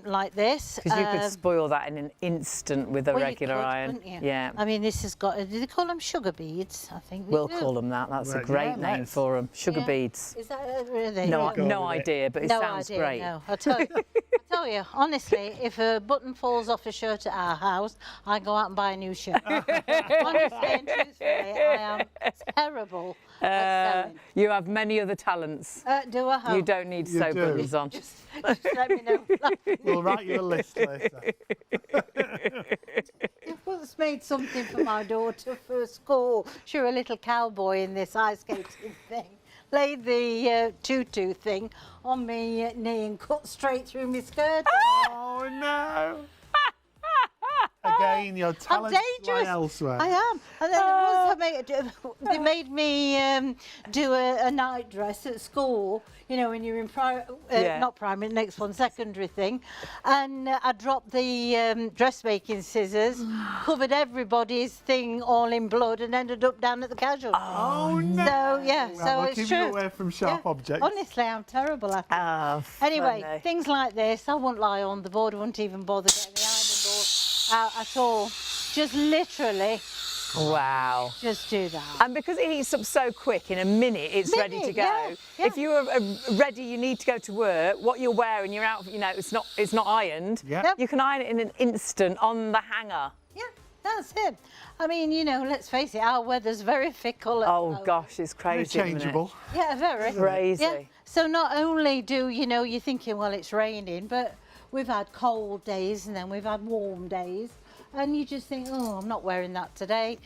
like this. Because you could spoil that in an instant with a regular iron. Yeah. I mean, this has got, do they call them sugar beads? I think we'll call them that. That's a great name for them. Sugar beads. Is that really? No idea, but it sounds great. No, I tell you, honestly, if a button falls off a shirt at our house, I go out and buy a new shirt. Honestly and truthfully, I am terrible at sewing. You have many other talents. Do I have? You don't need to sew buttons on. Just let me know. We'll write you a list later. I've once made something for my daughter for school. She was a little cowboy in this ice skating thing. Laid the tutu thing on me knee and cut straight through my skirt. Oh no! Again, your talent lie elsewhere. I am. And then they made me do a night dress at school. You know, when you're in not primary, next one, secondary thing. And I dropped the dressmaking scissors, covered everybody's thing all in blood, and ended up down at the casualty. Oh no! So yeah, well, it's keep true. you away from sharp objects. Honestly, I'm terrible at it. Anyway, things like this, I wouldn't lie on the board. I wouldn't even bother getting the ironing board out at all. Just literally. Wow. Just do that. And because it heats up so quick, in a minute it's ready to go. Yeah. If you are ready, you need to go to work, what you're wearing, you're out, you know, it's not ironed. Yeah. You can iron it in an instant on the hanger. Yeah, that's it. I mean, you know, let's face it, our weather's very fickle. Oh gosh, it's crazy. Changeable. Yeah, very. Crazy. Yeah. So not only do, you know, you're thinking, well, it's raining, but we've had cold days and then we've had warm days. And you just think, oh, I'm not wearing that today,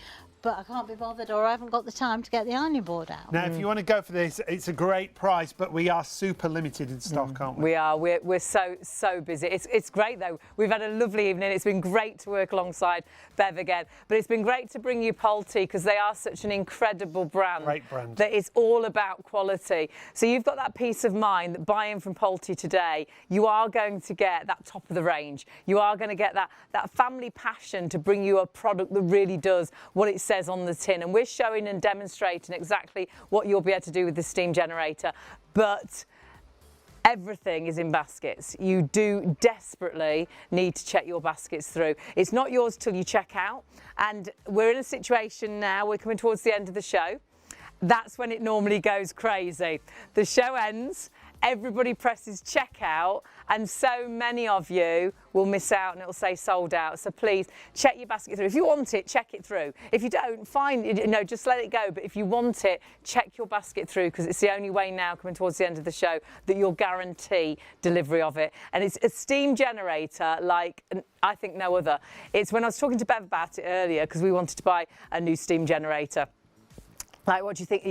but I can't be bothered, or I haven't got the time to get the ironing board out. Now, if you want to go for this, it's a great price, but we are super limited in stock, aren't we? We are. We're so busy. It's great though. We've had a lovely evening. It's been great to work alongside Bev again, but it's been great to bring you Polty because they are such an incredible brand. Great brand. That is all about quality. So you've got that peace of mind that buying from Polty today, you are going to get that top of the range. You are going to get that family passion to bring you a product that really does what it says on the tin, and we're showing and demonstrating exactly what you'll be able to do with the steam generator. But Everything is in baskets. You do desperately need to check your baskets through. It's not yours till you check out. And we're in a situation now, we're coming towards the end of the show. That's when it normally goes crazy. The show ends, everybody presses checkout, and so many of you will miss out and it'll say sold out. So please check your basket through. If you want it, check it through. If you don't, fine, just let it go. But if you want it, check your basket through, because it's the only way now, coming towards the end of the show, that you'll guarantee delivery of it. And it's a steam generator like I think no other. It's when I was talking to Bev about it earlier, because we wanted to buy a new steam generator. Like, what do you think,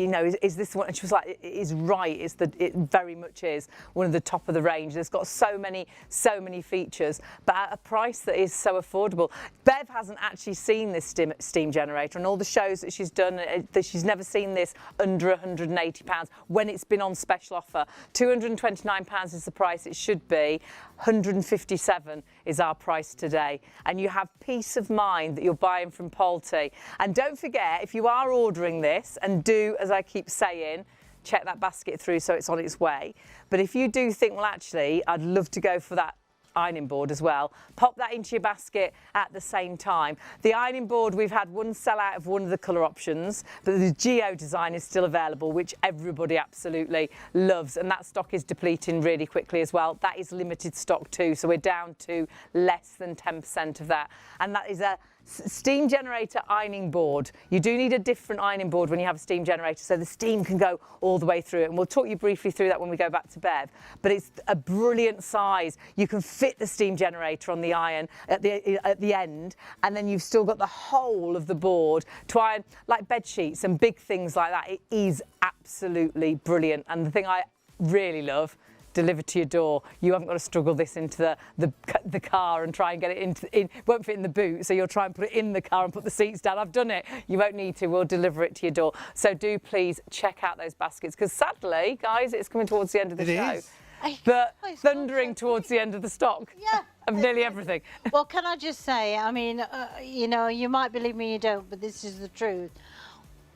is this one? And she was like, it is right, it very much is one of the top of the range. It's got so many features, but at a price that is so affordable. Bev hasn't actually seen this steam generator, and all the shows that she's done, she's never seen this under £180 when it's been on special offer. £229 is the price it should be. £157 is our price today, and you have peace of mind that you're buying from Polty. And don't forget, if you are ordering this, and do as I keep saying, check that basket through so it's on its way. But if you do think, well, actually, I'd love to go for that ironing board as well, pop that into your basket at the same time. The ironing board, we've had one sell out of one of the colour options, but the Geo design is still available, which everybody absolutely loves, and that stock is depleting really quickly as well. That is limited stock too, so we're down to less than 10% of that, and that is a steam generator ironing board. You do need a different ironing board when you have a steam generator, so the steam can go all the way through it, and we'll talk you briefly through that when we go back to Bev. But it's a brilliant size. You can fit the steam generator on the iron at the end, and then you've still got the whole of the board to iron like bed sheets and big things like that. It is absolutely brilliant, and the thing I really love, delivered to your door. You haven't got to struggle this into the car and try and get it it won't fit in the boot, so you'll try and put it in the car and put the seats down. I've done it. You won't need to. We'll deliver it to your door. So do please check out those baskets, because sadly, guys, it's coming towards the end of the show. But thundering towards the end of the stock. Yeah. Of nearly everything. Well, can I just say, I mean, you might believe me, you don't, but this is the truth.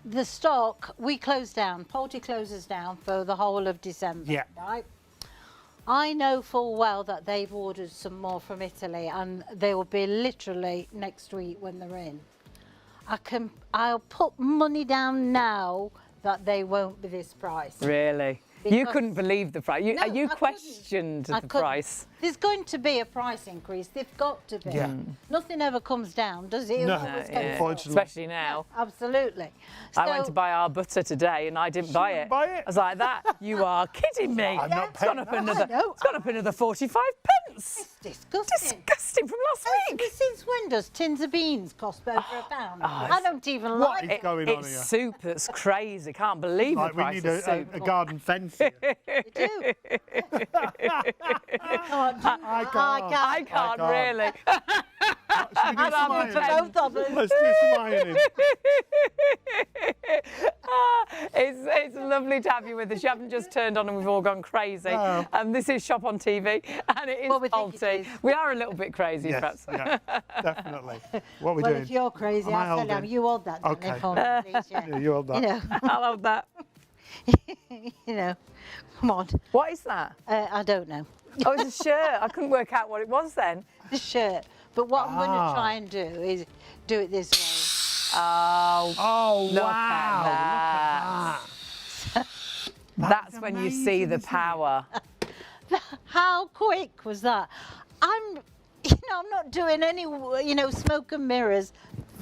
The stock, we close down. Polty closes down for the whole of December. Yeah. Right? I know full well that they've ordered some more from Italy, and they will be literally next week when they're in. I'll put money down now that they won't be this price. Really? You couldn't believe the price. You questioned the price. There's going to be a price increase. They've got to be. Yeah. Nothing ever comes down, does it? No, Unfortunately. Especially now. Yeah, absolutely. So, I went to buy our butter today and I didn't buy it. I was like, that? You are kidding me. I'm not It's gone up another 45 pence. It's disgusting. Disgusting from last week. Since when does tins of beans cost over £1? I don't even like is it. going on It's here? soup that's crazy. Can't believe the Like, we price need of soup. a garden fence here. We do. I can't really. Should we do some ironing? Both of them. Let's do some ironing. It's lovely to have you with us. You haven't just turned on and we've all gone crazy. No. This is Shop on TV, and it is Well, we think it Polty. is. We are a little bit crazy, Yes, perhaps. yeah, definitely. What are we Well, doing? if you're crazy, Am I I'll tell you, holding? you hold that. Okay. Then, for me, please, yeah. Yeah, you hold that. You know, I'll hold that. come on. What is that? I don't know. Oh, it's a shirt. I couldn't work out what it was then. The shirt. But what I'm going to try and do is do it this way. Oh, Look at that. That's when you see the power. How quick was that? I'm not doing any, smoke and mirrors.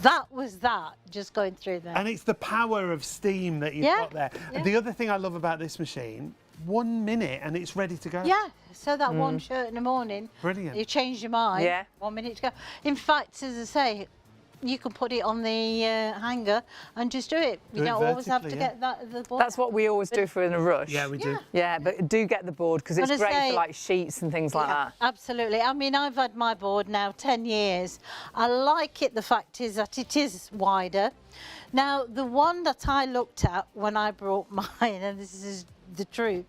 That was that, just going through there. And it's the power of steam that you've got there. Yeah. And the other thing I love about this machine, 1 minute and it's ready to go. Yeah, so that one shirt in the morning, Brilliant. you change your mind. Yeah. 1 minute to go. In fact, as I say, you can put it on the hanger and just do it. You don't always have to get the board. That's what we always do if we're in a rush. Yeah, we do. Yeah, but do get the board, because it's And I great say- for like sheets and things like that. Absolutely. I mean, I've had my board now 10 years. I like it. The fact is that it is wider. Now, the one that I looked at when I brought mine, and this is the truth,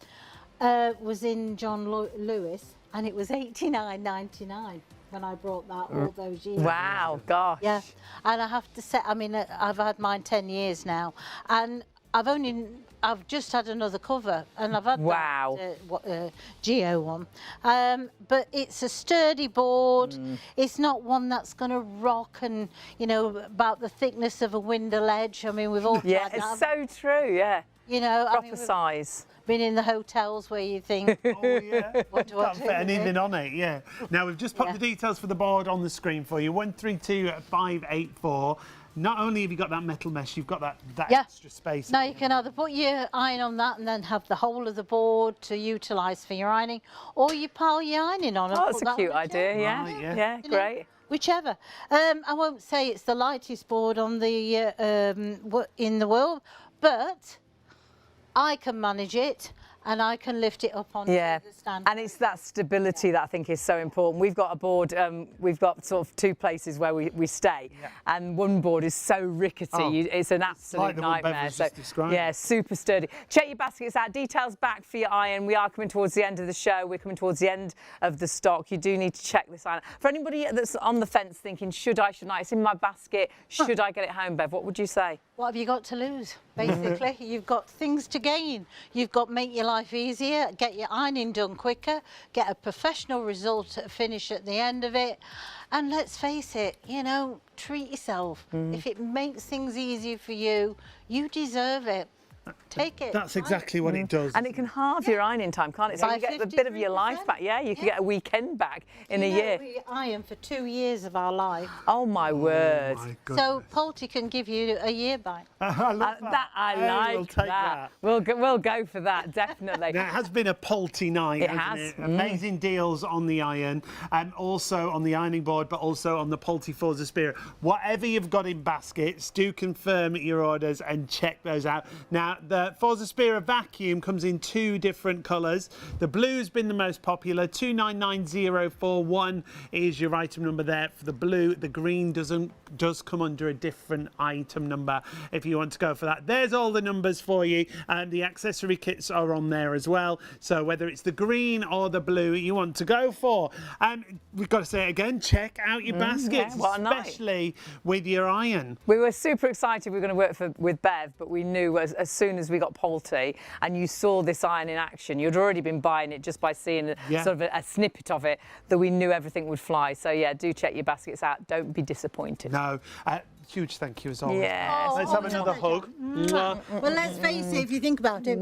was in John Lewis, and it was $89.99 when I brought that all those years. Wow, gosh. Yeah, and I have to say, I mean, I've had mine 10 years now, and I've just had another cover, and I've had Wow. that Geo one, but it's a sturdy board. It's not one that's going to rock, and you know, about the thickness of a window ledge. I mean, we've all Yeah, tried that. it's so true. Yeah, You know, I proper mean, we've size. been in the hotels where you think, Oh, yeah. what do I Can't do fit with anything it? on it, yeah. Now, we've just popped Yeah. the details for the board on the screen for you. 132584. Not only have you got that metal mesh, you've got that Yeah. extra space. Now you can either put your iron on that and then have the whole of the board to utilise for your ironing, or you pile your ironing on. And Oh, put that's a that cute on the chair. idea. Yeah, Right, yeah. yeah, You know, great. Whichever. I won't say it's the lightest board on the in the world, but I can manage it and I can lift it up onto Yeah, the stand. and it's that stability that I think is so important. We've got a board, we've got sort of two places where we stay, and one board is so rickety, Oh, it's an absolute like the one Bev nightmare. was just describing. yeah, super sturdy. Check your baskets out, details back for your iron. We are coming towards the end of the show, we're coming towards the end of the stock. You do need to check this iron. For anybody that's on the fence thinking, should I, shouldn't I, it's in my basket, should I get it home, Bev, what would you say? What have you got to lose? Basically, you've got things to gain. You've got make your life easier, get your ironing done quicker, get a professional result finish at the end of it. And let's face it, you know, treat yourself. If it makes things easier for you, you deserve it. Take it. That's exactly what it does. And it can halve your ironing time, can't it? So By you get a bit of your life 53%. back. Yeah, you can get a weekend back in a You know, year. we iron for 2 years of our life. Oh my word. My So goodness. Pulte can give you a year back. I love that. I Hey, like we'll take that. We'll go for that, definitely. Now, it has been a Pulte night, It hasn't has. it? Amazing deals on the iron, and also on the ironing board, but also on the Pulte Forza Spirit. Whatever you've got in baskets, do confirm your orders and check those out. Now, the Forza Spirit vacuum comes in 2 different colours. The blue's been the most popular. 299041 is your item number there for the blue. The green does come under a different item number if you want to go for that. There's all the numbers for you, and the accessory kits are on there as well. So whether it's the green or the blue you want to go for, we've got to say it again, check out your baskets, yeah, what a night. especially with your iron. We were super excited we were going to work with Bev, but we knew as soon as we got Pulte and you saw this iron in action, you'd already been buying it just by seeing sort of a snippet of it, that we knew everything would fly. So yeah, do check your baskets out. Don't be disappointed. No, huge thank you as always. Yes. Let's have another hug. Mwah. Well, let's face it, if you think about it,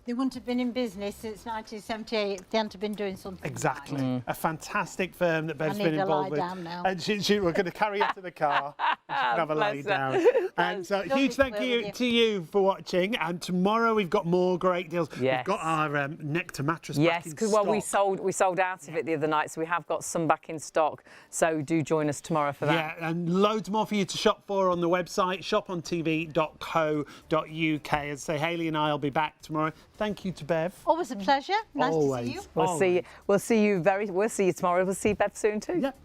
they wouldn't have been in business since 1978 if they hadn't been doing something. Exactly. A fantastic firm that Bev's I been need to involved lie with. down now. And we're going to carry her to the car. She can have a lay Bless her. down. And so Don't huge be thank square you with you. to you for watching. And tomorrow we've got more great deals. Yes. We've got our Nectar mattress back Yes, in because stock. we sold out of it the other night, so we have got some back in stock. So do join us tomorrow for that. Yeah, and loads more for you to shop for on the website, shopontv.co.uk. As I say, Hayley and I will be back tomorrow. Thank you to Bev. Always a pleasure. Nice Always. to see you. We'll see you tomorrow. We'll see Bev soon too. Yep.